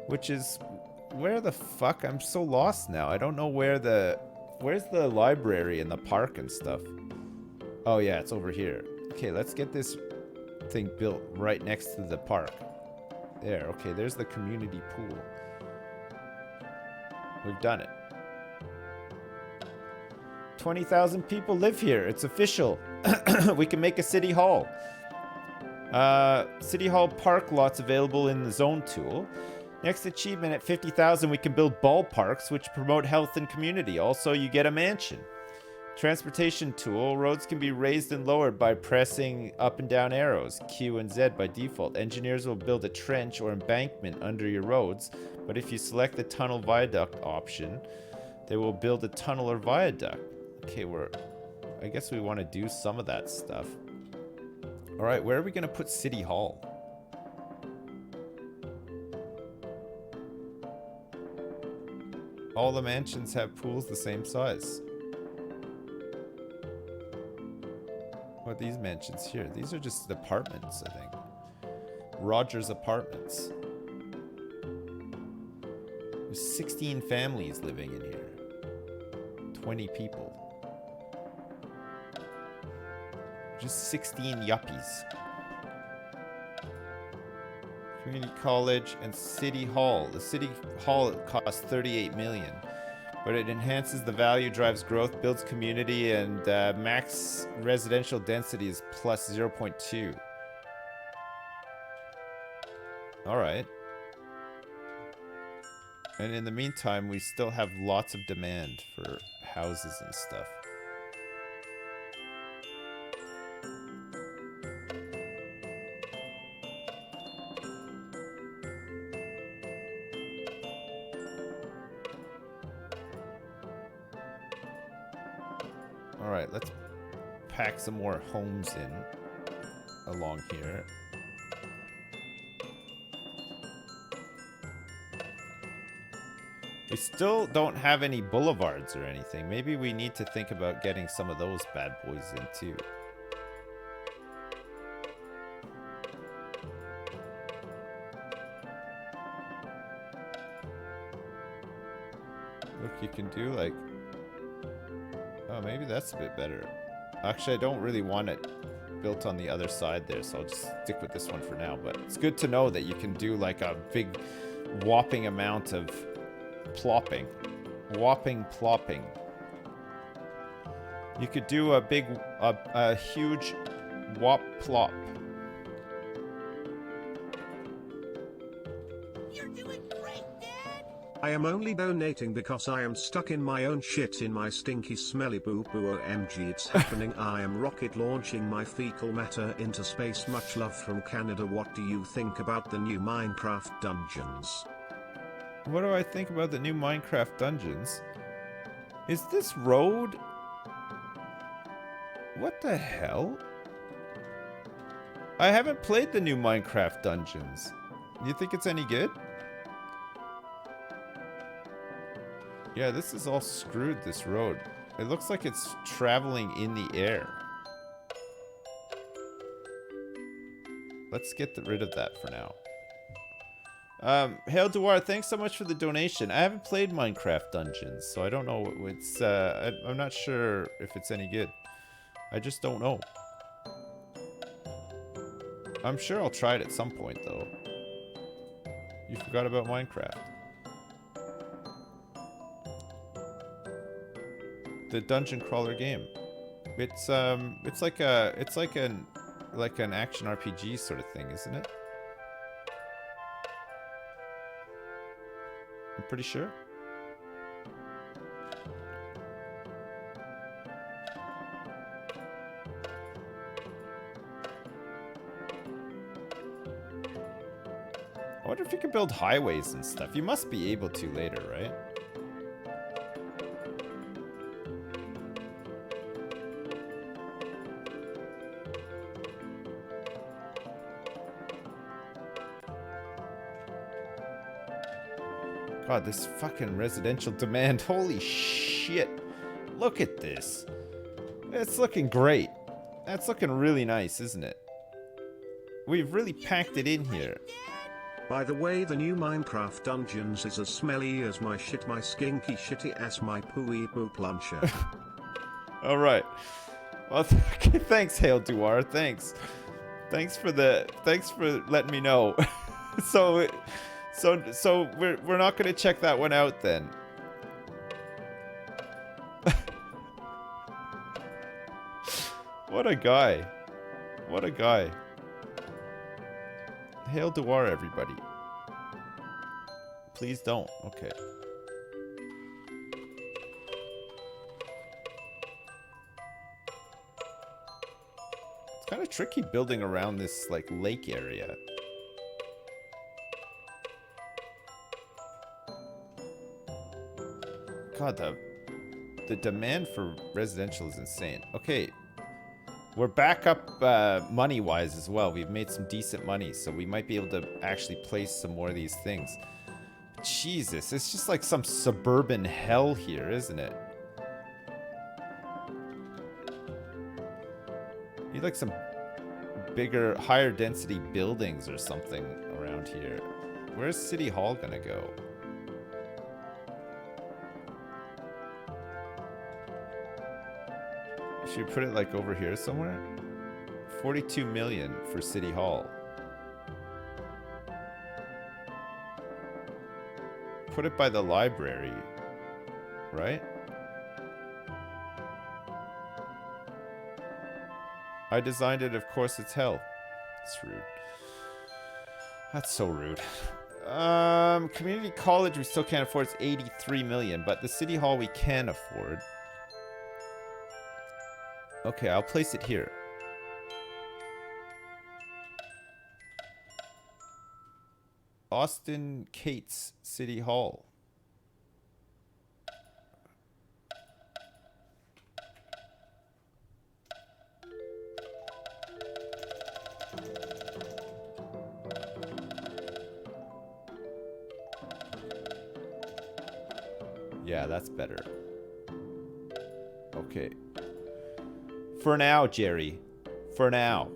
which is where the fuck? I'm so lost now. I don't know where's the library and the park and stuff. Oh yeah, it's over here. Okay, let's get this thing built right next to the park. There, okay, there's the community pool. We've done it. 20,000 people live here. It's official. We can make a city hall. City hall park lots available in the zone tool. Next achievement, at 50,000, we can build ballparks, which promote health and community. Also, you get a mansion. Transportation tool. Roads can be raised and lowered by pressing up and down arrows, Q and Z by default. Engineers will build a trench or embankment under your roads, but if you select the tunnel viaduct option, they will build a tunnel or viaduct. Okay, I guess we want to do some of that stuff. All right, where are we going to put City Hall? All the mansions have pools the same size. What are these mansions here? These are just apartments, I think. Rogers Apartments. There's 16 families living in here. 20 people. Just 16 yuppies. Community college and city hall. The city hall costs 38 million, but it enhances the value, drives growth, builds community, and max residential density is plus 0.2. All right. And in the meantime, we still have lots of demand for houses and stuff. All right, let's pack some more homes in along here. We still don't have any boulevards or anything. Maybe we need to think about getting some of those bad boys in too. Look, you can do like... Oh, maybe that's a bit better. Actually, I don't really want it built on the other side there, so I'll just stick with this one for now. But it's good to know that you can do like a big whopping amount of plopping. Whopping plopping. You could do a huge whop plop. You're doing great, Dad! I am only donating because I am stuck in my own shit in my stinky smelly poo poo. OMG, it's happening. I am rocket launching my fecal matter into space. Much love from Canada. What do you think about the new Minecraft dungeons? What do I think about the new Minecraft dungeons? Is this road... What the hell? I haven't played the new Minecraft dungeons. Do you think it's any good? Yeah, this is all screwed, this road. It looks like it's traveling in the air. Let's get rid of that for now. Hail Dewar, thanks so much for the donation. I haven't played Minecraft Dungeons, so I don't know. It's I'm not sure if it's any good. I just don't know. I'm sure I'll try it at some point, though. You forgot about Minecraft. The dungeon crawler game. It's like an action RPG sort of thing, isn't it? I'm pretty sure. I wonder if you can build highways and stuff. You must be able to later, right? God, this fucking residential demand. Holy shit. Look at this. It's looking great. That's looking really nice, isn't it? We've really packed it in here. By the way, the new Minecraft dungeons is as smelly as my shit, my skinky shitty ass, my pooey poop luncher. Alright. Well, thanks, Hail Dewar. Thanks. Thanks for letting me know. So we're not going to check that one out then. What a guy. What a guy. Hail Dewar, everybody. Please don't. Okay. It's kind of tricky building around this like lake area. God, the demand for residential is insane. Okay, we're back up money-wise as well. We've made some decent money, so we might be able to actually place some more of these things. Jesus, it's just like some suburban hell here, isn't it? Need like some bigger, higher density buildings or something around here. Where's City Hall gonna go? Should we put it like over here somewhere? 42 million for City Hall. Put it by the library, right? I designed it, of course it's hell. It's rude. That's so rude. Community college we still can't afford. It's 83 million, but the City Hall we can afford. Okay, I'll place it here. Austin Cates City Hall. Yeah, that's better. Okay. For now, Jerry. For now.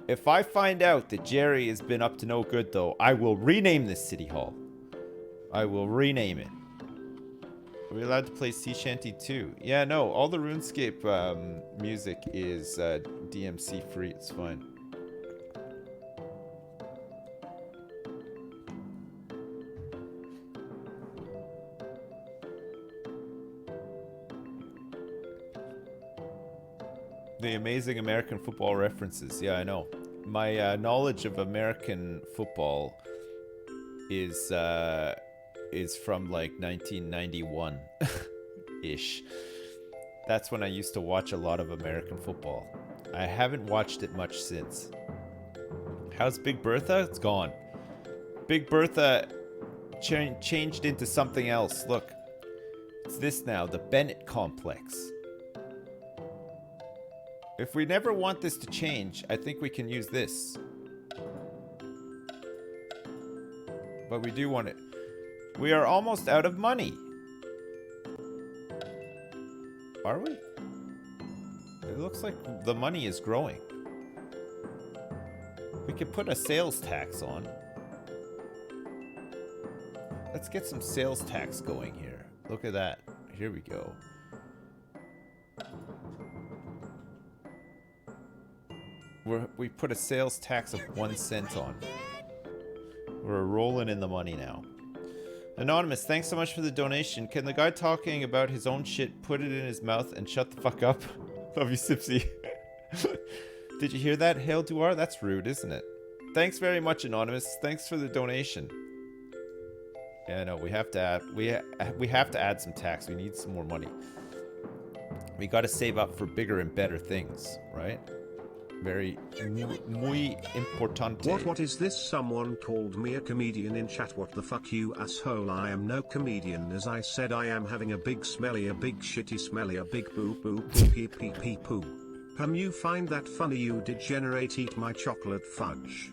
If I find out that Jerry has been up to no good, though, I will rename this City Hall. I will rename it. Are we allowed to play Sea Shanty 2? Yeah, no. All the RuneScape music is DMC free. It's fine. The amazing American football references. Yeah, I know. My knowledge of American football is is from like 1991-ish. That's when I used to watch a lot of American football. I haven't watched it much since. How's Big Bertha? It's gone. Big Bertha changed into something else. Look. It's this now, the Bennett complex. If we never want this to change, I think we can use this. But we do want it. We are almost out of money. Are we? It looks like the money is growing. We could put a sales tax on. Let's get some sales tax going here. Look at that. Here we go. We put a sales tax of 1 cent on. We're rolling in the money now. Anonymous, thanks so much for the donation. Can the guy talking about his own shit put it in his mouth and shut the fuck up? Love you, Sipsy. Did you hear that, Hail Duar? That's rude, isn't it? Thanks very much, Anonymous. Thanks for the donation. Yeah, no, we have to add we have to add some tax. We need some more money. We got to save up for bigger and better things, right? Very muy importante. What is this? Someone called me a comedian in chat. What the fuck, you asshole? I am no comedian. As I said, I am having a big smelly, a big shitty smelly, a big poo poo poo pee pee pee poo. You find that funny, you degenerate? Eat my chocolate fudge.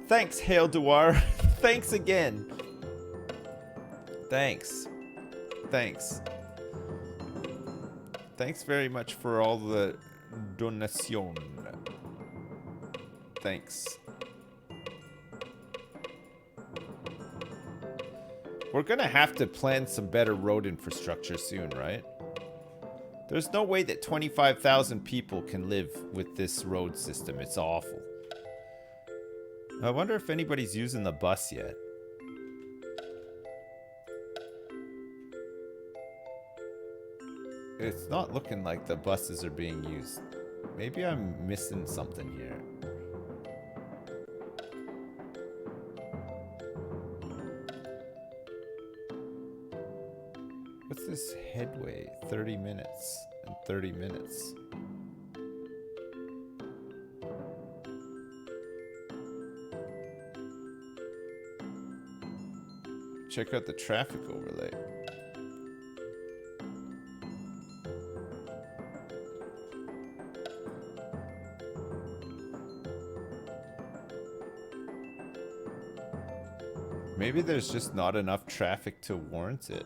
Thanks, Hail Duar. Thanks again. Thanks. Thanks. Thanks very much for all the donation. Thanks. We're gonna have to plan some better road infrastructure soon, right? There's no way that 25,000 people can live with this road system. It's awful. I wonder if anybody's using the bus yet. It's not looking like the buses are being used. Maybe I'm missing something here. What's this headway? 30 minutes and 30 minutes. Check out the traffic overlay. Maybe there's just not enough traffic to warrant it.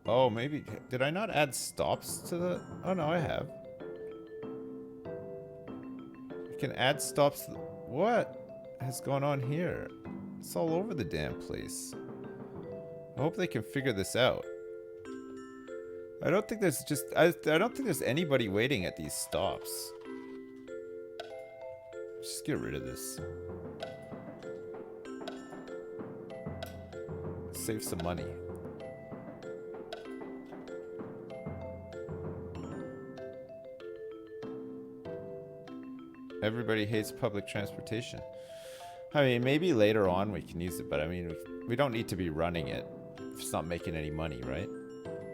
Oh, maybe... Did I not add stops to the... Oh, no, I have. You can add stops to the... What has gone on here? It's all over the damn place. I hope they can figure this out. I don't think there's just... I don't think there's anybody waiting at these stops. Just get rid of this. Save some money. Everybody hates public transportation. I mean, maybe later on we can use it, but I mean, we don't need to be running it if it's not making any money, right?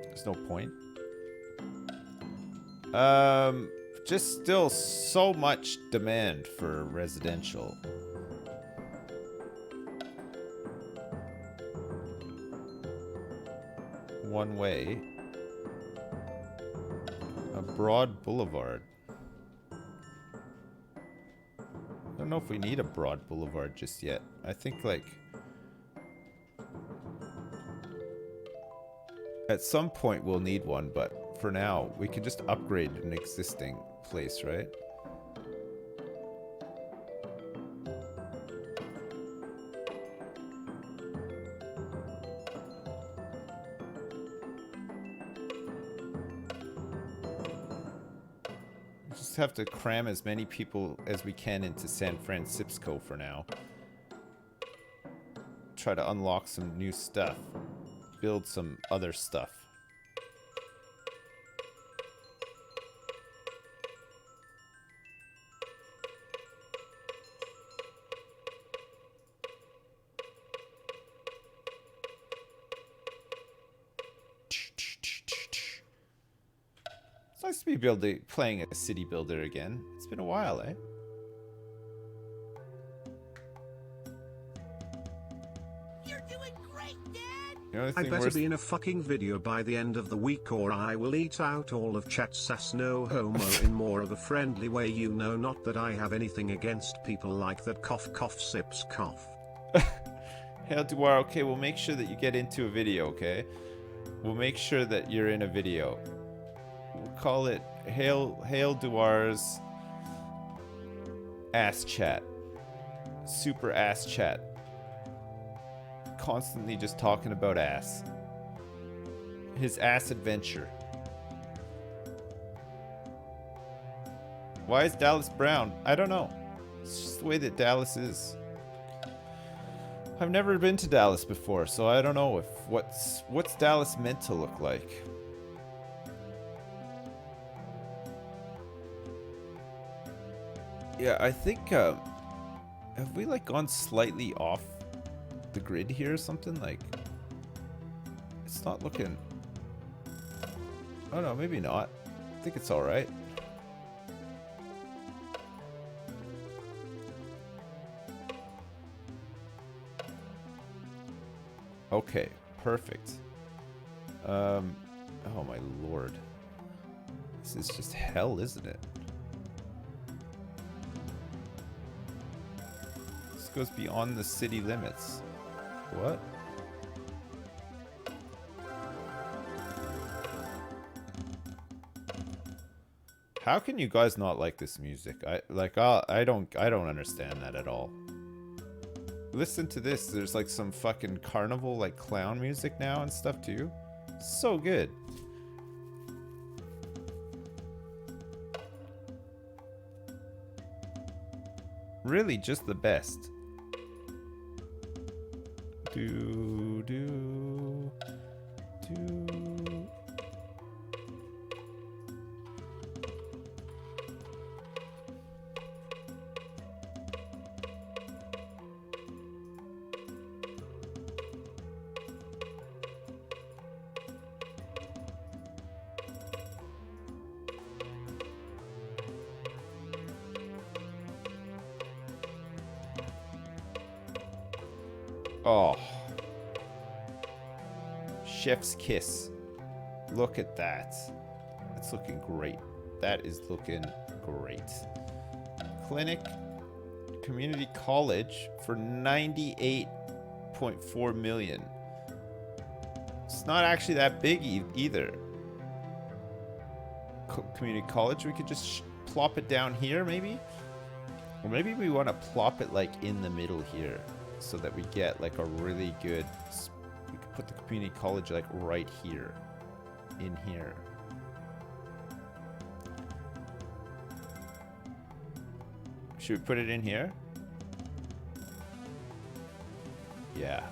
There's no point. Just still so much demand for residential. One way. A broad boulevard. I don't know if we need a broad boulevard just yet. I think, like, at some point we'll need one, but for now we can just upgrade an existing place, right? Just have to cram as many people as we can into San Francisco for now. Try to unlock some new stuff. Build some other stuff. Nice to be playing a city builder again. It's been a while, eh? You're doing great, Dad! I better be in a fucking video by the end of the week or I will eat out all of chat sass no homo in more of a friendly way, you know, not that I have anything against people like that cough cough sips cough. Hail Duar, okay, we'll make sure that you get into a video, okay? We'll make sure that you're in a video. We'll call it Hail Duar's Ass Chat. Super ass chat. Constantly just talking about ass. His ass adventure. Why is Dallas brown? I don't know. It's just the way that Dallas is. I've never been to Dallas before, so I don't know if what's Dallas meant to look like. Yeah, I think have we like gone slightly off the grid here or something? Like, it's not looking. Oh no, maybe not. I think it's all right. Okay, perfect. Oh my lord. This is just hell, isn't it? This goes beyond the city limits. What? How can you guys not like this music? I don't understand that at all. Listen to this. There's like some fucking carnival like clown music now and stuff too. So good. Really just the best. Do do do. Oh. Chef's kiss. Look at that. That's looking great. That is looking great. Clinic, community college for 98.4 million. It's not actually that big either. Community college, we could just plop it down here maybe? Or maybe we want to plop it like in the middle here, so that we get like a really good, we could put the community college like right here, in here. Should we put it in here? Yeah.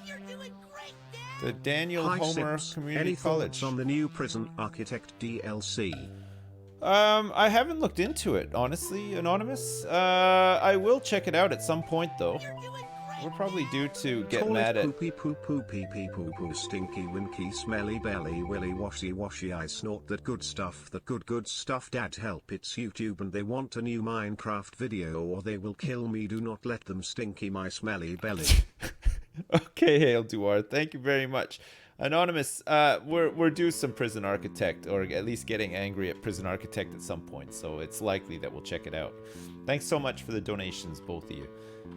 You're doing great, Dad! The Daniel Hi, Homer Sips. Community Any College. thoughts on the new Prison Architect DLC? I haven't looked into it, honestly, Anonymous. I will check it out at some point, though. You're doing great! We're probably due to get Call mad it at... poopy poo poo pee pee poo poo stinky winky smelly belly willy washy washy I snort that good stuff dad help, it's YouTube and they want a new Minecraft video or they will kill me, do not let them stinky my smelly belly. Okay, Hail Duar, thank you very much. Anonymous, we're due some Prison Architect, or at least getting angry at Prison Architect at some point, so it's likely that we'll check it out. Thanks so much for the donations, both of you.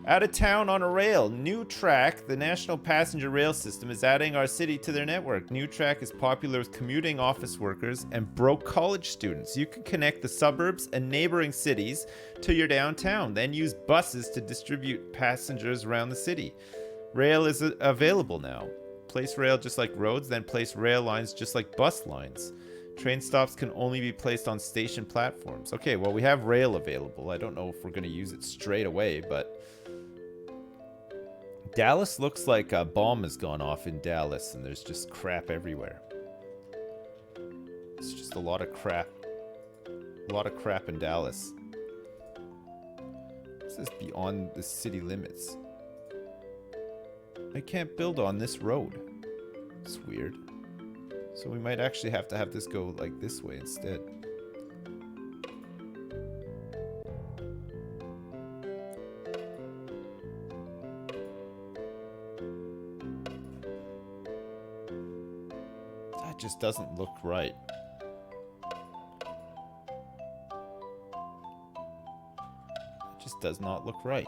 Out of town on a rail, New Track, the national passenger rail system, is adding our city to their network. New Track is popular with commuting office workers and broke college students. You can connect the suburbs and neighboring cities to your downtown, then use buses to distribute passengers around the city. Rail is available now. Place rail just like roads, then place rail lines just like bus lines. Train stops can only be placed on station platforms. Okay, well, we have rail available. I don't know if we're going to use it straight away, but... Dallas looks like a bomb has gone off in Dallas, and there's just crap everywhere. It's just a lot of crap. A lot of crap in Dallas. is this beyond the city limits? I can't build on this road. It's weird. So we might actually have to have this go like this way instead. That just doesn't look right. It just does not look right.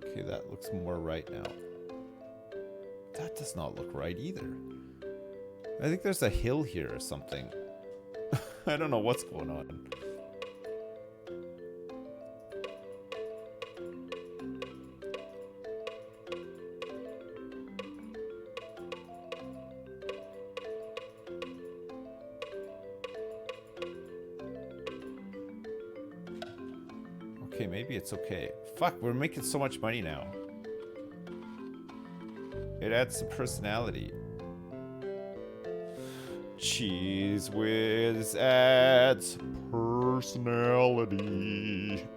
Okay, that looks more right now. That does not look right either. I think there's a hill here or something. I don't know what's going on. Okay, maybe it's okay. Fuck, we're making so much money now. It adds some personality. Cheese Whiz adds personality.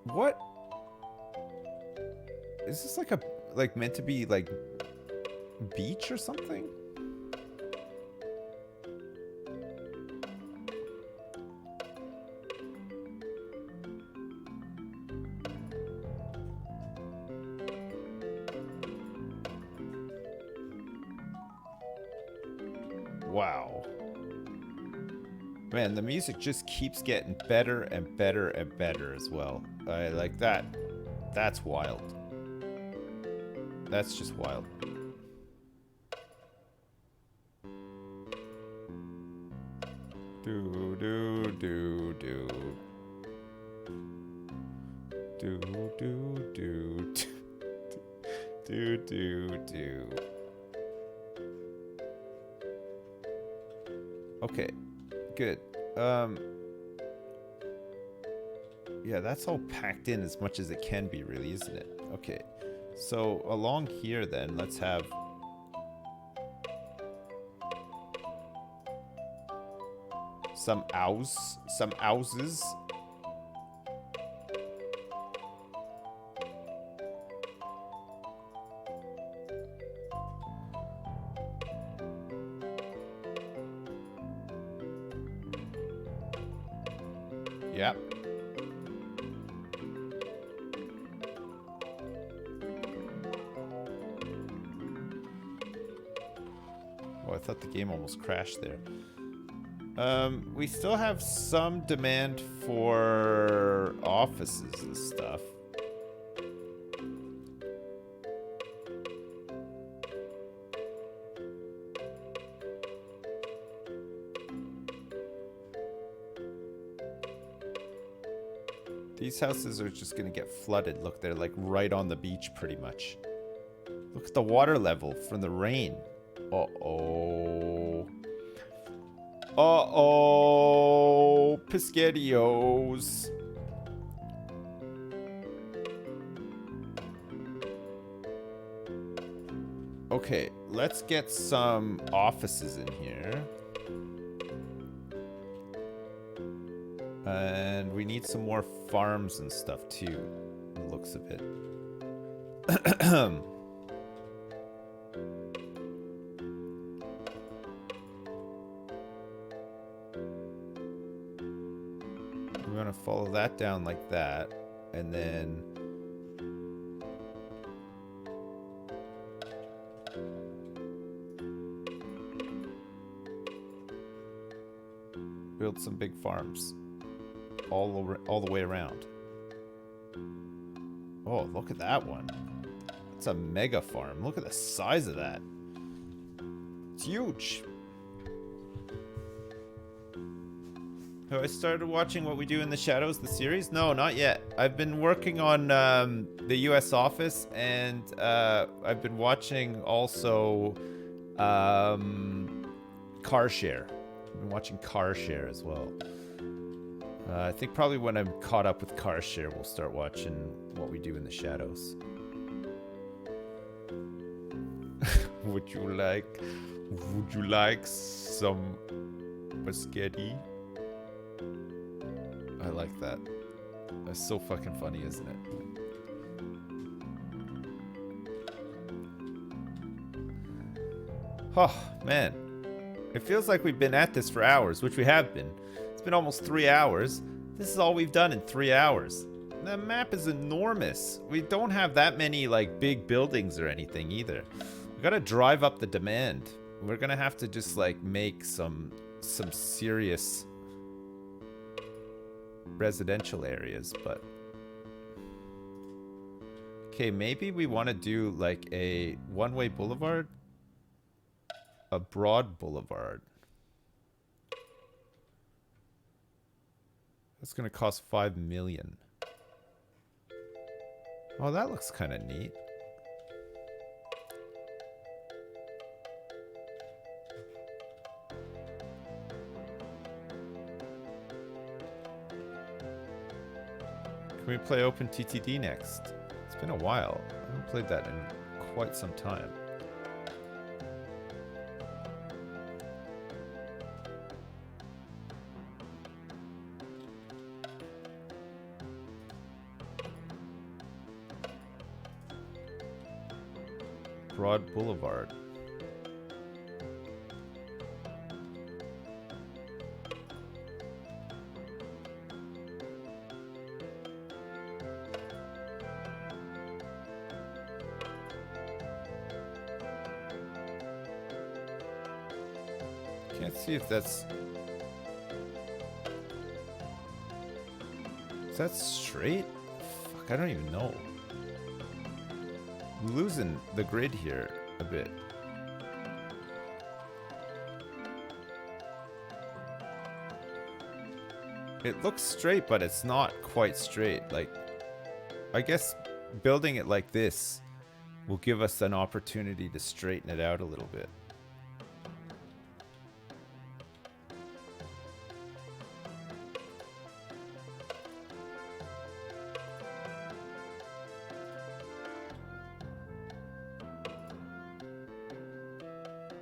What? Is this like a meant to be like beach or something? Wow. Man, the music just keeps getting better and better and better as well. I like that. That's wild. That's just wild. Do do do do. Do do do do do do. Okay, good. Yeah, that's all packed in as much as it can be, really, isn't it? Okay. So along here then, let's have some houses. Yep. Oh, I thought the game almost crashed there. We still have some demand for offices and stuff. These houses are just gonna get flooded. Look, they're like right on the beach pretty much. Look at the water level from the rain. Uh-oh. Uh-oh. Piscadios. Okay, let's get some offices in here. And we need some more farms and stuff too, the looks of it. We're gonna follow that down like that, and then build some big farms. All the way around. Oh, look at that one. It's a mega farm. Look at the size of that. It's huge. Have I started watching What We Do in the Shadows, the series? No, not yet. I've been working on the U.S. Office, and I've been watching also Car Share. I've been watching Car Share as well. I think probably when I'm caught up with Car Share, we'll start watching What We Do in the Shadows. Would you like some spaghetti? I like that. That's so fucking funny, isn't it? Oh, man. It feels like we've been at this for hours, which we have been. It's been almost 3 hours. This is all we've done in 3 hours. The map is enormous. We don't have that many, like, big buildings or anything either. We gotta drive up the demand. We're gonna have to just, like, make some serious residential areas, but okay, maybe we want to do like a one-way boulevard, a broad boulevard. That's gonna cost 5 million. Oh, that looks kind of neat. Can we play Open TTD next? It's been a while. I haven't played that in quite some time. Broad Boulevard. Can't see if that's... Is that straight? Fuck, I don't even know. I'm losing the grid here a bit. It looks straight, but it's not quite straight. Like, I guess building it like this will give us an opportunity to straighten it out a little bit.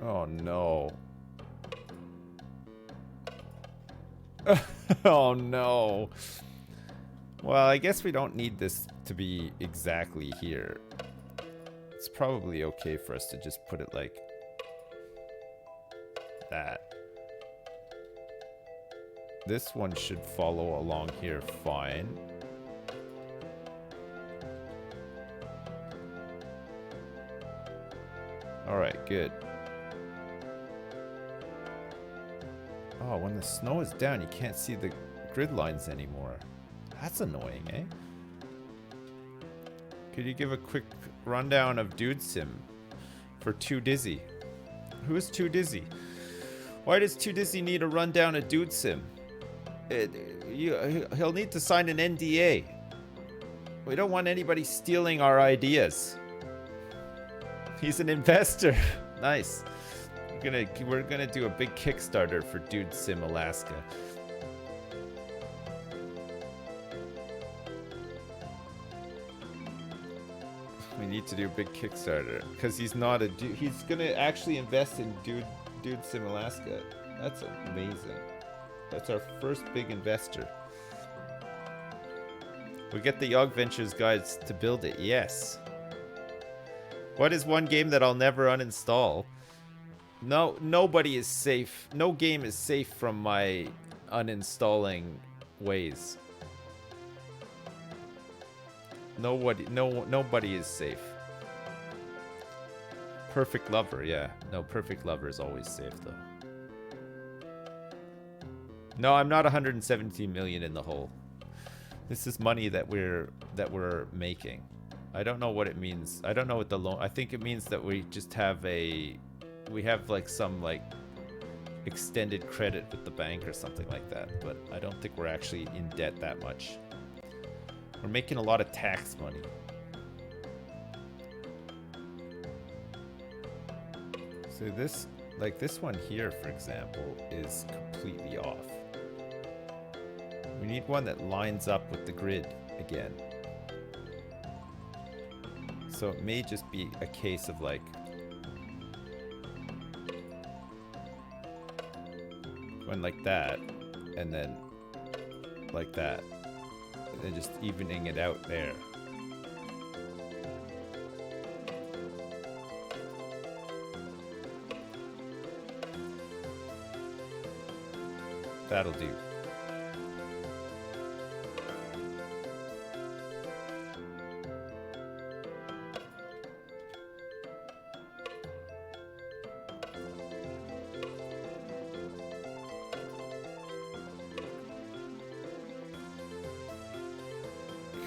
Oh no. Oh no. Well, I guess we don't need this to be exactly here. It's probably okay for us to just put it like that. This one should follow along here fine. Alright, good. Oh, when the snow is down, you can't see the grid lines anymore. That's annoying, eh? Could you give a quick rundown of Dude Sim for Too Dizzy? Who is Too Dizzy? Why does Too Dizzy need a rundown of Dude Sim? He'll need to sign an NDA. We don't want anybody stealing our ideas. He's an investor. Nice. We're gonna do a big Kickstarter for Dude Sim Alaska. We need to do a big Kickstarter because he's not a dude. He's gonna actually invest in Dude Sim Alaska. That's amazing. That's our first big investor. We get the Yog Ventures guys to build it. Yes. What is one game that I'll never uninstall? No, nobody is safe. No game is safe from my uninstalling ways. Nobody is safe. Perfect Lover, yeah. No, Perfect Lover is always safe though. No, I'm not 117 million in the hole. This is money that we're making. I don't know what it means. I don't know what the loan. I think it means that we just have we have like some like extended credit with the bank or something like that, but I don't think we're actually in debt that much. We're making a lot of tax money. So this, like this one here, for example, is completely off. We need one that lines up with the grid again. So it may just be a case of like going like that, and then like that, and then just evening it out there. That'll do.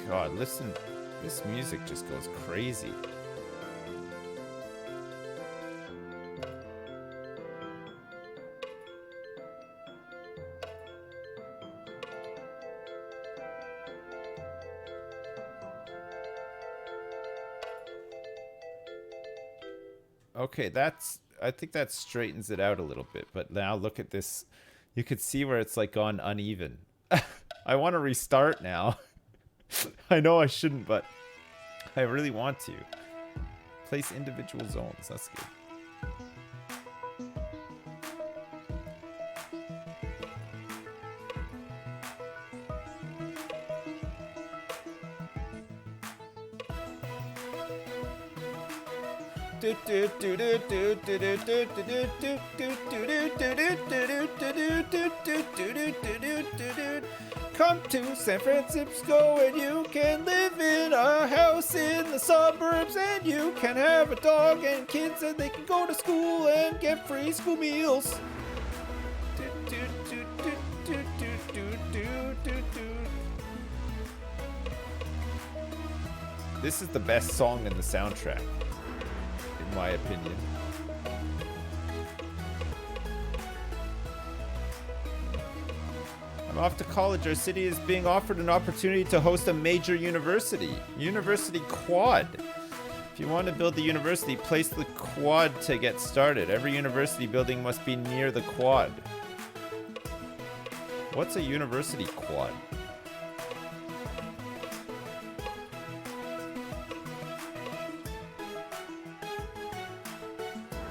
God, listen, this music just goes crazy. Okay, I think that straightens it out a little bit, but now look at this. You could see where it's like gone uneven. I want to restart now. I know I shouldn't, but I really want to. Place individual zones, that's good. Come to San Francisco and you can live in a house in the suburbs, and you can have a dog and kids, and they can go to school and get free school meals. This is the best song in the soundtrack, in my opinion. I'm off to college. Our city is being offered an opportunity to host a major university. University quad. If you want to build the university, place the quad to get started. Every university building must be near the quad. What's a university quad?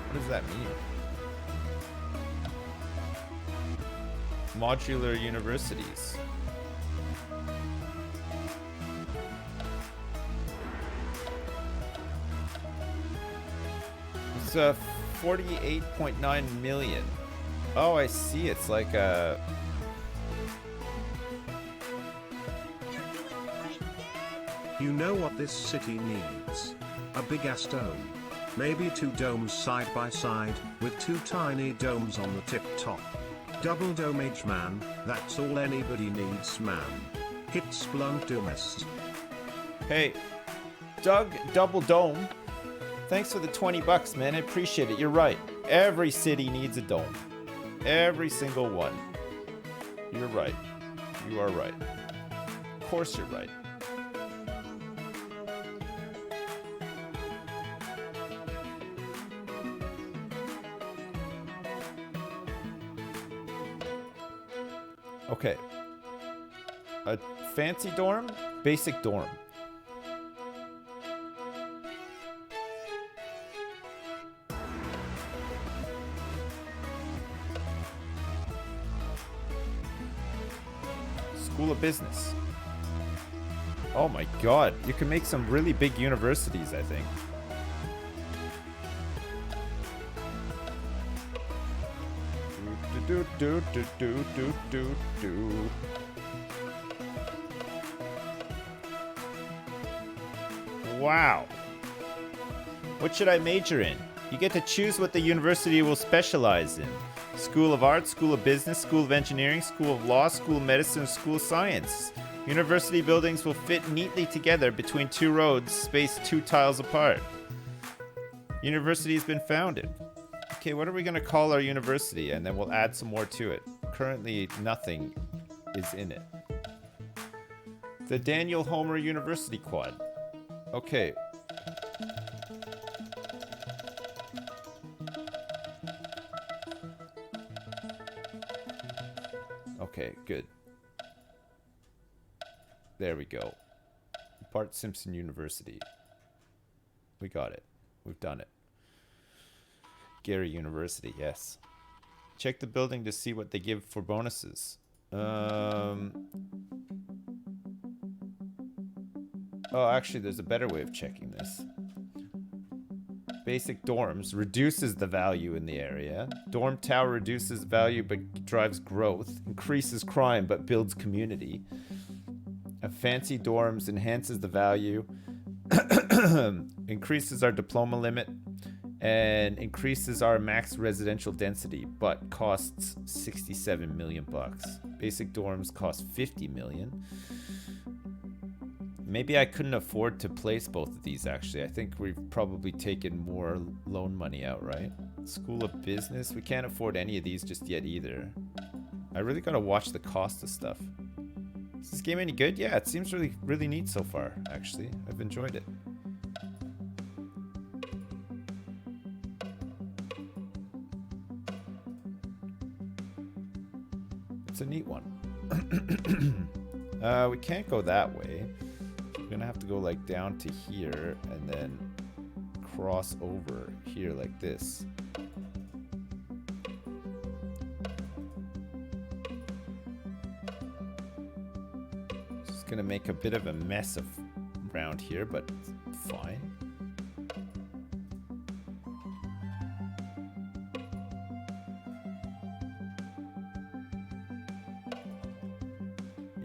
What does that mean? Modular universities. It's 48.9 million. Oh, I see. It's like a... You know what this city needs? A big ass dome. Maybe 2 domes side by side, with 2 tiny domes on the tip top. Double dome age man, that's all anybody needs, man. Hit Splunk Doomus. Hey, Doug Double Dome, thanks for the 20 bucks, man. I appreciate it. You're right. Every city needs a dome. Every single one. You're right. You are right. Of course you're right. Okay. A fancy dorm, basic dorm. School of Business. Oh my god, you can make some really big universities, I think. Wow. What should I major in? You get to choose what the university will specialize in. School of Arts, School of Business, School of Engineering, School of Law, School of Medicine, School of Science. University buildings will fit neatly together between 2 roads spaced 2 tiles apart. University has been founded. Okay, what are we going to call our university? And then we'll add some more to it. Currently, nothing is in it. The Daniel Homer University Quad. Okay. Okay, good. There we go. Bart Simpson University. We got it. We've done it. Gary University, yes. Check the building to see what they give for bonuses. Oh, actually, there's a better way of checking this. Basic dorms reduces the value in the area. Dorm tower reduces value but drives growth. Increases crime but builds community. A fancy dorms enhances the value. Increases our diploma limit. And increases our max residential density, but costs 67 million bucks. Basic dorms cost 50 million. Maybe I couldn't afford to place both of these, actually. I think we've probably taken more loan money out, right? School of Business. We can't afford any of these just yet either. I really gotta watch the cost of stuff. Is this game any good? Yeah, it seems really, really neat so far, actually. I've enjoyed it. A neat one. We can't go that way. We're gonna have to go like down to here and then cross over here like this. Just gonna make a bit of a mess of around here, but fine.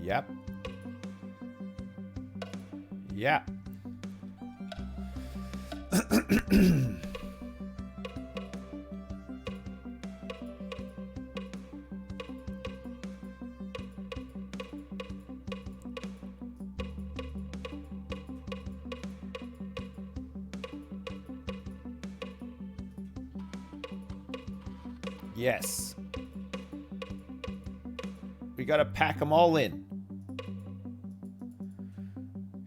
Yep. Yeah. Yes. We gotta pack them all in.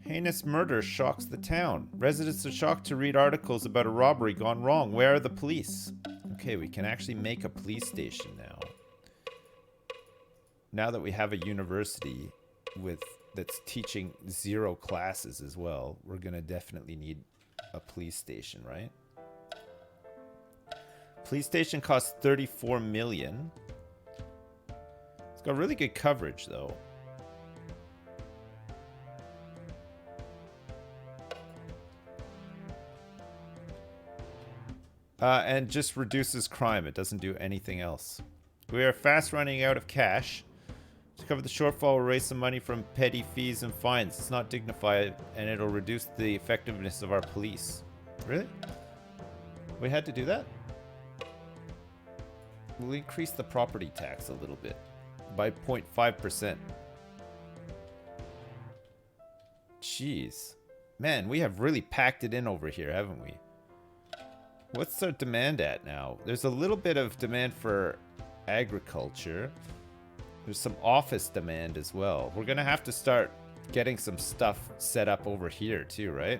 Heinous murder shocks the town. Residents are shocked to read articles about a robbery gone wrong. Where are the police? Okay, we can actually make a police station now. Now that we have a university that's teaching 0 classes as well, we're gonna definitely need a police station, right? Police station costs 34 million. It's got really good coverage though. And just reduces crime. It doesn't do anything else. We are fast running out of cash. To cover the shortfall, we'll raise some money from petty fees and fines. It's not dignified, and it'll reduce the effectiveness of our police. Really? We had to do that? We'll increase the property tax a little bit. By 0.5%. Jeez. Man, we have really packed it in over here, haven't we? What's our demand at now? There's a little bit of demand for agriculture. There's some office demand as well. We're gonna have to start getting some stuff set up over here too, right?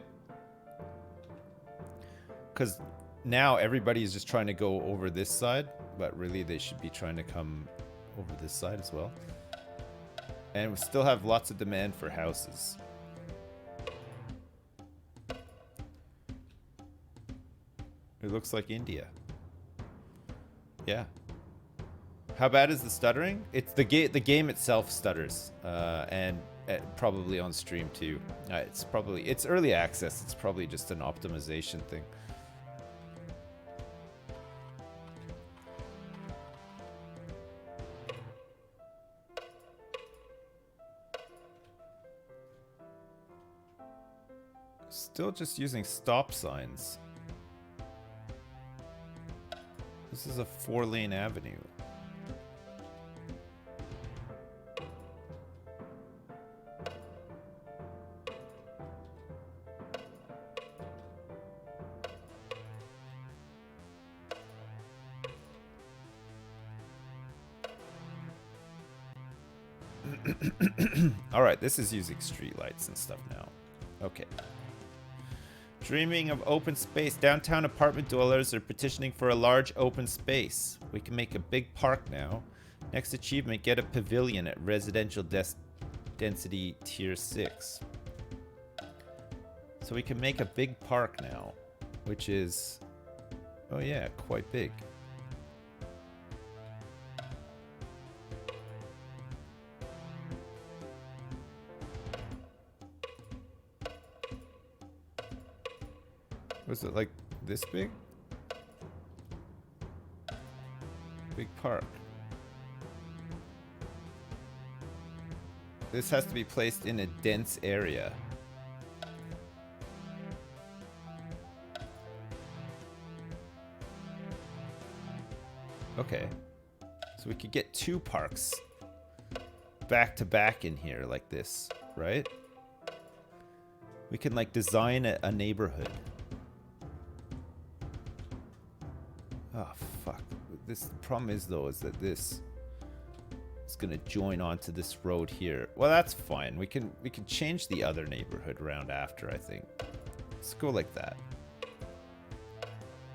Because now everybody's just trying to go over this side, but really they should be trying to come over this side as well. And we still have lots of demand for houses. It looks like India. Yeah. How bad is the stuttering? It's the game itself stutters, and probably on stream too. It's early access. It's probably just an optimization thing. Still just using stop signs. This is a 4-lane avenue. Alright, this is using streetlights and stuff now. Okay. Dreaming of open space. Downtown apartment dwellers are petitioning for a large open space. We can make a big park now. Next achievement, get a pavilion at residential density tier 6. So we can make a big park now, which is, oh yeah, quite big. Was it like this big? Big park. This has to be placed in a dense area. Okay. So we could get 2 parks back to back in here like this, right? We can like design a neighborhood. Oh fuck. This the problem is though is that this is gonna join onto this road here. Well, that's fine. We can change the other neighborhood around after, I think. Let's go like that.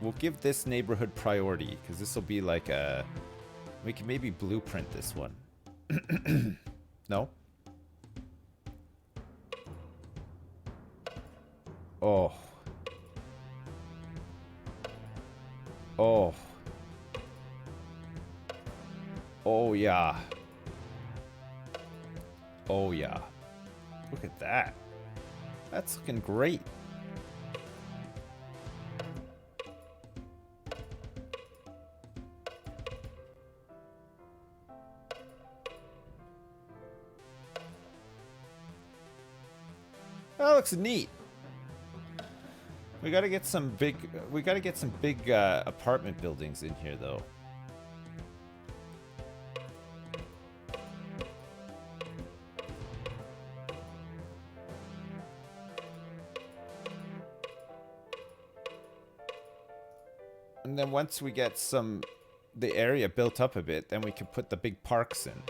We'll give this neighborhood priority because this will be like a. We can maybe blueprint this one. No. Oh. Oh. Oh, yeah. Oh, yeah. Look at that. That's looking great. That looks neat. We gotta get some big apartment buildings in here though. And then once we get the area built up a bit, then we can put the big parks in.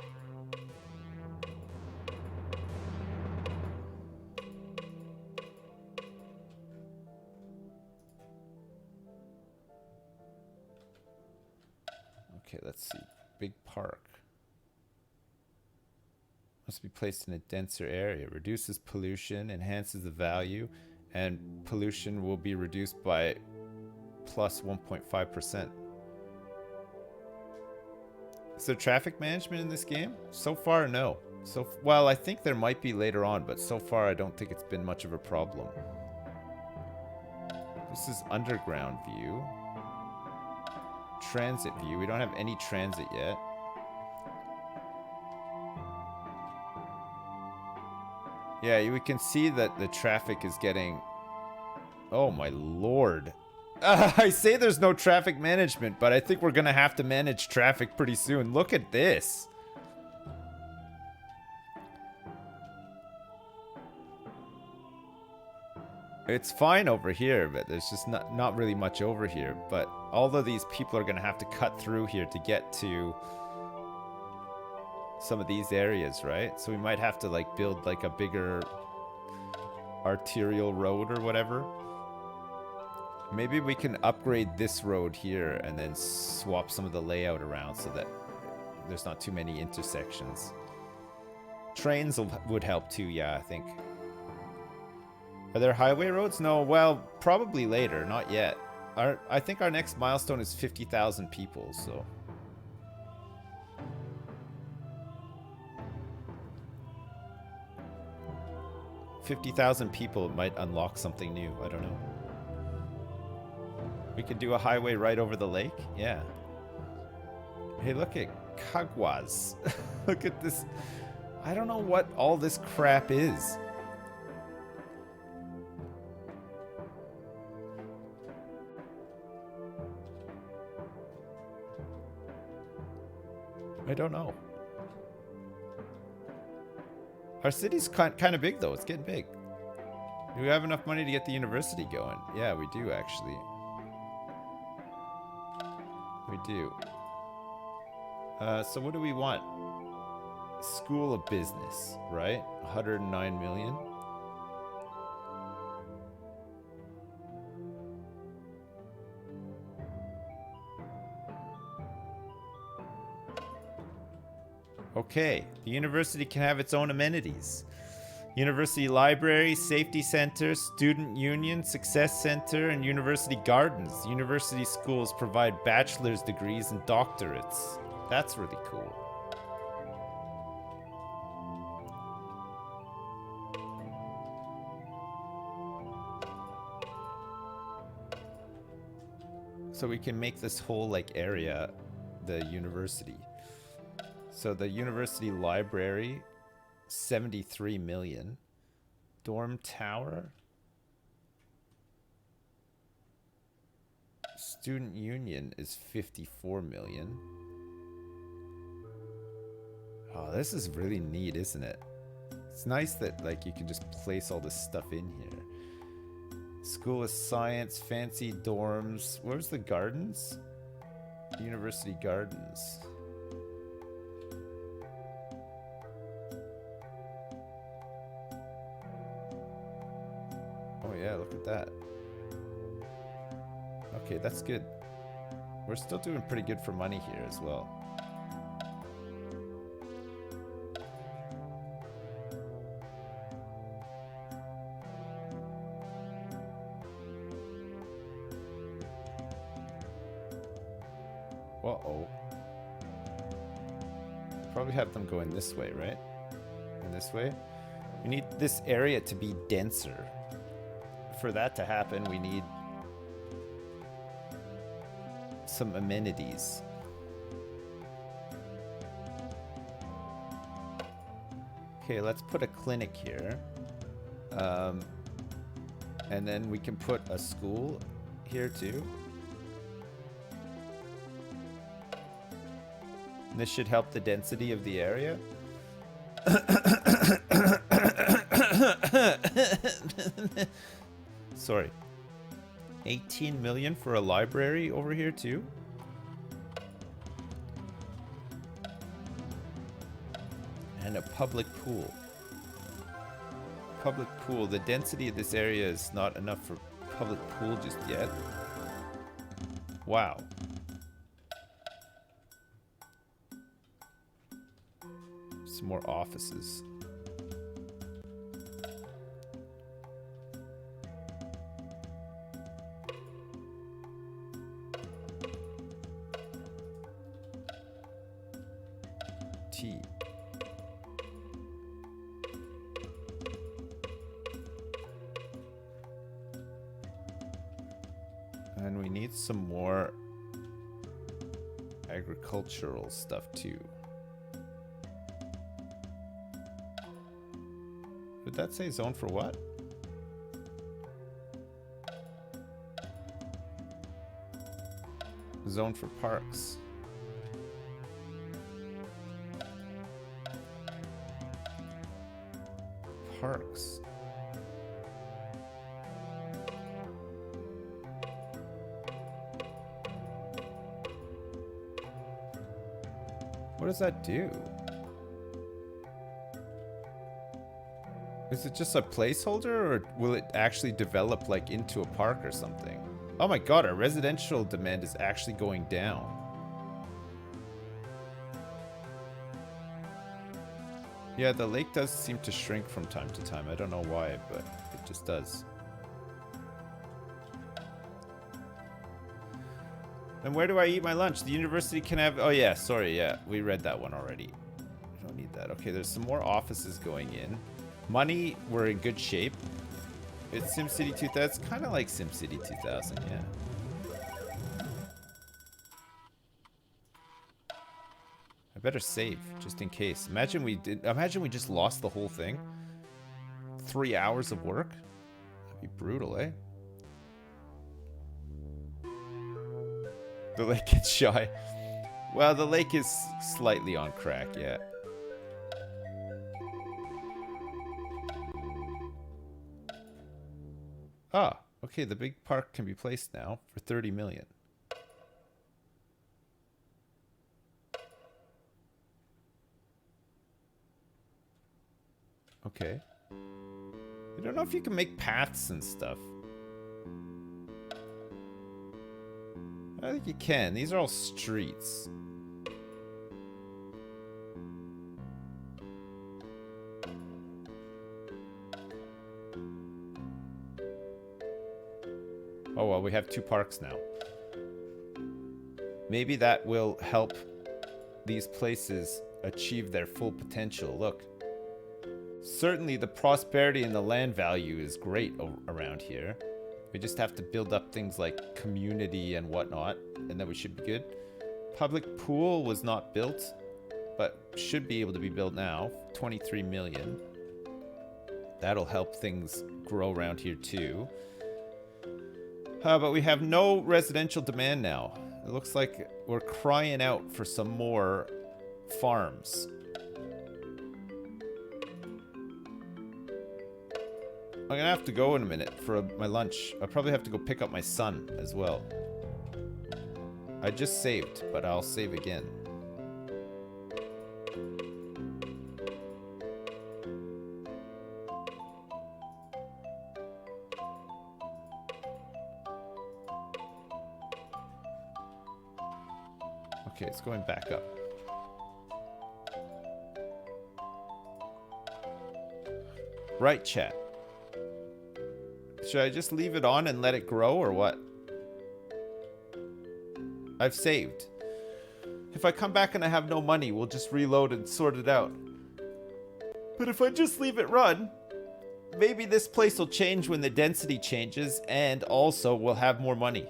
Okay, let's see. Big park. Must be placed in a denser area. Reduces pollution, enhances the value, and pollution will be reduced by plus 1.5%. Is there traffic management in this game? So far, no. Well, I think there might be later on, but so far I don't think it's been much of a problem. This is underground view. Transit view. We don't have any transit yet. Yeah, we can see that the traffic is getting... Oh my lord. I say there's no traffic management, but I think we're gonna have to manage traffic pretty soon. Look at this. It's fine over here, but there's just not really much over here. But all of these people are gonna have to cut through here to get to some of these areas, right? So we might have to like build like a bigger arterial road or whatever. Maybe we can upgrade this road here and then swap some of the layout around so that there's not too many intersections. Trains would help too, yeah, I think. Are there highway roads? No, well, probably later, not yet. I think our next milestone is 50,000 people, so... 50,000 people might unlock something new, I don't know. We could do a highway right over the lake? Yeah. Hey, look at Caguas. Look at this. I don't know what all this crap is. I don't know. Our city's kind of big, though. It's getting big. Do we have enough money to get the university going? Yeah, we do, actually. We do. So what do we want? School of Business, right? 109 million. Okay, the university can have its own amenities. University library, safety center, student union, success center, and university gardens. University schools provide bachelor's degrees and doctorates. That's really cool. So we can make this whole like area the university. So the university library, 73 million. Dorm tower. Student union is 54 million. Oh, this is really neat, isn't it? It's nice that like you can just place all this stuff in here. School of Science, fancy dorms. Where's the gardens? University gardens. Oh yeah, look at that. Okay, that's good. We're still doing pretty good for money here as well. Uh-oh. Probably have them go in this way, right? In this way. We need this area to be denser. For that to happen, we need some amenities. Okay, let's put a clinic here. And then we can put a school here too. And this should help the density of the area. Sorry. 18 million for a library over here too? And a public pool. Public pool. The density of this area is not enough for public pool just yet. Wow. Some more offices. T. And we need some more agricultural stuff too. Did that say zone for what? Zone for parks. Parks. What does that do? Is it just a placeholder, or will it actually develop like into a park or something? Oh my god, our residential demand is actually going down. Yeah, the lake does seem to shrink from time to time. I don't know why, but it just does. And where do I eat my lunch? The university can have... Oh yeah, sorry, yeah. We read that one already. We don't need that. Okay, there's some more offices going in. Money, we're in good shape. It's SimCity 2000. It's kind of like SimCity 2000, yeah. I better save, just in case. Imagine we just lost the whole thing. 3 hours of work? That'd be brutal, eh? The lake gets shy. Well, the lake is slightly on crack, yeah. Ah, okay, the big park can be placed now for 30 million. Okay. I don't know if you can make paths and stuff. I think you can. These are all streets. Oh, well, we have 2 parks now. Maybe that will help these places achieve their full potential. Look. Certainly the prosperity and the land value is great around here. We just have to build up things like community and whatnot, and then we should be good. Public pool was not built, but should be able to be built now. 23 million. That'll help things grow around here too. But we have no residential demand now. It looks like we're crying out for some more farms. I'm gonna have to go in a minute for my lunch. I'll probably have to go pick up my son as well. I just saved, but I'll save again. Okay, it's going back up. Right, chat. Should I just leave it on and let it grow, or what? I've saved. If I come back and I have no money, we'll just reload and sort it out. But if I just leave it run, maybe this place will change when the density changes, and also we'll have more money.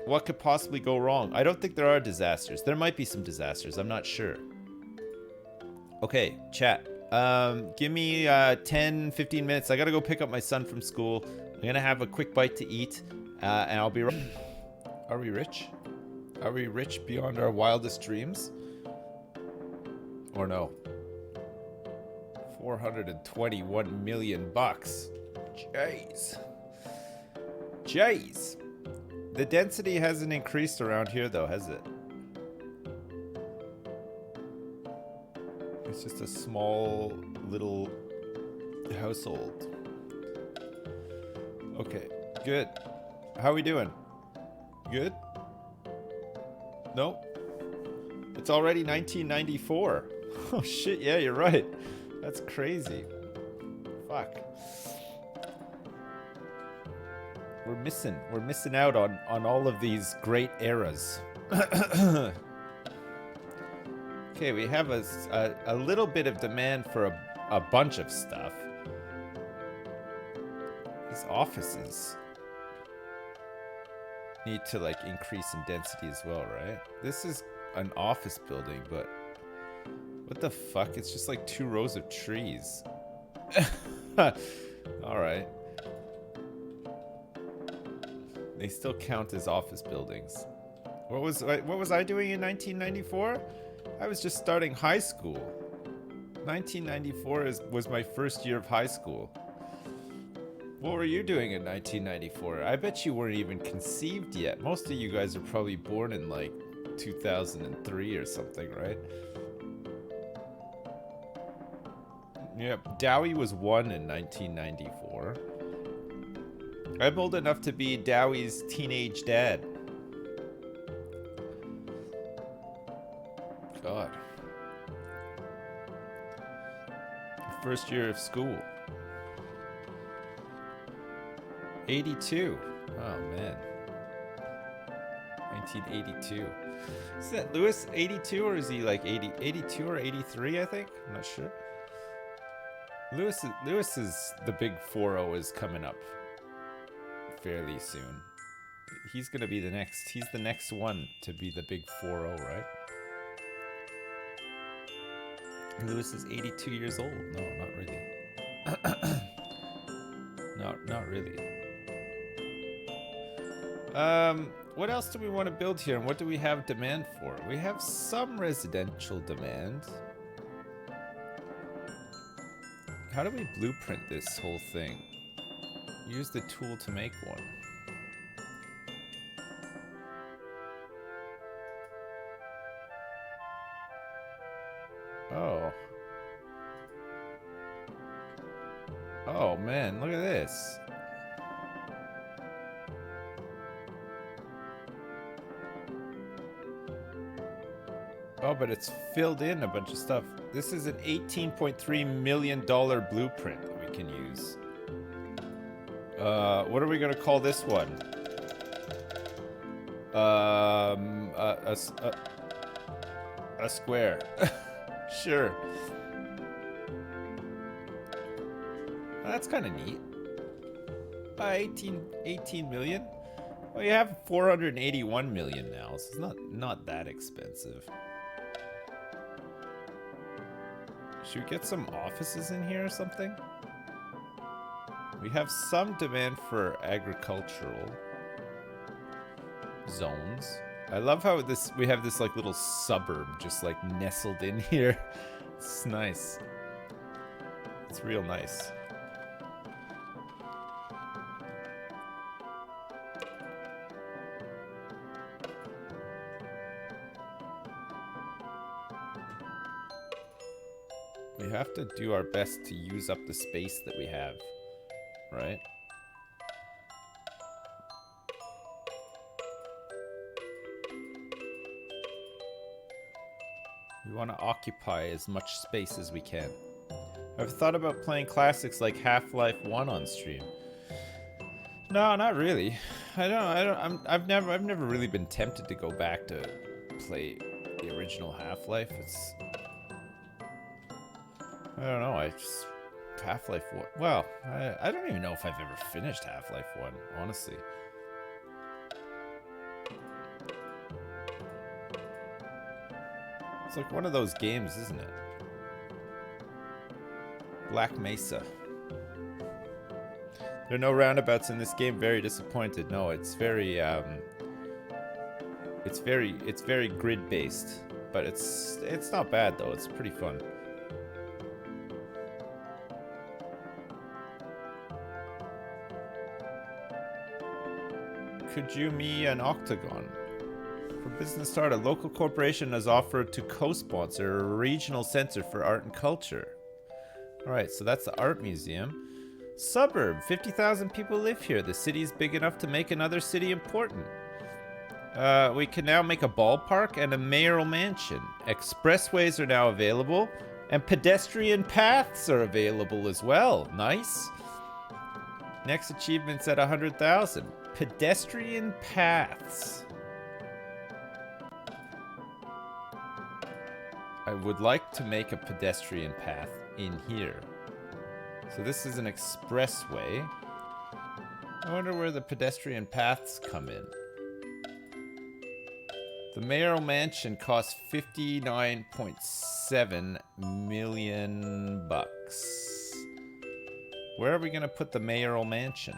What could possibly go wrong? I don't think there are disasters. There might be some disasters. I'm not sure. Okay, chat. Give me 10, 15 minutes. I gotta go pick up my son from school. I'm gonna have a quick bite to eat, and I'll be right. Are we rich? Are we rich beyond our wildest dreams? Or no? 421 million bucks. Jeez. Jeez. The density hasn't increased around here though, has it? It's just a small little household. Okay, good. How are we doing? Good? Nope. It's already 1994. Oh shit, yeah, you're right. That's crazy. Fuck. We're missing out on all of these great eras. Okay, we have a little bit of demand for a bunch of stuff. These offices need to like increase in density as well, right? This is an office building, but what the fuck? It's just like 2 rows of trees. All right. They still count as office buildings. What was I doing in 1994? I was just starting high school. 1994 was my first year of high school. What were you doing in 1994? I bet you weren't even conceived yet. Most of you guys are probably born in like 2003 or something, right? Yep, Dowie was 1 in 1994. I'm old enough to be Dowie's teenage dad. God. First year of school. 82. Oh, man. 1982. Is that Lewis 82 or is he like 82 or 83, I think? I'm not sure. Lewis is the big 4-0 is coming up fairly soon. He's going to be he's the next one to be the big 4-0, right? Lewis is 82 years old. No, not really. Not really. What else do we want to build here, and what do we have demand for? We have some residential demand. How do we blueprint this whole thing? Use the tool to make one. Oh. Oh man, look at this. Oh, but it's filled in a bunch of stuff. This is an $18.3 million blueprint that we can use. What are we gonna call this one? A square. Sure. That's kind of neat. 18 million? Well, you have 481 million now, so it's not that expensive. Should we get some offices in here or something? We have some demand for agricultural zones. I love how we have this like little suburb just like nestled in here. It's nice. It's real nice. We have to do our best to use up the space that we have, right? We want to occupy as much space as we can. I've thought about playing classics like Half-Life 1 on stream. No, not really. I've never really been tempted to go back to play the original Half-Life. I don't know, Half-Life 1. Well, I don't even know if I've ever finished Half-Life 1, honestly. It's like one of those games, isn't it? Black Mesa. There are no roundabouts in this game. Very disappointed. No, it's very grid based, but it's not bad though. It's pretty fun. Could you me an octagon? For Business Start, a local corporation has offered to co-sponsor a regional center for art and culture. Alright, so that's the art museum. Suburb, 50,000 people live here. The city's big enough to make another city important. We can now make a ballpark and a mayoral mansion. Expressways are now available, and pedestrian paths are available as well. Nice. Next achievement's at 100,000. Pedestrian paths. I would like to make a pedestrian path in here. So this is an expressway. I wonder where the pedestrian paths come in. The mayoral mansion costs 59.7 million bucks. Where are we going to put the mayoral mansion?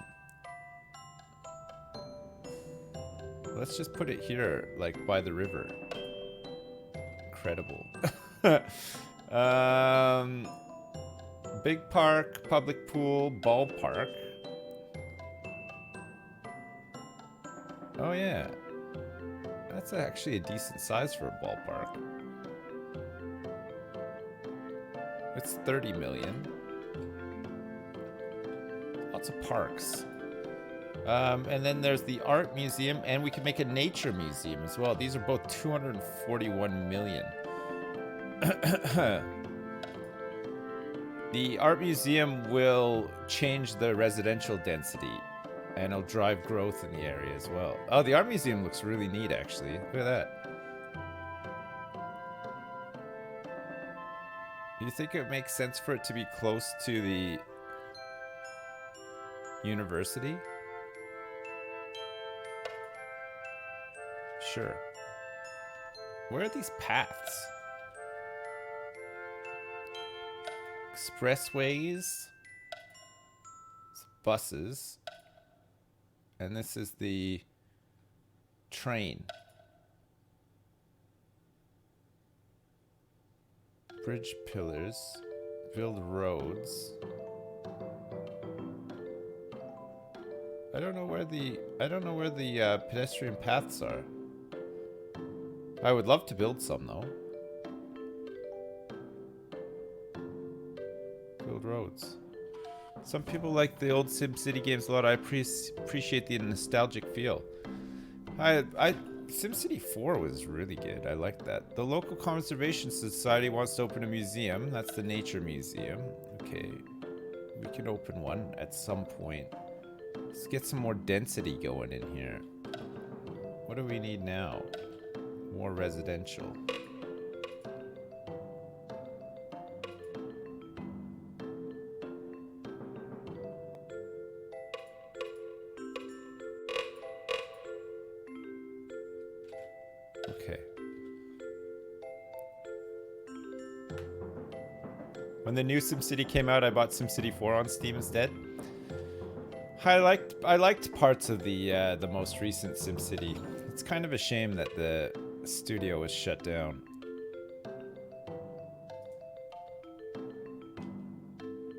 Let's just put it here, like by the river. Incredible. Big park, public pool, ballpark. Oh yeah. That's actually a decent size for a ballpark. It's 30 million. Lots of parks. And then there's the art museum, and we can make a nature museum as well. These are both 241 million. The art museum will change the residential density, and it'll drive growth in the area as well. Oh, the art museum looks really neat, actually. Look at that. Do you think it makes sense for it to be close to the university? Sure. Where are these paths? Expressways. Buses. And this is the train. Bridge pillars. Build roads. I don't know where the pedestrian paths are. I would love to build some though. Build roads. Some people like the old SimCity games a lot. I appreciate the nostalgic feel. SimCity 4 was really good. I like that. The local conservation society wants to open a museum. That's the nature museum. Okay, we can open one at some point. Let's get some more density going in here. What do we need now? More residential. Okay. When the new SimCity came out, I bought SimCity 4 on Steam instead. I liked parts of the most recent SimCity. It's kind of a shame that the studio was shut down.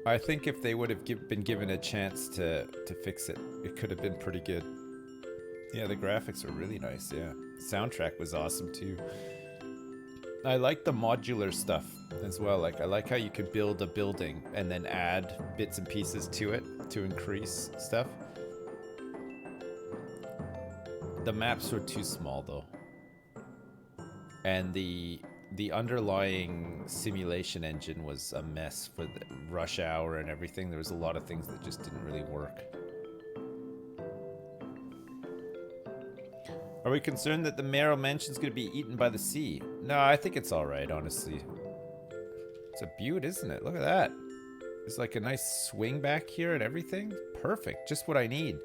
I think if they would have been given a chance to fix it, it could have been pretty good. Yeah, the graphics are really nice, yeah. Soundtrack was awesome too. I like the modular stuff as well. Like, I like how you could build a building and then add bits and pieces to it to increase stuff. The maps were too small though. And the underlying simulation engine was a mess for the rush hour and everything. There was a lot of things that just didn't really work. Are we concerned that the Marrow Mansion's gonna be eaten by the sea? No, I think it's alright, honestly. It's a beaut, isn't it? Look at that. There's like a nice swing back here and everything. Perfect. Just what I need.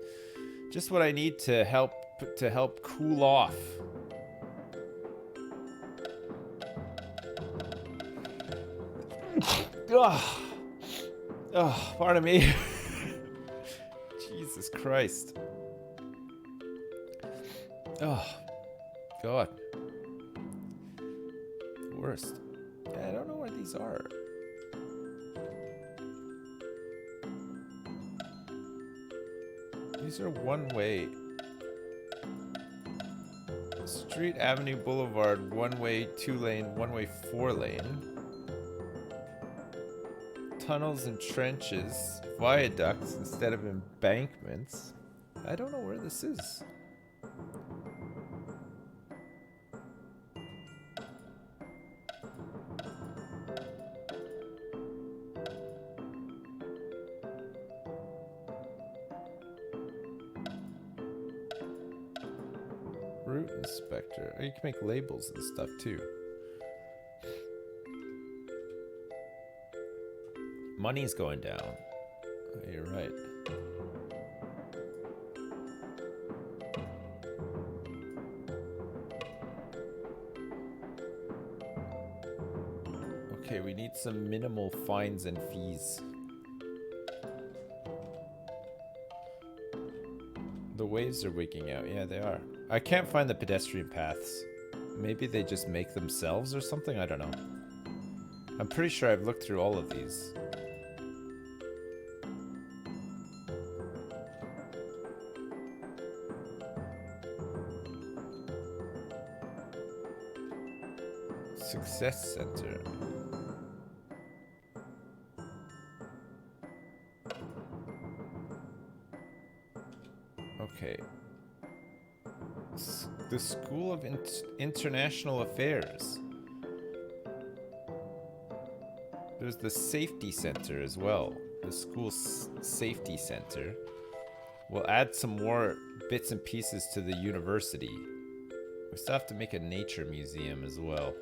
Just what I need to help cool off. Oh, pardon me. Jesus Christ. Oh, God. Worst. Yeah, I don't know where these are. These are one-way. Street, Avenue, Boulevard, one-way, two-lane, one-way, four-lane. Tunnels and trenches, viaducts instead of embankments. I don't know where this is. Route inspector. Oh, you can make labels and stuff too. Money's going down. Oh, you're right. Okay, we need some minimal fines and fees. The waves are wigging out. Yeah, they are. I can't find the pedestrian paths. Maybe they just make themselves or something? I don't know. I'm pretty sure I've looked through all of these. Success Center. Okay. The School of International Affairs. There's the Safety Center as well. The school safety center. We'll add some more bits and pieces to the university. We still have to make a nature museum as well.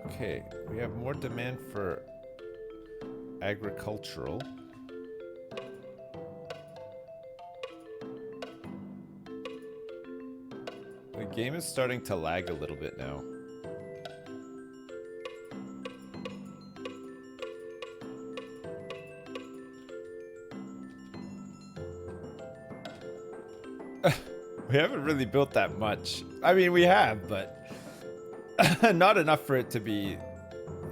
Okay, we have more demand for agricultural. The game is starting to lag a little bit now. We haven't really built that much. I mean, we have, but not enough for it to be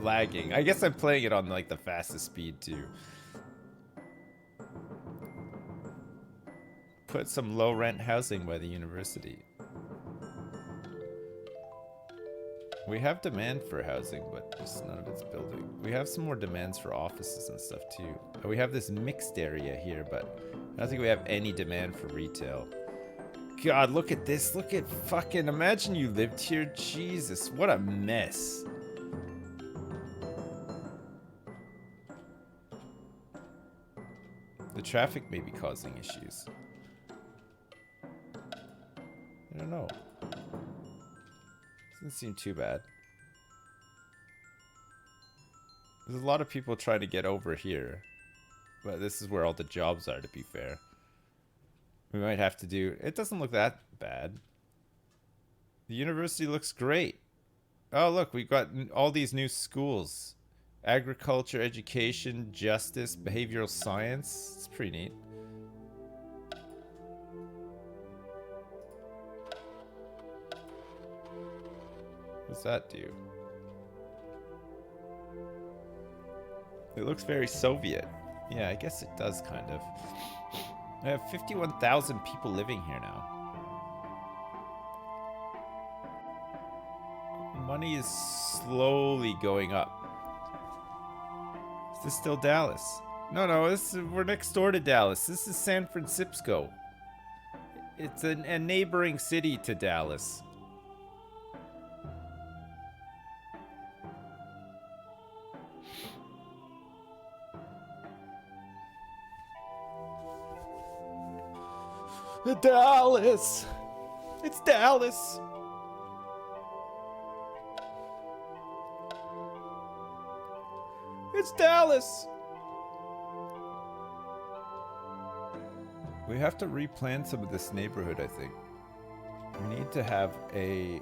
lagging. I guess I'm playing it on like the fastest speed too. Put some low rent housing by the university. We have demand for housing, but just none of it's building. We have some more demands for offices and stuff too. We have this mixed area here, but I don't think we have any demand for retail. God, look at this. Look at fucking... Imagine you lived here. Jesus, what a mess. The traffic may be causing issues. I don't know. Doesn't seem too bad. There's a lot of people trying to get over here. But this is where all the jobs are, to be fair. We might have to do... It doesn't look that bad. The university looks great. Oh, look, we've got all these new schools. Agriculture, education, justice, behavioral science. It's pretty neat. What's that do? It looks very Soviet. Yeah, I guess it does, kind of. I have 51,000 people living here now. Money is slowly going up. Is this still Dallas? No, we're next door to Dallas. This is San Francisco. It's a neighboring city to Dallas. Dallas! It's Dallas! It's Dallas! We have to replan some of this neighborhood, I think. We need to have a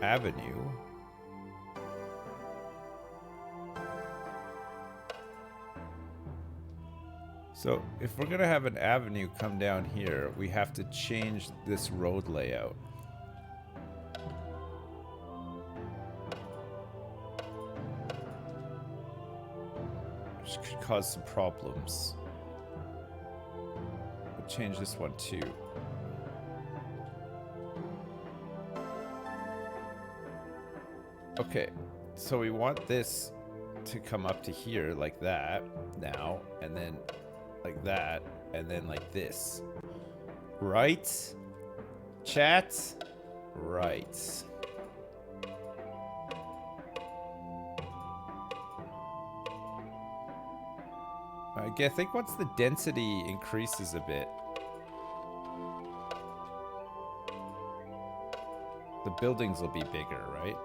avenue. So if we're gonna have an avenue come down here, we have to change this road layout. Which could cause some problems. We'll change this one too. Okay, so we want this to come up to here like that now, and then like that, and then like this. Right? Chat? Right. I think once the density increases a bit, the buildings will be bigger, right?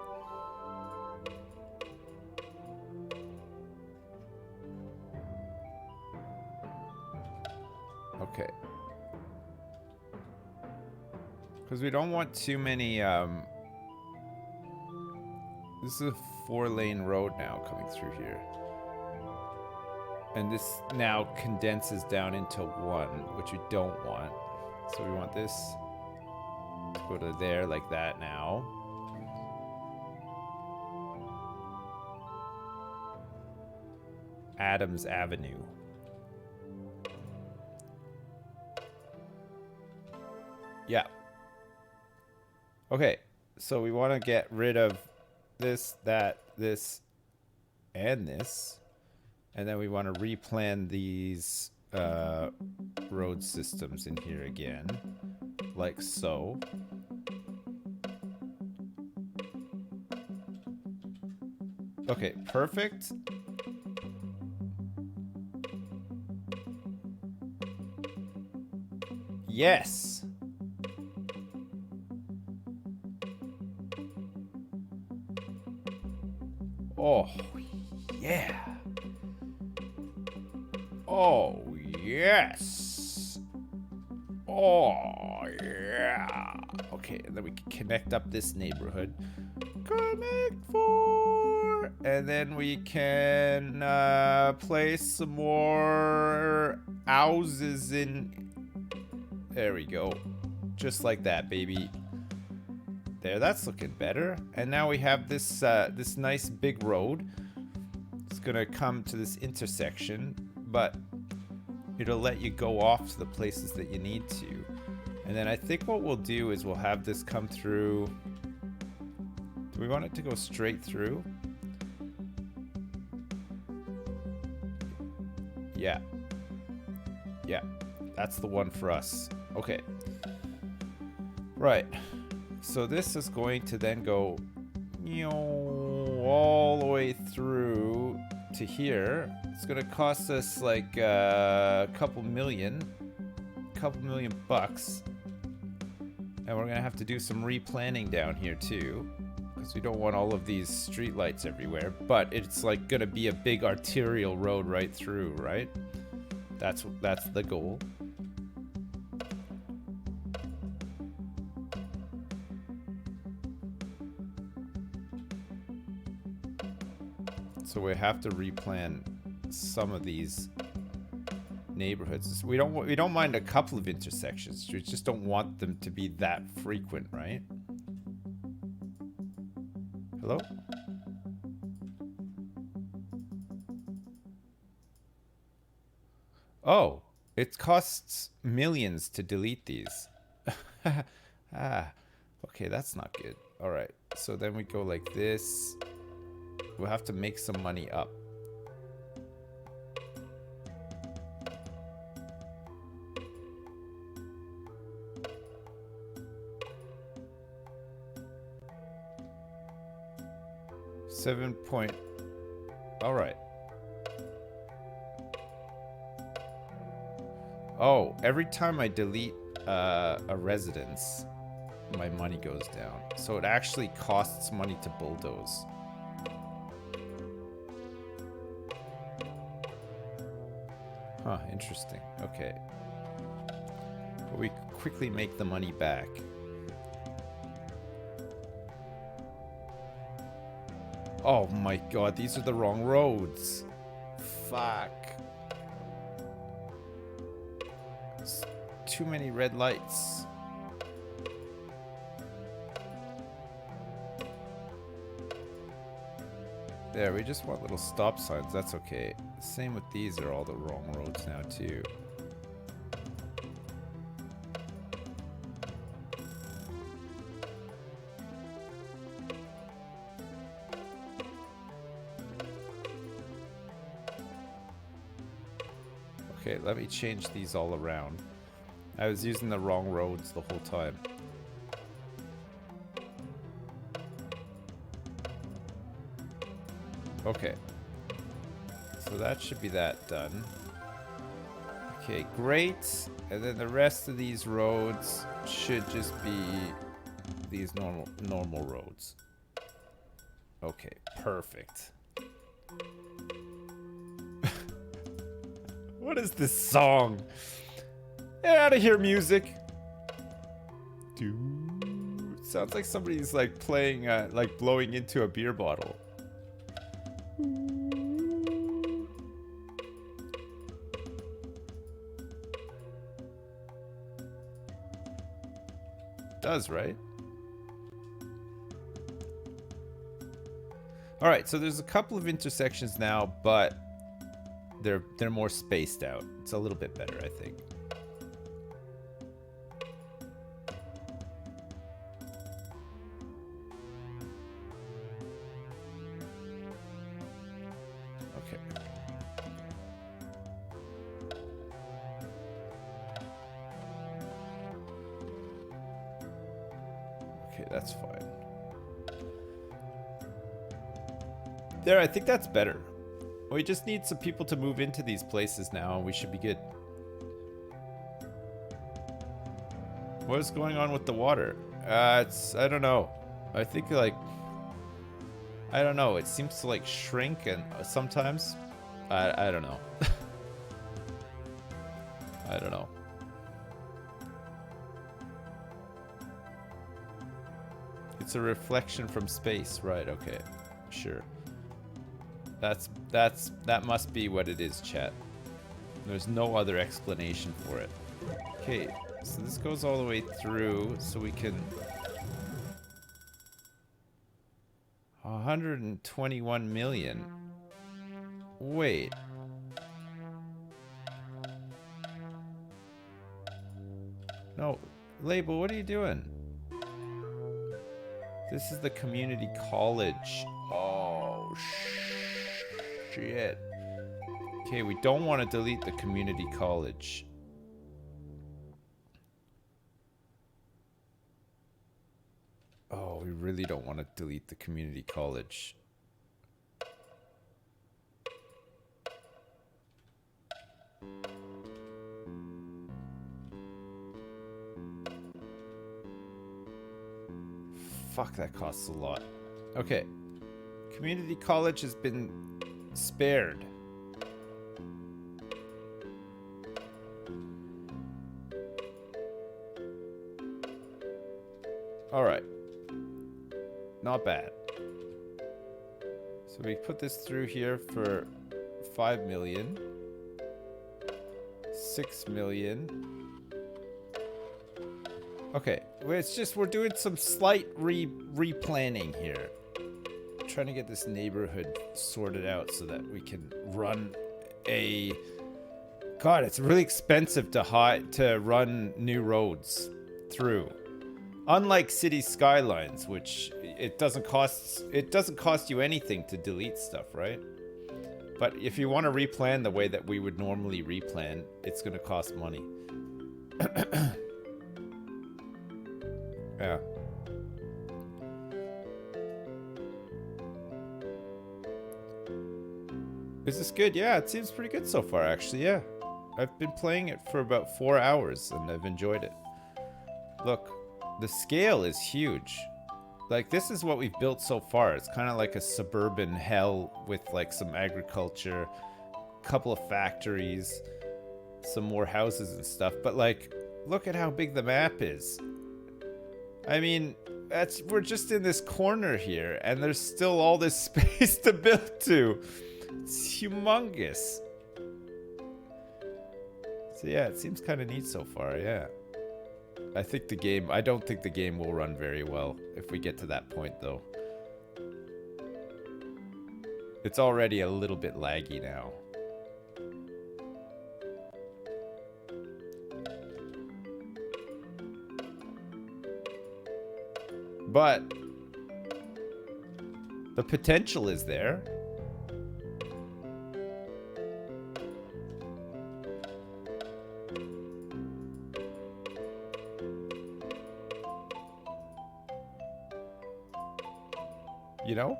Okay. Because we don't want too many, this is a 4-lane road now coming through here. And this now condenses down into one, which we don't want. So we want this to go to there like that now. Adams Avenue. Yeah. Okay, so we want to get rid of this, that, this, and this. And then we want to replan these road systems in here again, like so. Okay, perfect. Yes. Oh, yeah. Oh, yes. Oh, yeah. Okay, and then we can connect up this neighborhood. Connect 4. And then we can place some more houses in. There we go. Just like that, baby. There, that's looking better. And now we have this this nice big road. It's gonna come to this intersection, but it'll let you go off to the places that you need to. And then I think what we'll do is we'll have this come through. Do we want it to go straight through? Yeah. Yeah. That's the one for us. Okay. Right. So this is going to then go all the way through to here. It's going to cost us like a couple million bucks. And we're going to have to do some replanning down here too, because we don't want all of these streetlights everywhere. But it's like going to be a big arterial road right through, right? That's the goal. So we have to replan some of these neighborhoods. We don't mind a couple of intersections. We just don't want them to be that frequent, right? Hello? Oh, it costs millions to delete these. Okay, that's not good. All right, so then we go like this. We'll have to make some money up. All right. Oh, every time I delete a residence, my money goes down. So it actually costs money to bulldoze. Huh, interesting. Okay. But we quickly make the money back. Oh my god, these are the wrong roads. Fuck. It's too many red lights. There, we just want little stop signs. That's okay. Same with these, are all the wrong roads now too. Okay, let me change these all around. I was using the wrong roads the whole time. Okay. So that should be that done. Okay, great. And then the rest of these roads should just be these normal roads. Okay, perfect. What is this song? Get out of here, music. Dude, sounds like somebody's like playing, like blowing into a beer bottle. Does, right? All right, so there's a couple of intersections now, but they're more spaced out. It's a little bit better, I think. Okay. Okay, that's fine. There, I think that's better. We just need some people to move into these places now, and we should be good. What is going on with the water? I don't know. I think, like, I don't know. It seems to, like, shrink and sometimes. I don't know. I don't know. It's a reflection from space. Right, okay. Sure. That must be what it is, chat. There's no other explanation for it. Okay, so this goes all the way through, so we can 121 million. Wait. No, Label, what are you doing? This is the community college. Oh, shit. Okay, we don't want to delete the community college. Oh, we really don't want to delete the community college. Fuck, that costs a lot. Okay. Community college has been spared. Alright. Not bad. So we put this through here for 5 million. 6 million. Okay, it's just we're doing some slight replanning here. Trying to get this neighborhood sorted out so that we can run a... God, it's really expensive to run new roads through. Unlike city skylines, which it doesn't cost you anything to delete stuff, right? But if you want to replan the way that we would normally replan, it's going to cost money. Yeah. Is this good? Yeah, it seems pretty good so far, actually, yeah. I've been playing it for about 4 hours, and I've enjoyed it. Look, the scale is huge. Like, this is what we've built so far. It's kind of like a suburban hell with, like, some agriculture, a couple of factories, some more houses and stuff. But, like, look at how big the map is. I mean, we're just in this corner here, and there's still all this space to build to. It's humongous. So yeah, it seems kind of neat so far, yeah. I don't think the game will run very well if we get to that point, though. It's already a little bit laggy now. But the potential is there. You know?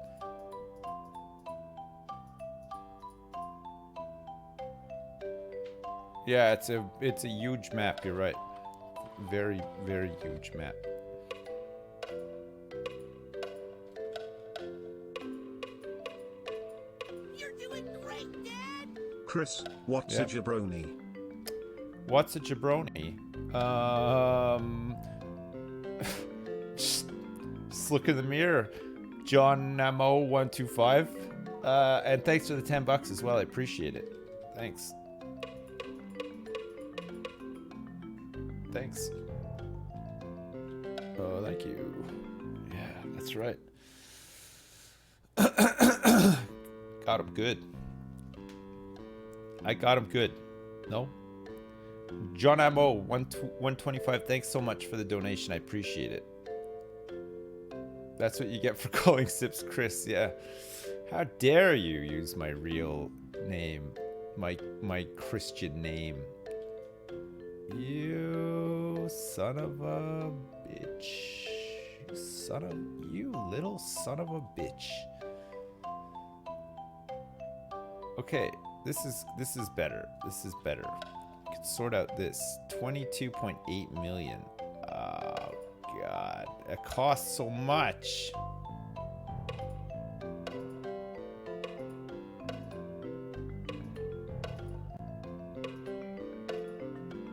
Yeah, it's a huge map, you're right. Very, very huge map. You're doing great, Dad! Chris, what's a jabroni? What's a jabroni? Just look in the mirror. John Namo 125. And thanks for the $10 as well. I appreciate it. Thanks. Thanks. Oh, thank you. Yeah, that's right. Got him good. I got him good. No? John Amo 125. Thanks so much for the donation. I appreciate it. That's what you get for calling Sips Chris, yeah. How dare you use my real name, my Christian name. You son of a bitch. You little son of a bitch. Okay, this is better. This is better. I can sort out this. 22.8 million. Oh God, it costs so much.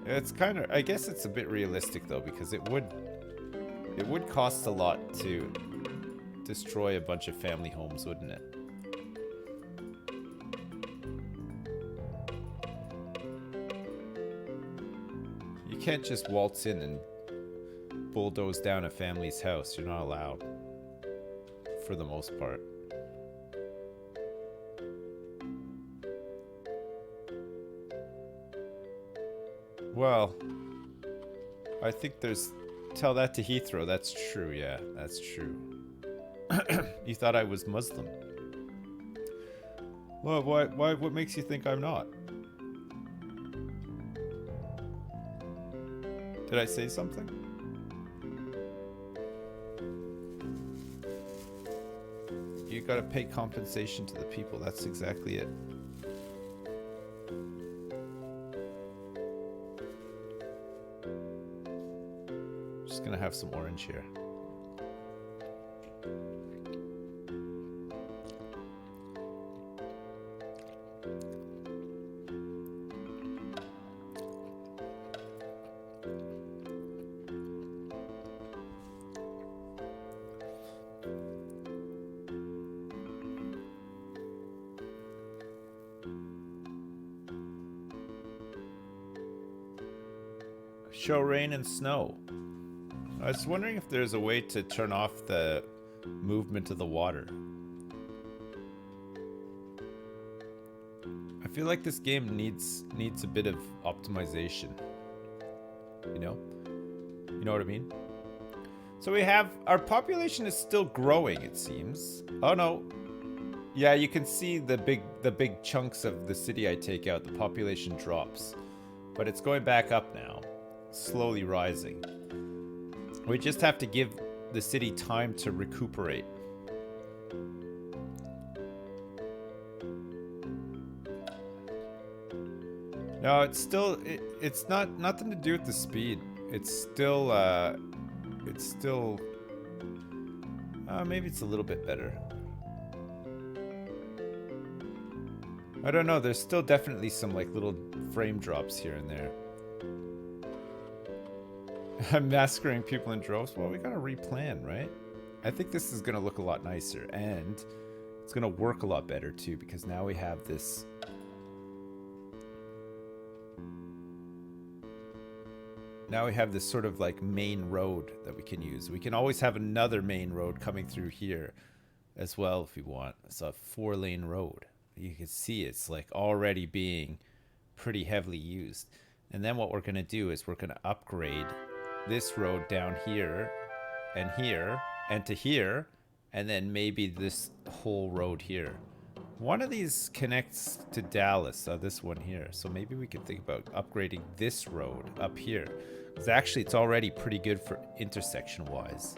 It's kind of, I guess it's a bit realistic though, because it would cost a lot to destroy a bunch of family homes, wouldn't it? You can't just waltz in and bulldoze down a family's house. You're not allowed, for the most part. Well, I think there's... Tell that to Heathrow. That's true, yeah. That's true. You thought I was Muslim. Well, what makes you think I'm not? Did I say something? You gotta pay compensation to the people. That's exactly it. Just gonna have some orange here. Show rain and snow. I was wondering if there's a way to turn off the movement of the water. I feel like this game needs a bit of optimization. You know? You know what I mean? So we have... Our population is still growing, it seems. Oh no. Yeah, you can see the big chunks of the city I take out. The population drops. But it's going back up now. Slowly rising. We just have to give the city time to recuperate. No, it's still it's nothing to do with the speed. It's still maybe it's a little bit better. I don't know, there's still definitely some like little frame drops here and there. I'm massacring people in droves. Well, we gotta replan, right? I think this is gonna look a lot nicer, and it's gonna work a lot better too, because now we have this. Now we have this sort of like main road that we can use. We can always have another main road coming through here as well if we want. It's a 4-lane road. You can see it's like already being pretty heavily used. And then what we're gonna do is we're gonna upgrade this road down here and to here, and then maybe this whole road here. One of these connects to Dallas, this one here. So maybe we could think about upgrading this road up here. Because actually it's already pretty good for intersection wise.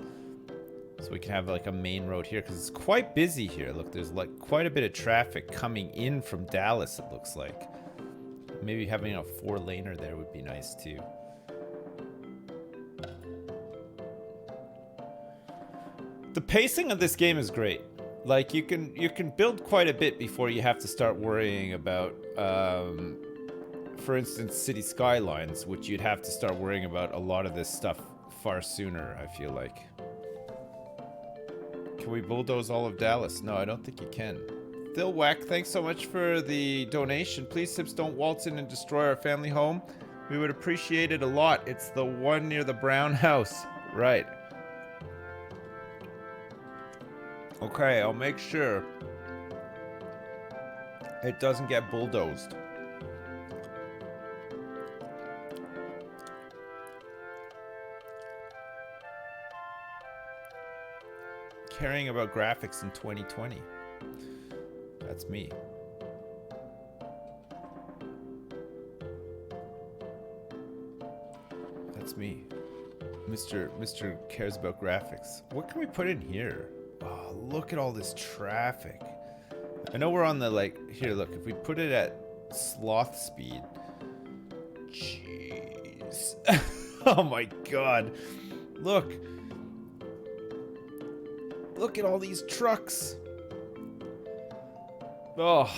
So we can have like a main road here because it's quite busy here. Look, there's like quite a bit of traffic coming in from Dallas, it looks like. Maybe having a 4-laner there would be nice too. The pacing of this game is great. Like you can build quite a bit before you have to start worrying about, for instance, city skylines, which you'd have to start worrying about a lot of this stuff far sooner, I feel like. Can we bulldoze all of Dallas? No, I don't think you can. Thilwack, thanks so much for the donation. Please, Sips, don't waltz in and destroy our family home. We would appreciate it a lot. It's the one near the brown house. Right. Okay, I'll make sure it doesn't get bulldozed. Caring about graphics in 2020. That's me. That's me. Mr. cares about graphics. What can we put in here? Oh, look at all this traffic. I know we're on the, like, here, look, if we put it at sloth speed. Jeez. Oh my god. Look. Look at all these trucks. Oh.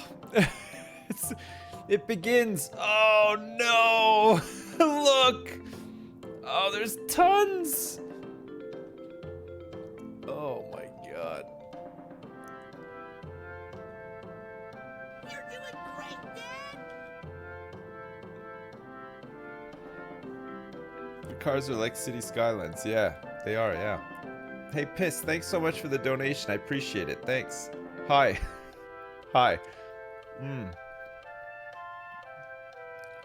It begins. Oh no. Look. Oh, there's tons. Oh my god. You're doing great, Dad! The cars are like city skylines. Yeah, they are, yeah. Hey, Piss, thanks so much for the donation. I appreciate it. Thanks. Hi. Hi.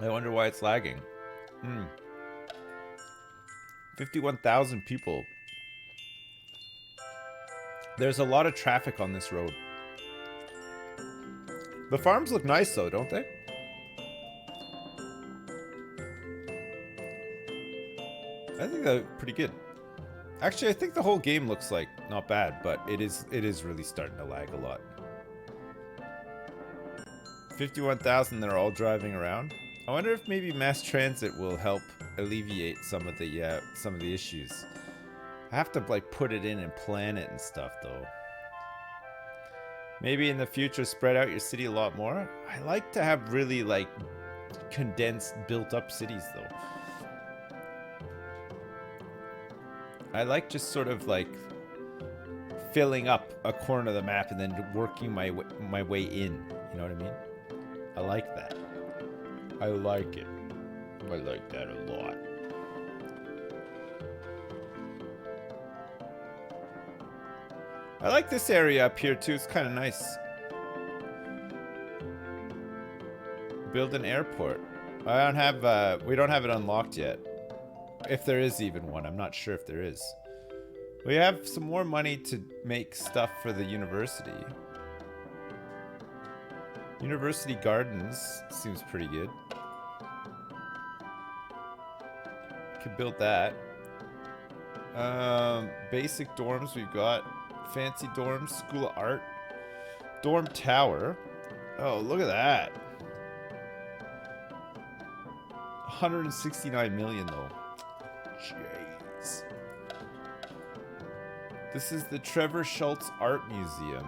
I wonder why it's lagging. 51,000 people. There's a lot of traffic on this road. The farms look nice though, don't they? I think they're pretty good. Actually, I think the whole game looks like not bad, but it is really starting to lag a lot. 51,000, they're all driving around. I wonder if maybe mass transit will help alleviate some of the issues. I have to like put it in and plan it and stuff though. Maybe in the future spread out your city a lot more. I like to have really like condensed, built up cities though. I like just sort of like filling up a corner of the map and then working my way in. You know what I mean? I like that. I like it. I like that a lot. I like this area up here too. It's kind of nice. Build an airport. I don't have. We don't have it unlocked yet. If there is even one, I'm not sure if there is. We have some more money to make stuff for the university. University Gardens seems pretty good. Could build that. Basic dorms we've got. Fancy dorms, School of Art. Dorm Tower. Oh, look at that. 169 million though. Jeez. This is the Trevor Schultz Art Museum.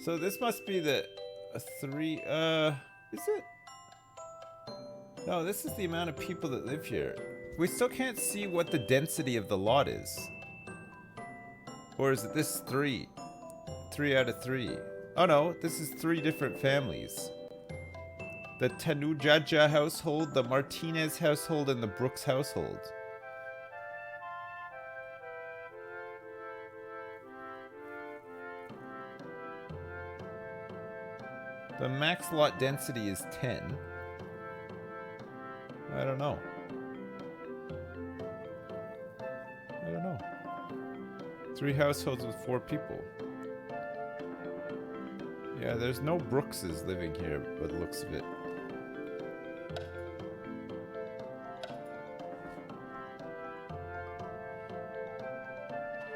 So this must be the is it? No, this is the amount of people that live here. We still can't see what the density of the lot is. Or is it this 3? 3 out of 3. Oh no, this is 3 different families. The Tanujaja household, the Martinez household, and the Brooks household. The max lot density is 10. I don't know. I don't know. 3 households with 4 people. Yeah, there's no Brookses living here by the looks of it.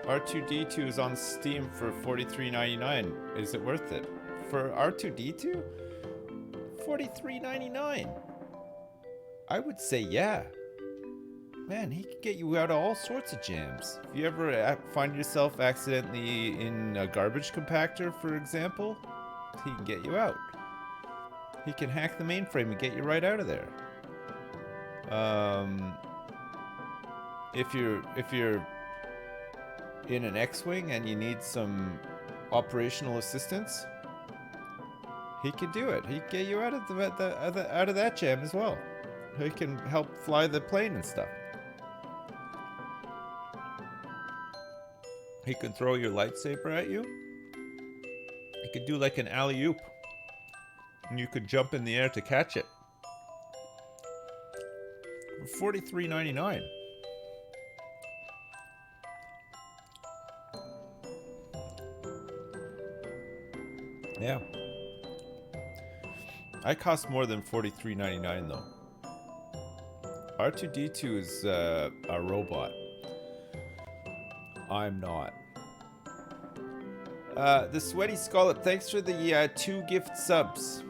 R2D2 is on Steam for $43.99. Is it worth it? For R2D2? $43.99. I would say yeah. Man, he could get you out of all sorts of jams. If you ever find yourself accidentally in a garbage compactor, for example, he can get you out. He can hack the mainframe and get you right out of there. If you're in an X-Wing and you need some operational assistance, he could do it. He could get you out of that jam as well. He can help fly the plane and stuff. He could throw your lightsaber at you. He could do like an alley-oop. And you could jump in the air to catch it. For $43.99. Yeah. I cost more than $43.99 though. R2D2 is a robot. I'm not. The Sweaty Scallop, thanks for the 2 gift subs.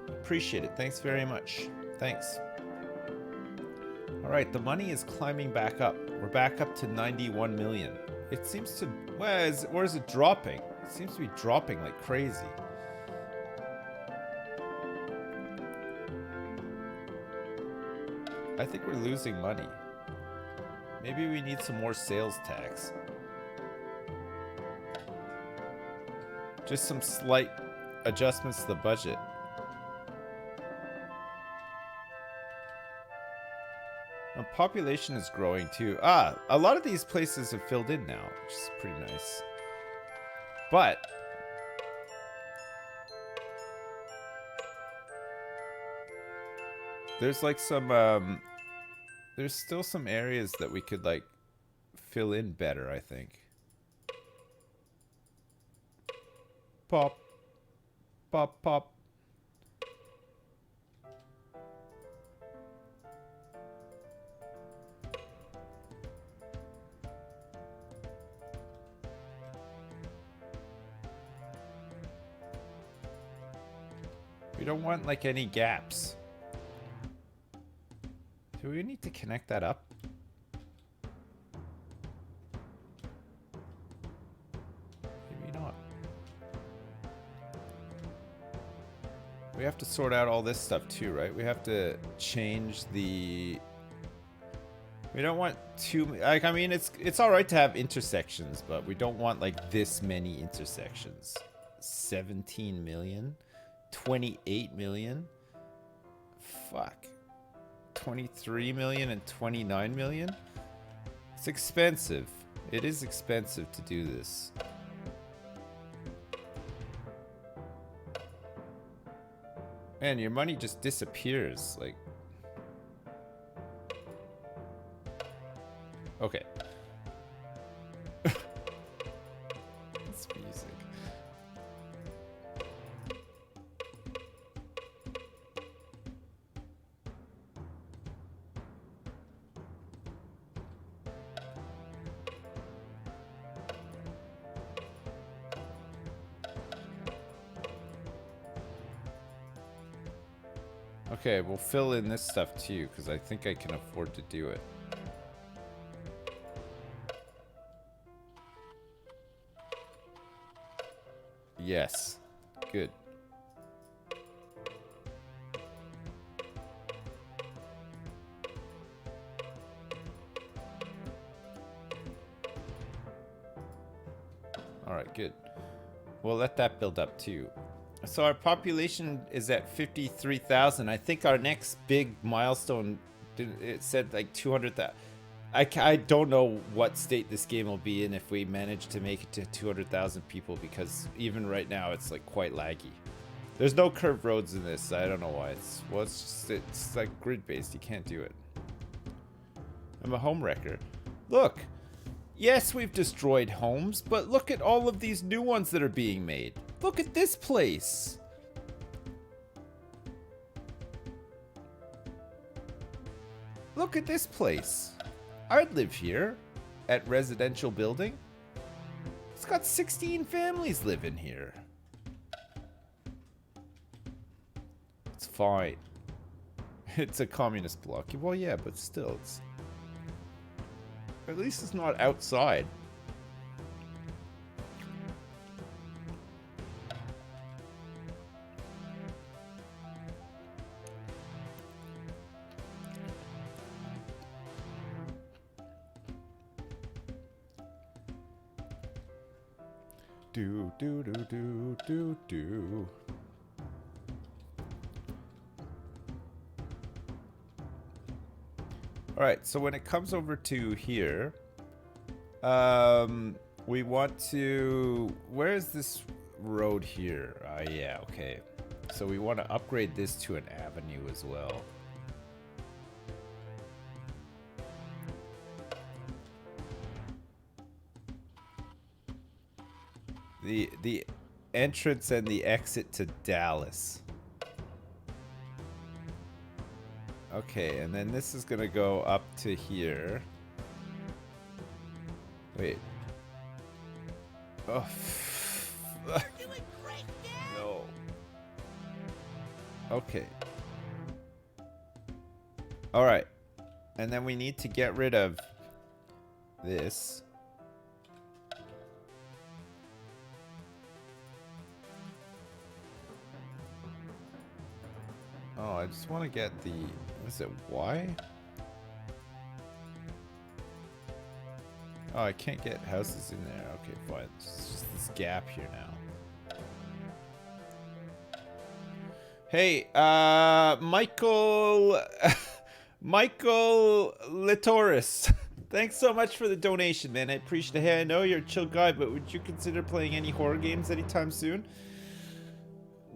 Appreciate it. Thanks very much. Thanks. Alright, the money is climbing back up. We're back up to 91 million. It seems to... Well, or is it dropping? It seems to be dropping like crazy. I think we're losing money. Maybe we need some more sales tax. Just some slight adjustments to the budget. The population is growing too. A lot of these places have filled in now, which is pretty nice. But there's like some there's still some areas that we could like fill in better, I think. Pop. Pop, pop. We don't want like any gaps. Do we need to connect that up? Maybe not. We have to sort out all this stuff too, right? We have to change the... We don't want too... Like, I mean, it's all right to have intersections, but we don't want like this many intersections. 17 million? 28 million? Fuck. 23 million and 29 million? It's expensive. It is expensive to do this. Man, your money just disappears. Like... Okay. It's music. Okay, we'll fill in this stuff too, because I think I can afford to do it. Yes. Good. Alright, good. We'll let that build up too. So our population is at 53,000. I think our next big milestone, it said like 200,000. I don't know what state this game will be in if we manage to make it to 200,000 people, because even right now it's like quite laggy. There's no curved roads in this. I don't know why. It's like grid based. You can't do it. I'm a home wrecker. Look. Yes, we've destroyed homes, but look at all of these new ones that are being made. Look at this place. Look at this place. I'd live here at residential building. It's got 16 families living here. It's fine. It's a communist bloc. Well, yeah, but still, it's... At least it's not outside. Do, do, do, do, do, do. All right, so when it comes over to here, we want to... Where is this road here? Yeah, okay. So we want to upgrade this to an avenue as well. The entrance and the exit to Dallas. Okay, and then this is gonna go up to here. Wait. Oh. You're doing great, Dad. No. Okay. All right. And then we need to get rid of this. Oh, I just want to get the... Is it Y? Oh, I can't get houses in there. Okay, fine. It's just this gap here now. Hey, Michael... Michael Litoris. Thanks so much for the donation, man. I appreciate it. Hey, I know you're a chill guy, but would you consider playing any horror games anytime soon?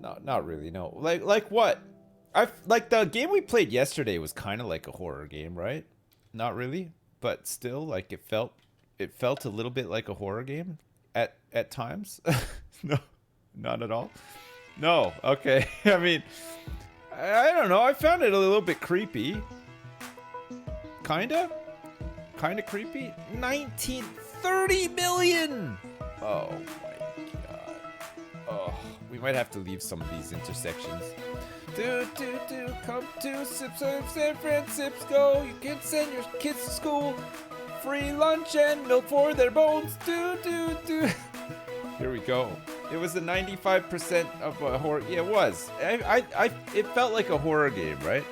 No, not really. No. Like what? Like the game we played yesterday was kind of like a horror game, right? Not really, but still, like it felt a little bit like a horror game at times. No, not at all. No. Okay. I mean, I don't know. I found it a little bit creepy. Kinda creepy. 30 million. Oh my god. Oh, we might have to leave some of these intersections. Come to San Francisco. You can send your kids to school. Free lunch and milk for their bones. Here we go. It was a 95% of a horror. Yeah, it was. It felt like a horror game, right?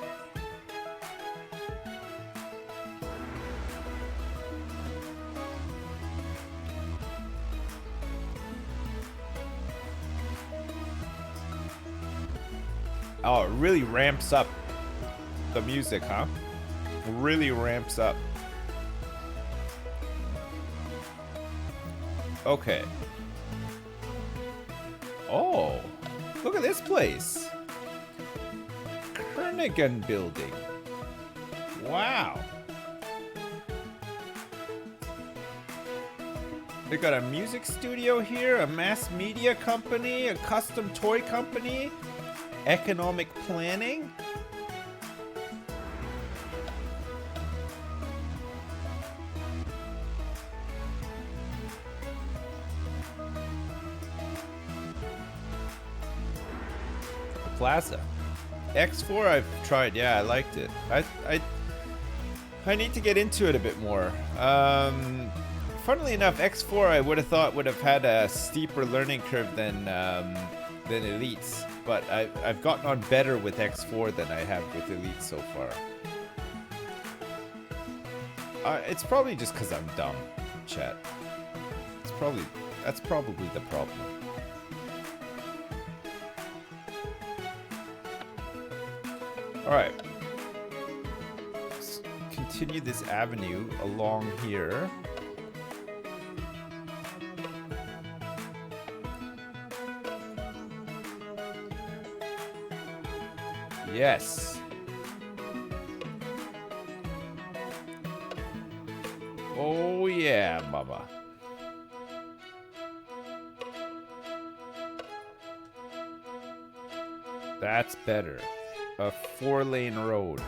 Oh, it really ramps up the music, huh? Really ramps up. Okay. Oh, look at this place. Kernighan Building. Wow. They got a music studio here, a mass media company, a custom toy company, economic planning. Plaza. X4 I've tried. Yeah, I liked it. I need to get into it a bit more. Funnily enough, X4 I would have thought would have had a steeper learning curve than Elites, but I've gotten on better with X4 than I have with Elites so far. It's probably just because I'm dumb, chat. That's probably the problem. All right. Let's continue this avenue along here. Yes. Oh yeah, mama. That's better. A 4-lane road.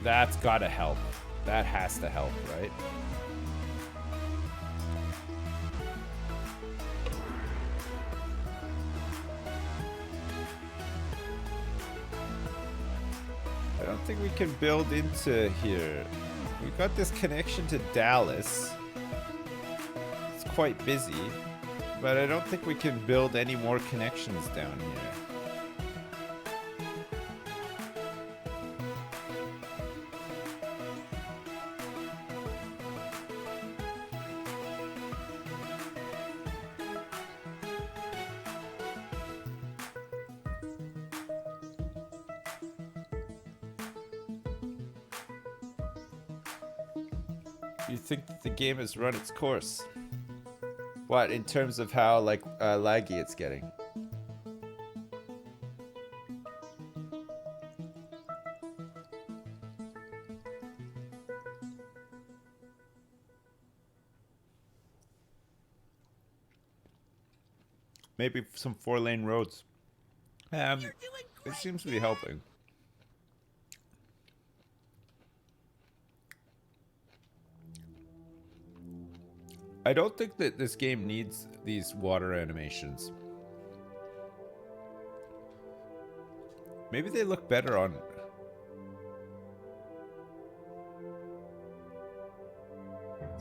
That's gotta help. That has to help, right? I don't think we can build into here. We got this connection to Dallas. It's quite busy. But I don't think we can build any more connections down here. You think that the game has run its course? What, in terms of how, like, laggy it's getting? Maybe some 4-lane roads. It seems to be helping. I don't think that this game needs these water animations. Maybe they look better on...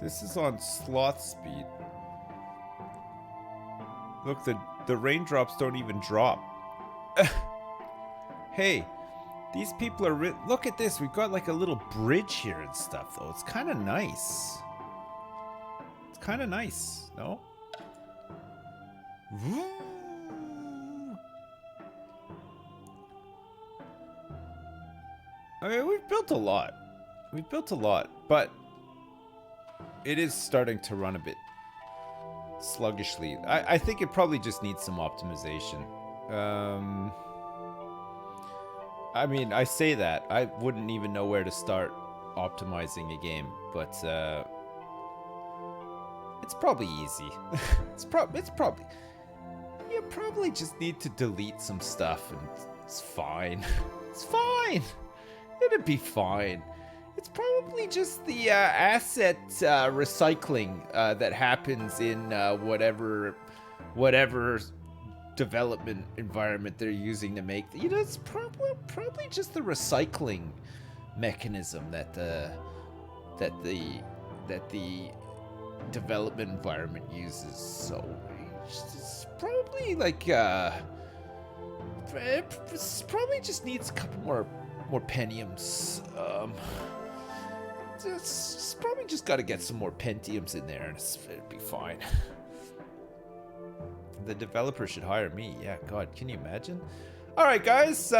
This is on sloth speed. Look, the raindrops don't even drop. Hey, these people are... Look at this, we've got like a little bridge here and stuff, though. It's kind of nice. Kind of nice, no? I mean, we've built a lot. We've built a lot, but it is starting to run a bit sluggishly. I think it probably just needs some optimization. I mean, I say that. I wouldn't even know where to start optimizing a game, but it's probably easy. it's probably you probably just need to delete some stuff and it's fine. It's fine. It'll be fine. It's probably just the asset recycling that happens in whatever development environment they're using to make. You know, it's probably just the recycling mechanism that the development environment uses. So it's probably like it probably just needs a couple more Pentiums. It's probably just got to get some more Pentiums in there, and it'd be fine. The developer should hire me. Yeah, God, can you imagine? All right, guys,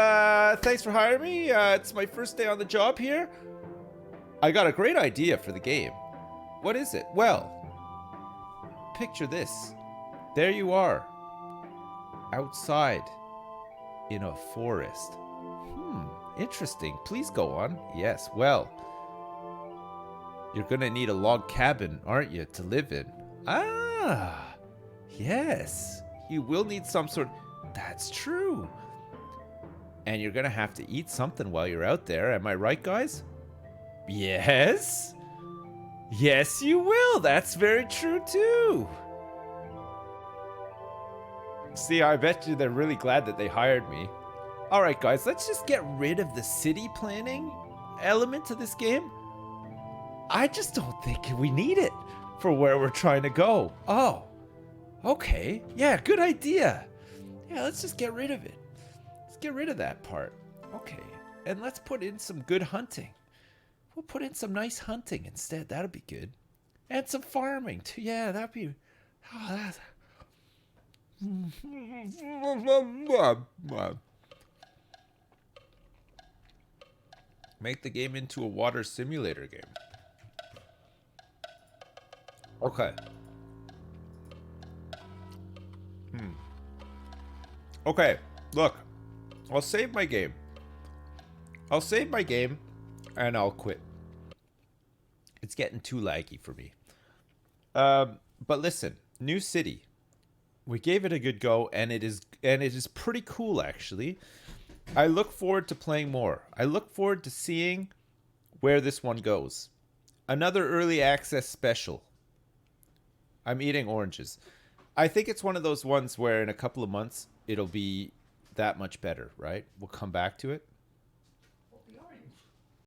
thanks for hiring me. It's my first day on the job here. I got a great idea for the game. What is it? Well, picture this. There you are, outside in a forest. Interesting. Please go on. Yes, well, you're gonna need a log cabin, aren't you, to live in? Ah, yes. You will need some sort... That's true. And you're gonna have to eat something while you're out there. Am I right, guys? Yes. Yes, you will. That's very true, too. See, I bet you they're really glad that they hired me. All right, guys, let's just get rid of the city planning element to this game. I just don't think we need it for where we're trying to go. Oh, okay. Yeah, good idea. Yeah, let's just get rid of it. Let's get rid of that part. Okay, and let's put in some good hunting. We'll put in some nice hunting instead. That'll be good. And some farming, too. Yeah, that'd be... Oh, that's... Make the game into a water simulator game. Okay. Okay, look. I'll save my game. I'll save my game, and I'll quit. It's getting too laggy for me. But listen, new city. We gave it a good go, and it is pretty cool, actually. I look forward to playing more. I look forward to seeing where this one goes. Another early access special. I'm eating oranges. I think it's one of those ones where in a couple of months, it'll be that much better, right? We'll come back to it.